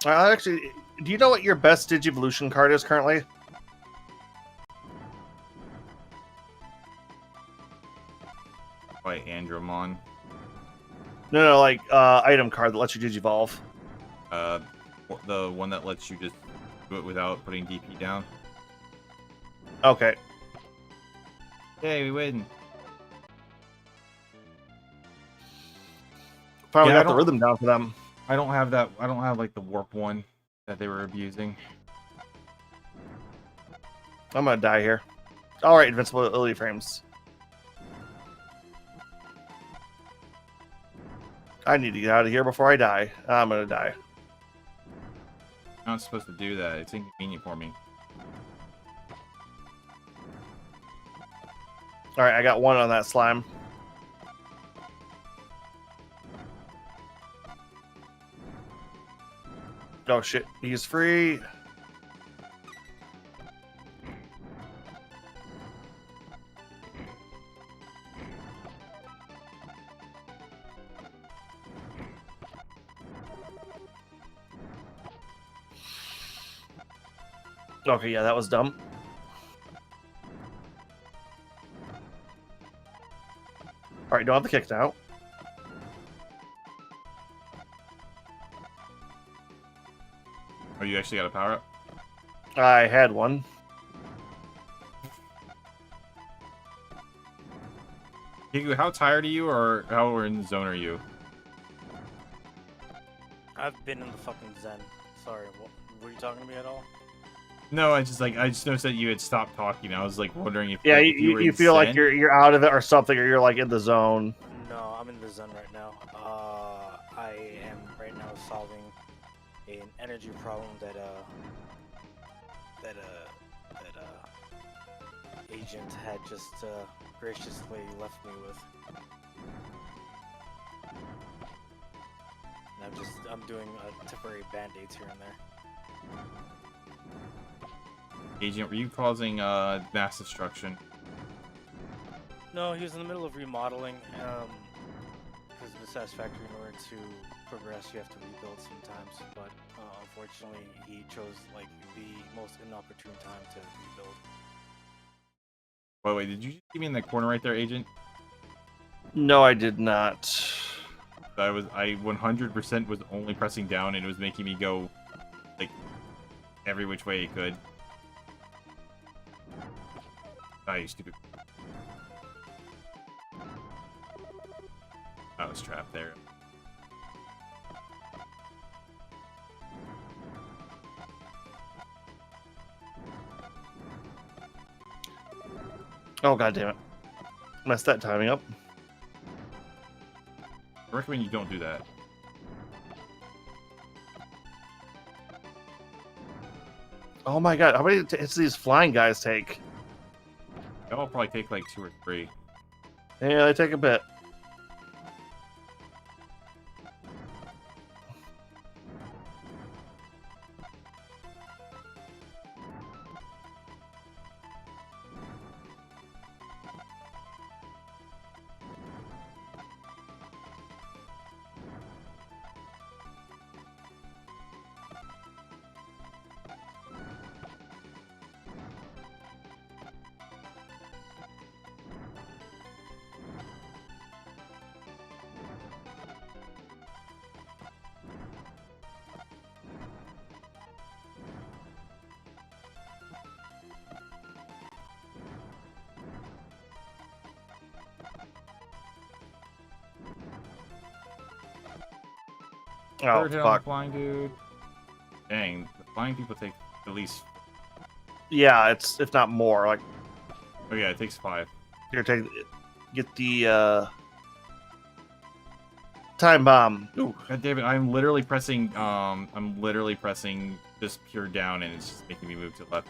Actually, do you know what your best Digivolution card is currently? By Andromon. No, like item card that lets you Digivolve. The one that lets you just do it without putting DP down. Okay. Hey, we win. Finally Yeah, got the rhythm down for them. I don't have that. I don't have like the warp one that they were abusing. I'm gonna die here. All right, invincibility frames. I need to get out of here before I die. I'm gonna die. I'm not supposed to do that. It's inconvenient for me. All right, I got one on that slime. Oh shit, he's free. Okay, yeah, that was dumb. All right, don't have the kick now. Oh, you actually got a power up? I had one. Kiku, how tired are you, or how in the zone are you? I've been in the fucking zen. Sorry, what, were you talking to me at all? No, I just noticed that you had stopped talking. I was like wondering if Yeah, if you were you in feel like Zen. you're out of it or something, or you're like in the zone. No, I'm in the zen right now. I am right now solving an energy problem that agent had just graciously left me with. And I'm doing temporary band-aids here and there. Agent, were you causing mass destruction? No, he was in the middle of remodeling. Because of the satisfactory, in order to progress, you have to rebuild sometimes. But unfortunately, he chose like the most inopportune time to rebuild. Wait, did you just see me in the corner right there, Agent? No, I did not. I 100% was only pressing down, and it was making me go like every which way it could. Ah, you stupid. I was trapped there. Oh, god damn it. Messed that timing up. I recommend you don't do that. Oh my god, how many hits do these flying guys take? That'll probably take like 2 or 3. Yeah, they take a bit. Oh, Third hit on the fuck. flying dude. Dang, the flying people take at least. Yeah, it's if not more. Like, Oh yeah, it takes 5. here, get the time bomb. Ooh. God damn it! I'm literally pressing. Just pure down, and it's just making me move to the left.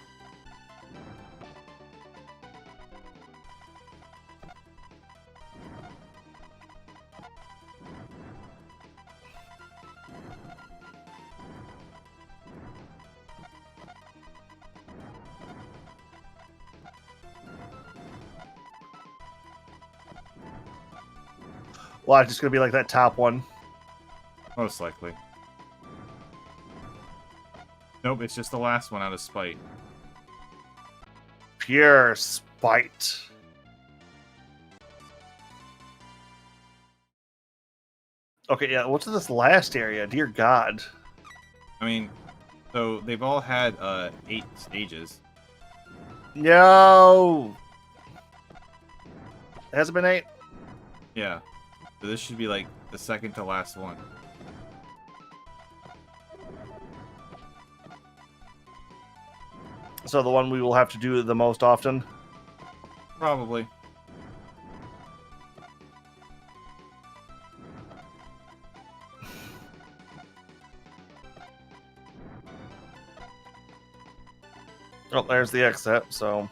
Well, it's just gonna be like that top one. Most likely. Nope, it's just the last one out of spite. Pure spite. Okay, yeah. What's in this last area? Dear God. I mean, so they've all had 8 stages. No. Has it been 8? Yeah. So this should be like the second to last one. So the one we will have to do the most often. Probably. Oh, there's the exit. So.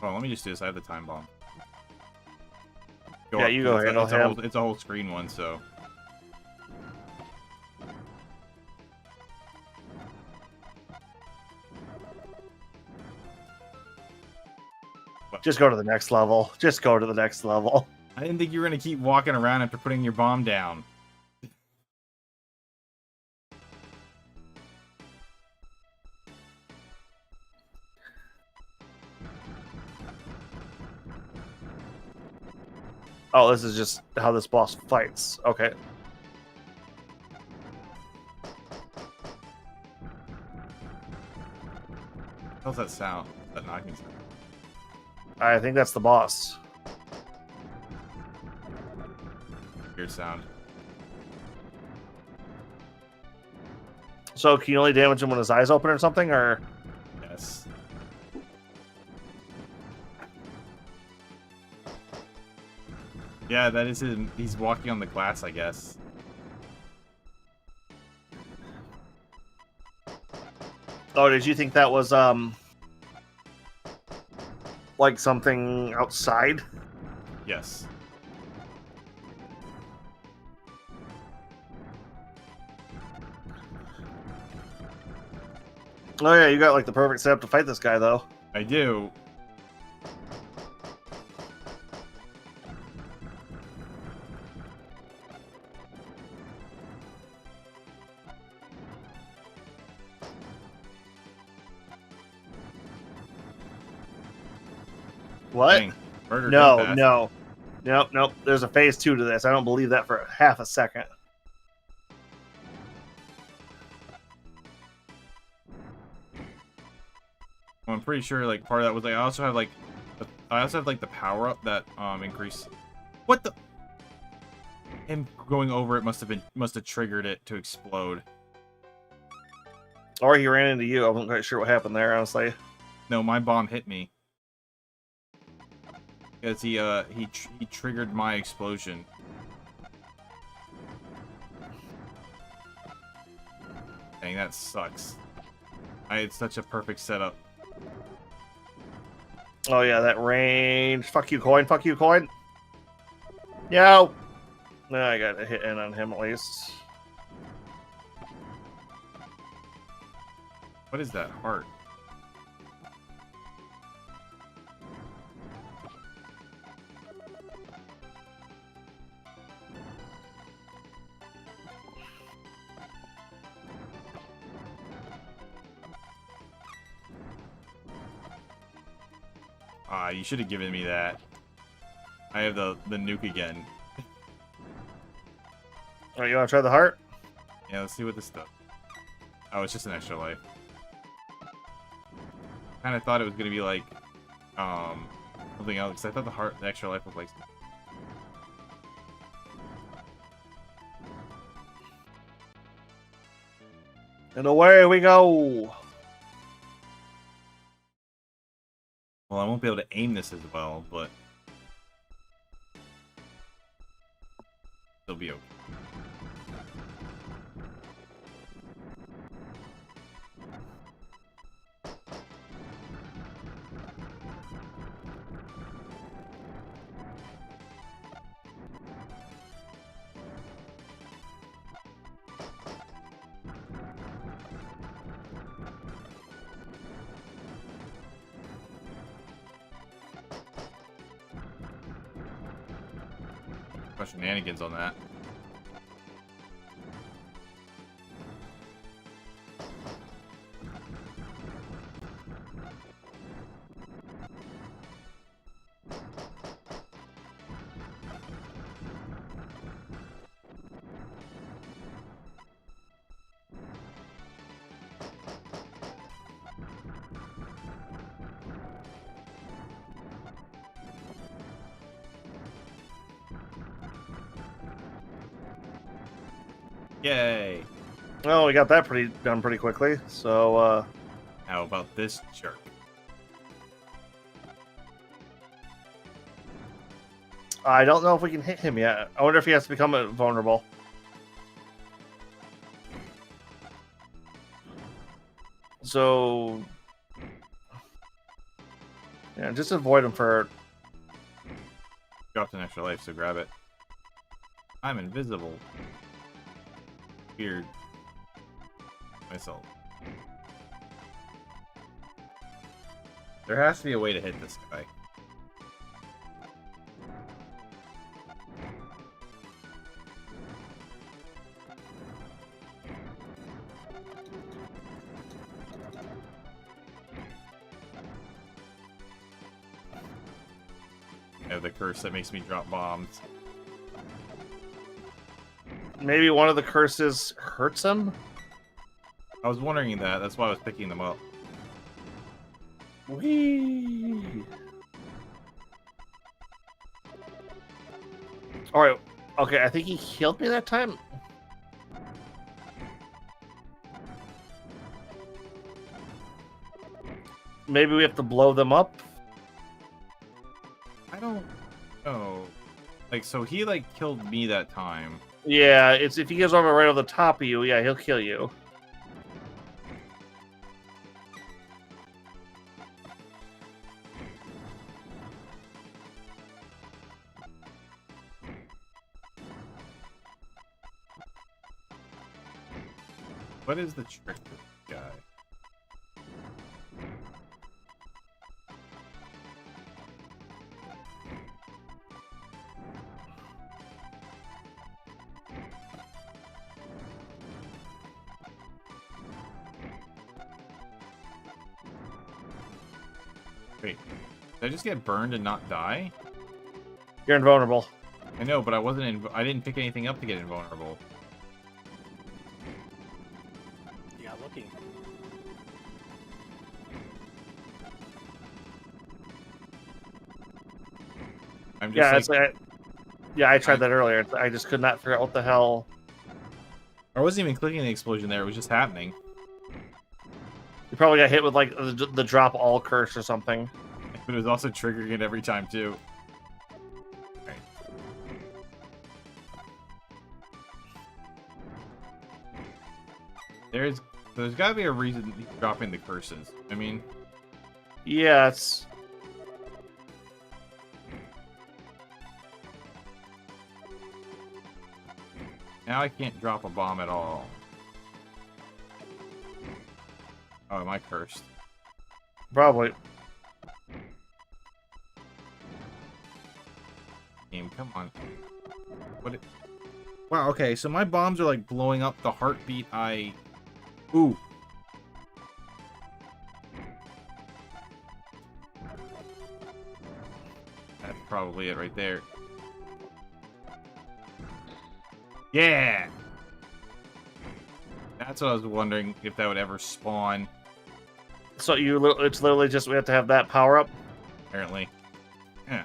Oh, let me just do this. I have the time bomb. Yeah, you go handle him. It's a whole screen one, so. Just go to the next level. Just go to the next level. I didn't think you were gonna keep walking around after putting your bomb down. Oh, this is just how this boss fights. Okay. How's that sound? That knocking sound. I think that's the boss. Weird sound. So can you only damage him when his eyes open or something, or? Yes. Yeah, that is him. He's walking on the glass, I guess. Oh, did you think that was like something outside? Yes. Oh yeah, you got like the perfect setup to fight this guy though. I do. What? Dang. Murder No, gun pass. no. Nope, nope. There's a phase 2 to this. I don't believe that for half a second. Well, I'm pretty sure like part of that was like I also have like the power up that increase. What the? Him going over it must have triggered it to explode. Or he ran into you. I wasn't quite sure what happened there, honestly. No, my bomb hit me. Because he triggered my explosion. Dang, that sucks. I had such a perfect setup. Oh yeah, that range. Fuck you, coin. Fuck you, coin. Yo. No, I got a hit in on him at least. What is that heart? Ah, you should have given me that. I have the nuke again. Oh, you want to try the heart? Yeah, let's see what this does. Oh, it's just an extra life. Kind of thought it was gonna be like, something else. 'Cause I thought the extra life was like. And away we go. Well, I won't be able to aim this as well, but it'll be okay. Shenanigans on that. Yay! Well, we got that done pretty quickly. So, How about this jerk? I don't know if we can hit him yet. I wonder if he has to become vulnerable. So, yeah, just avoid him for. Dropped an extra life, so grab it. I'm invisible. Weird. Myself. There has to be a way to hit this guy. I have the curse that makes me drop bombs. Maybe one of the curses hurts him? I was wondering that. That's why I was picking them up. Whee! Alright, okay, I think he healed me that time. Maybe we have to blow them up? I don't know. Like, so he, like, killed me that time. Yeah, it's if he goes over right over the top of you, yeah, he'll kill you. What is the trick with this guy? Wait, did I just get burned and not die? You're invulnerable. I know, but I wasn't. I didn't pick anything up to get invulnerable. Yeah, looking. I'm just Yeah, like, it's like, yeah, I tried that earlier. I just could not figure out what the hell. I wasn't even clicking the explosion there. It was just happening. You probably got hit with like the drop all curse or something. But it was also triggering it every time too. Right. There's got to be a reason he's dropping the curses. I mean, Yeah, it's. now I can't drop a bomb at all. Oh, am I cursed? Probably. Game, come on. What? Wow. Okay, so my bombs are like blowing up the heartbeat. Ooh. That's probably it right there. Yeah. That's what I was wondering if that would ever spawn. So it's literally just we have to have that power up. Apparently. Yeah.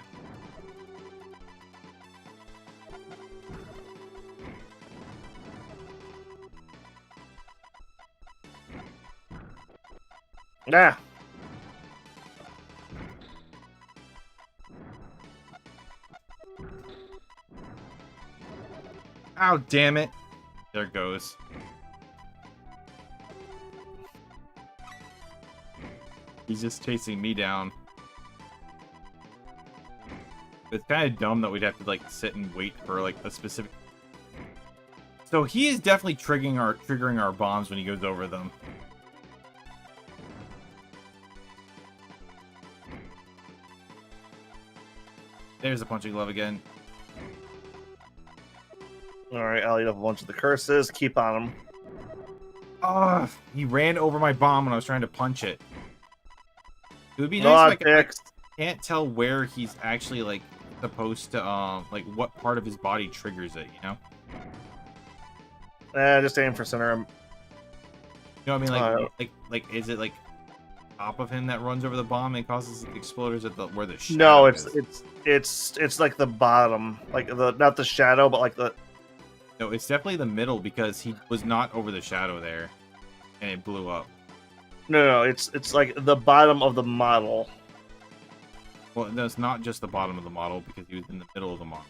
Ah. Ow, damn it. There it goes. He's just chasing me down. It's kind of dumb that we'd have to like sit and wait for like a specific. So he is definitely triggering our bombs when he goes over them. There's a punching glove again. All right, I'll eat up a bunch of the curses. Keep on him. Oh, he ran over my bomb when I was trying to punch it. It would be nice if I can't tell where he's actually like supposed to like what part of his body triggers it, you know? Just aim for center. You know what I mean? Like is it like top of him that runs over the bomb and causes exploders at the where the shadow No, is? it's like the bottom, like the not the shadow, but like the. No, it's definitely the middle because he was not over the shadow there, and it blew up. No, it's like the bottom of the model. Well, no, it's not just the bottom of the model because he was in the middle of the model.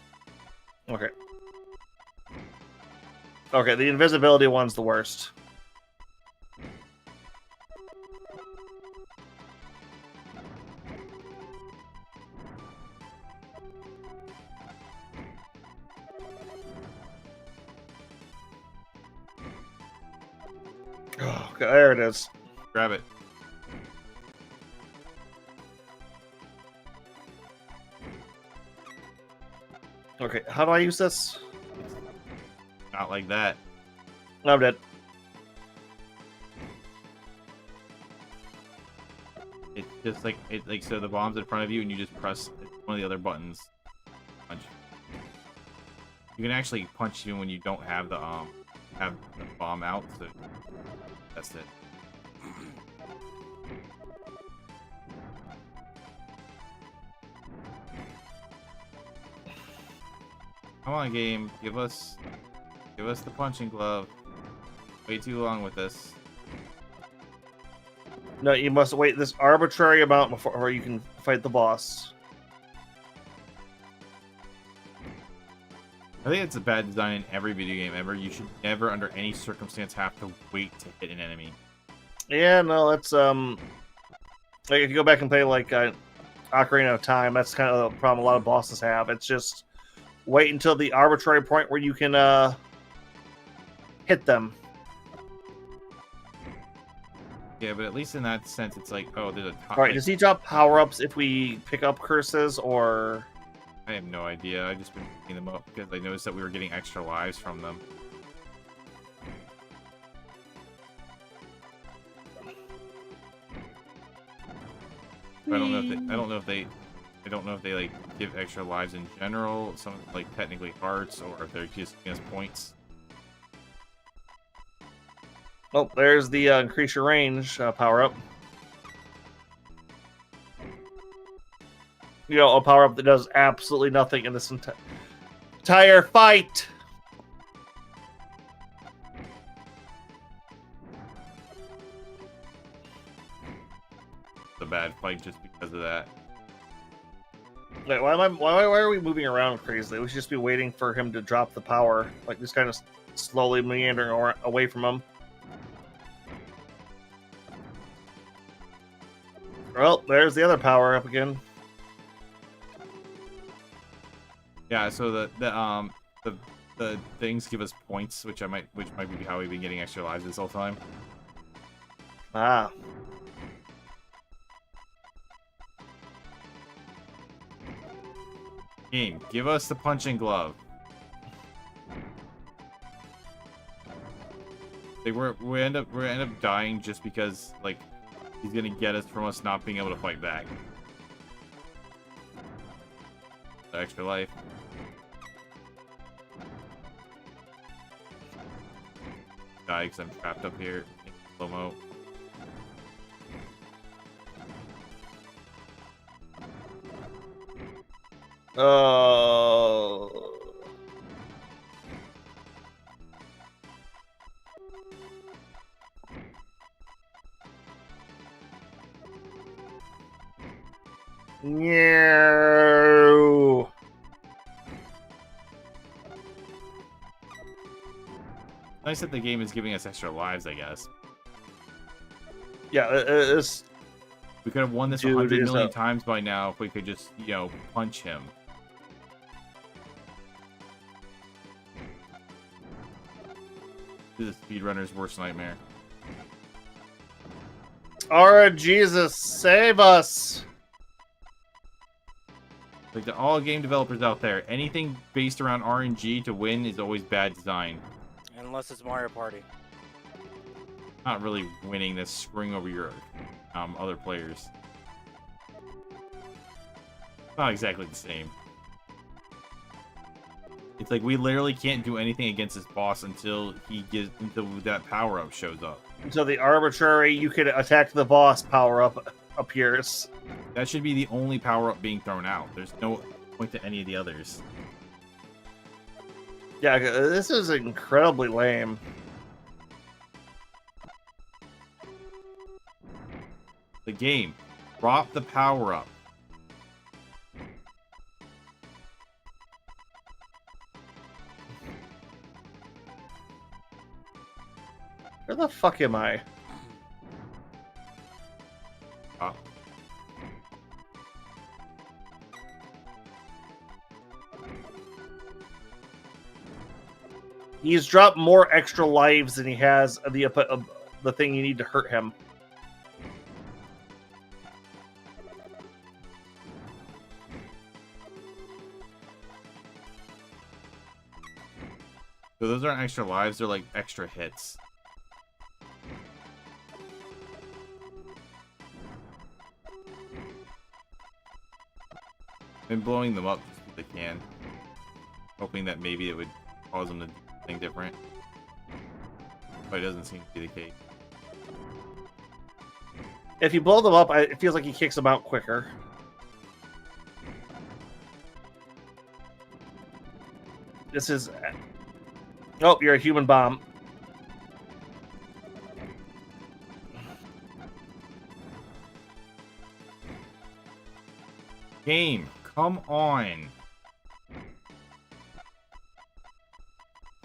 Okay. Okay, the invisibility one's the worst. Oh, okay, there it is. Grab it. Okay, how do I use this? Not like that. I'm dead. It's just like so the bomb's in front of you and you just press one of the other buttons. Punch. You can actually punch even when you don't have the bomb out, so that's it. Come on, game. Give us the punching glove. Way too long with this. No, you must wait this arbitrary amount before you can fight the boss. I think it's a bad design in every video game ever. You should never, under any circumstance, have to wait to hit an enemy. Yeah, no, that's like if you go back and play like Ocarina of Time, that's kind of the problem a lot of bosses have. It's just wait until the arbitrary point where you can hit them. Yeah, but at least in that sense, it's like, oh, there's a top. All right, does he drop power-ups if we pick up curses, or? I have no idea. I've just been picking them up because I noticed that we were getting extra lives from them. I don't know if they like give extra lives in general. Some like technically hearts, or if they're just giving us points. Oh, there's the increase your range power-up. You know, a power-up that does absolutely nothing in this entire fight. It's a bad fight just because of that. Wait, why are we moving around crazily? We should just be waiting for him to drop the power, like just kind of slowly meandering away from him. Well, there's the other power-up again. Yeah, so the things give us points, which might be how we've been getting extra lives this whole time. Ah. Game, give us the punching glove. Like we end up dying just because like he's gonna get us from us not being able to fight back. The extra life. Die because I'm trapped up here in slow-mo. Oh. No. Nice that the game is giving us extra lives, I guess. Yeah, it's We could have won this Dude 100 is million a- times by now if we could just, you know, punch him. This is the speedrunner's worst nightmare. Aura Jesus, save us! Like, to all game developers out there, anything based around RNG to win is always bad design. Unless it's Mario Party. Not really winning this, screwing over your other players. Not exactly the same. It's like we literally can't do anything against this boss until that power up shows up. Until the arbitrary you can attack the boss power up appears. That should be the only power up being thrown out. There's no point to any of the others. Yeah, this is incredibly lame. The game, drop the power up. Where the fuck am I? Oh. He's dropped more extra lives than he has the thing you need to hurt him. So those aren't extra lives, they're like extra hits. Been blowing them up just as they can. Hoping that maybe it would cause them to do something different. But it doesn't seem to be the case. If you blow them up, it feels like he kicks them out quicker. This is... Oh, you're a human bomb. Game, come on.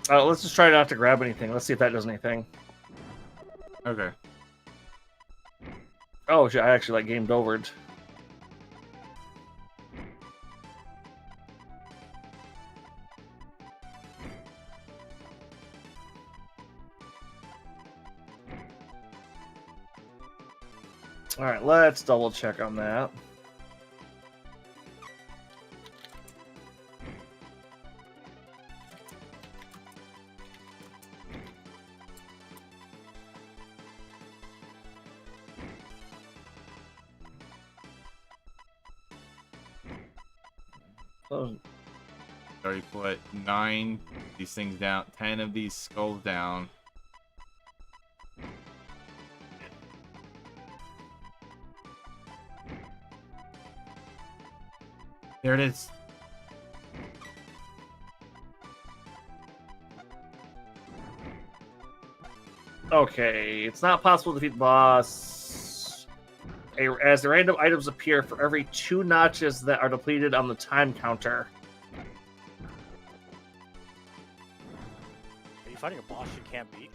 Let's just try not to grab anything. Let's see if that does anything. Okay. Oh, shit, I actually like gamed over. All right, let's double check on that. Oh, Already put 9 of these things down, 10 of these skulls down. There it is. okay, it's not possible to defeat the boss. As the random items appear for every 2 notches that are depleted on the time counter. Are you fighting a boss you can't beat?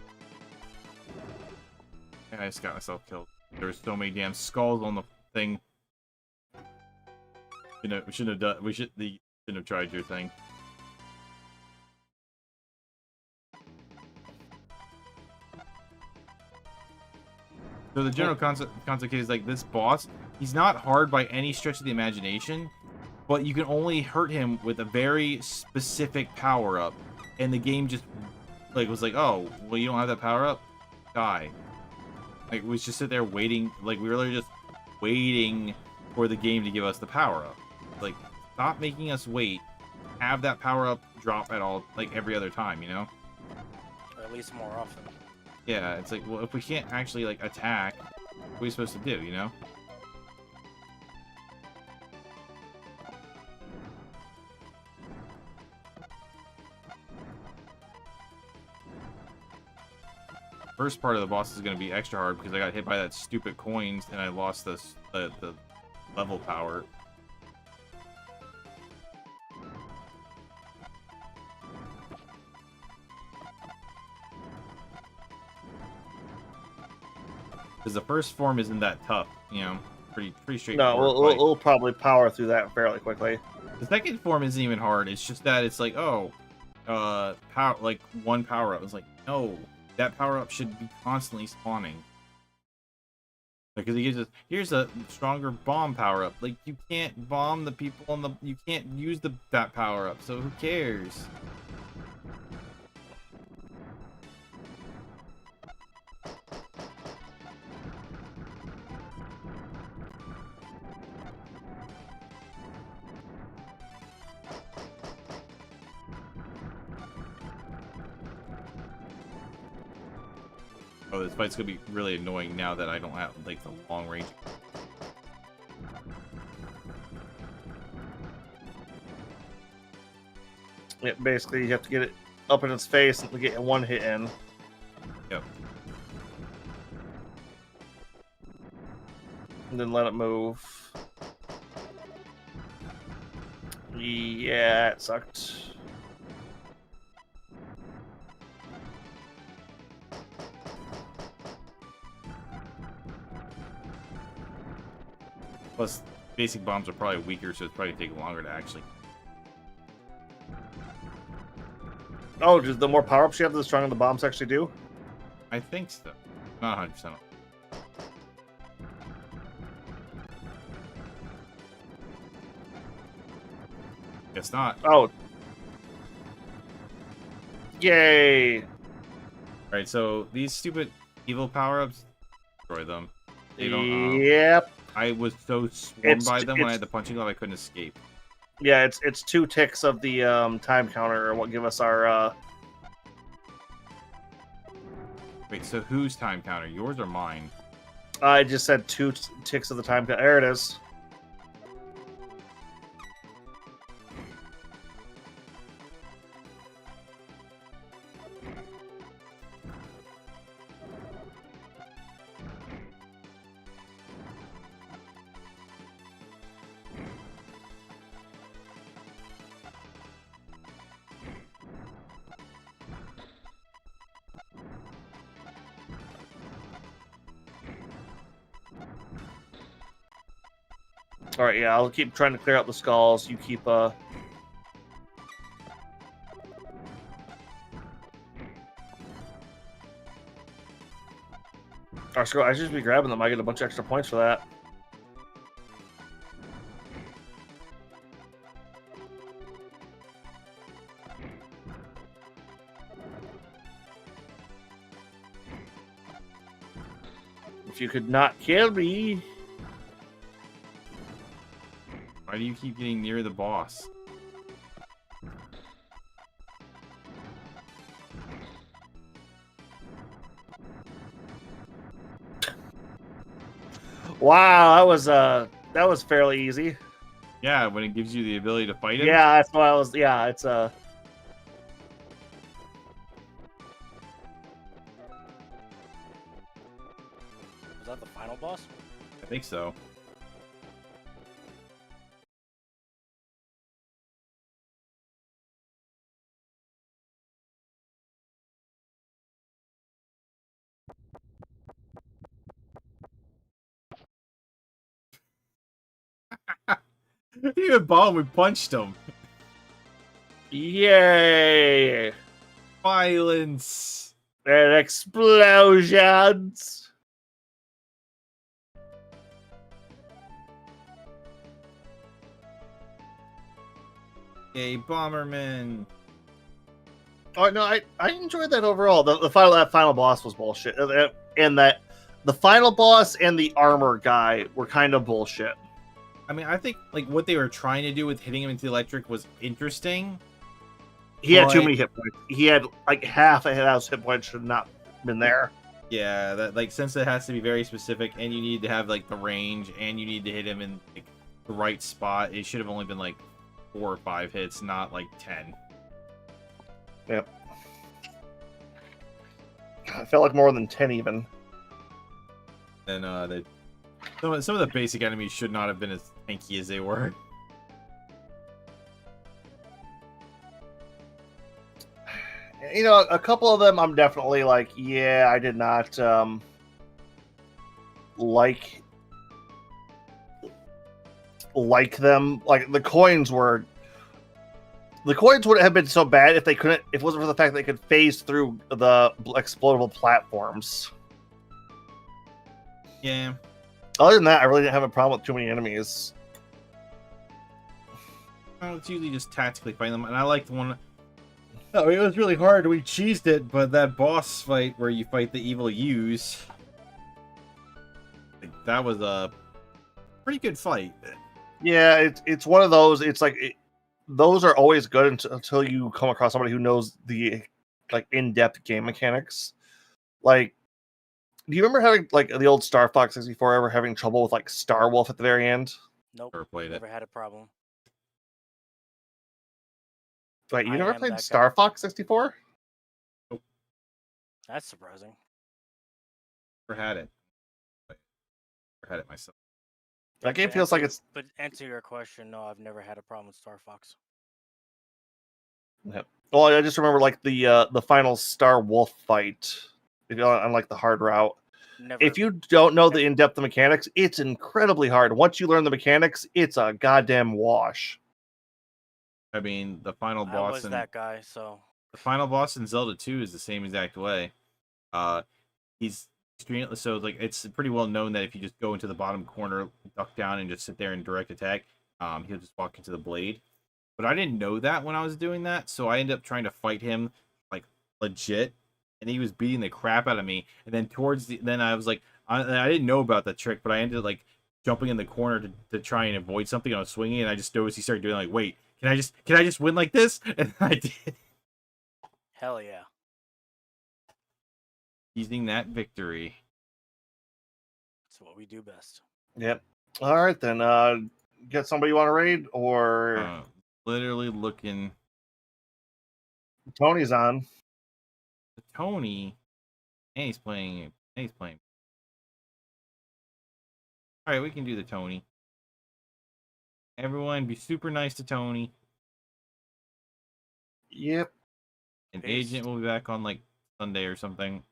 And I just got myself killed. There were so many damn skulls on the thing. You know, we shouldn't have done. We shouldn't have tried your thing. So the general concept is like this boss. He's not hard by any stretch of the imagination, but you can only hurt him with a very specific power up, and the game just like was like, oh, well, you don't have that power up, die. Like we just sit there waiting. Like we were literally just waiting for the game to give us the power up. Like, stop making us wait. Have that power up drop at all, like every other time, you know? Or at least more often. Yeah, it's like, well, if we can't actually like attack, what are we supposed to do, you know? First part of the boss is going to be extra hard because I got hit by that stupid coins and I lost the level power. Because the first form isn't that tough, you know, pretty No, straightforward. we'll probably power through that fairly quickly. The second form isn't even hard. It's just that it's like, oh, power, like one power up. It's like, no, that power up should be constantly spawning. Because he gives us, here's a stronger bomb power up. Like, you can't bomb the people on the, you can't use that power up. So who cares? Oh, this fight's gonna be really annoying now that I don't have like the long range. Yeah, basically, you have to get it up in its face and get one hit in. Yep. And then let it move. Yeah, it sucked. Plus, basic bombs are probably weaker, so it's probably take longer to actually. Oh, just the more power-ups you have, the stronger the bombs actually do? I think so. Not 100%. Guess not. Oh. Yay! Alright, so these stupid evil power-ups, destroy them. They don't. Yep. I was so swarmed by them when I it's- had the punching glove I couldn't escape. Yeah, it's 2 ticks of the time counter what give us our Wait, so whose time counter? Yours or mine? I just said 2 ticks of the time counter. There it is. All right, yeah, I'll keep trying to clear out the skulls. You keep Alright, screw it, I should just be grabbing them. I get a bunch of extra points for that. If you could not kill me. Why do you keep getting near the boss? Wow, that was fairly easy. Yeah, when it gives you the ability to fight him? Yeah, that's why I was. Yeah, it's Was that the final boss? I think so. Even bomb, we punched him. yay! Violence. And explosions. Yay, Bomberman. Oh no, I enjoyed that overall. That final boss was bullshit, and that the final boss and the armor guy were kind of bullshit. I mean, I think like what they were trying to do with hitting him into the electric was interesting. He had too But- many hit points. He had like half of his hit points should not been there. Yeah, that like since it has to be very specific, and you need to have like the range, and you need to hit him in like, the right spot. It should have only been like 4 or 5 hits, not like 10. Yep. I felt like more than 10 even. And some of the basic enemies should not have been as tanky as they were. You know, a couple of them I'm definitely like, yeah, I did not like them. Like the coins wouldn't have been so bad if it wasn't for the fact that they could phase through the explodable platforms. Yeah. Other than that, I really didn't have a problem with too many enemies. Well, it's usually just tactically fighting them, and I liked one. Oh, it was really hard. We cheesed it, but that boss fight where you fight the evil U's, that was a pretty good fight. Yeah, it's one of those. It's like those are always good until you come across somebody who knows the like in-depth game mechanics. Like, do you remember having like the old Star Fox 64 ever having trouble with like Star Wolf at the very end? Nope. Never played it. Never had a problem. Wait, you I never am played that Star guy. Fox 64? That's surprising. Never had it. Never had it myself. That game But feels like answer- it's. But answer your question, no, I've never had a problem with Star Fox. Yep. Well, I just remember like the final Star Wolf fight. If you're on like the hard route. Never. If you don't know the in-depth mechanics, it's incredibly hard. Once you learn the mechanics, it's a goddamn wash. I mean, the final I boss was in that guy, so the final boss in Zelda 2 is the same exact way. He's extremely so like it's pretty well known that if you just go into the bottom corner, duck down, and just sit there and direct attack, he'll just walk into the blade. But I didn't know that when I was doing that, so I ended up trying to fight him like legit, and he was beating the crap out of me. And then then I was like, I didn't know about that trick, but I ended up like jumping in the corner to try and avoid something. I was swinging, and I just noticed he started doing like, wait, can I just win like this? And I did, hell yeah. using that victory. That's what we do best. Yep. All right then. Get somebody you want to raid or Literally looking. Tony's on. Tony, and he's playing. All right, we can do the Tony. Everyone, be super nice to Tony. Yep. And Peace. Agent will be back on like Sunday or something.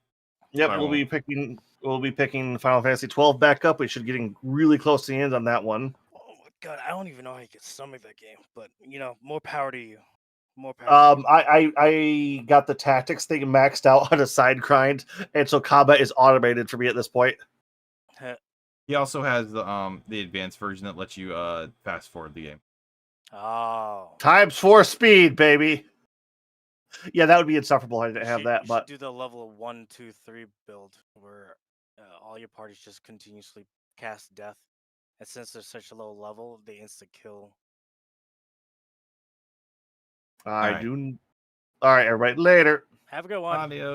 Yep. I We'll be won't. picking Final Fantasy 12 back up. We should getting really close to the end on that one. Oh my god, I don't even know how you can stomach that game, but you know, more power to you. More power. To you. I got the tactics thing maxed out on a side grind, and so combat is automated for me at this point. He also has the advanced version that lets you fast forward the game. Oh. ×4 speed, baby. Yeah, that would be insufferable. I didn't have that, you but should do the level of 1, 2, 3 build where all your parties just continuously cast death, and since they're such a low level, they insta kill. I Alright. do. All right, everybody. Later. Have a good one. Adios.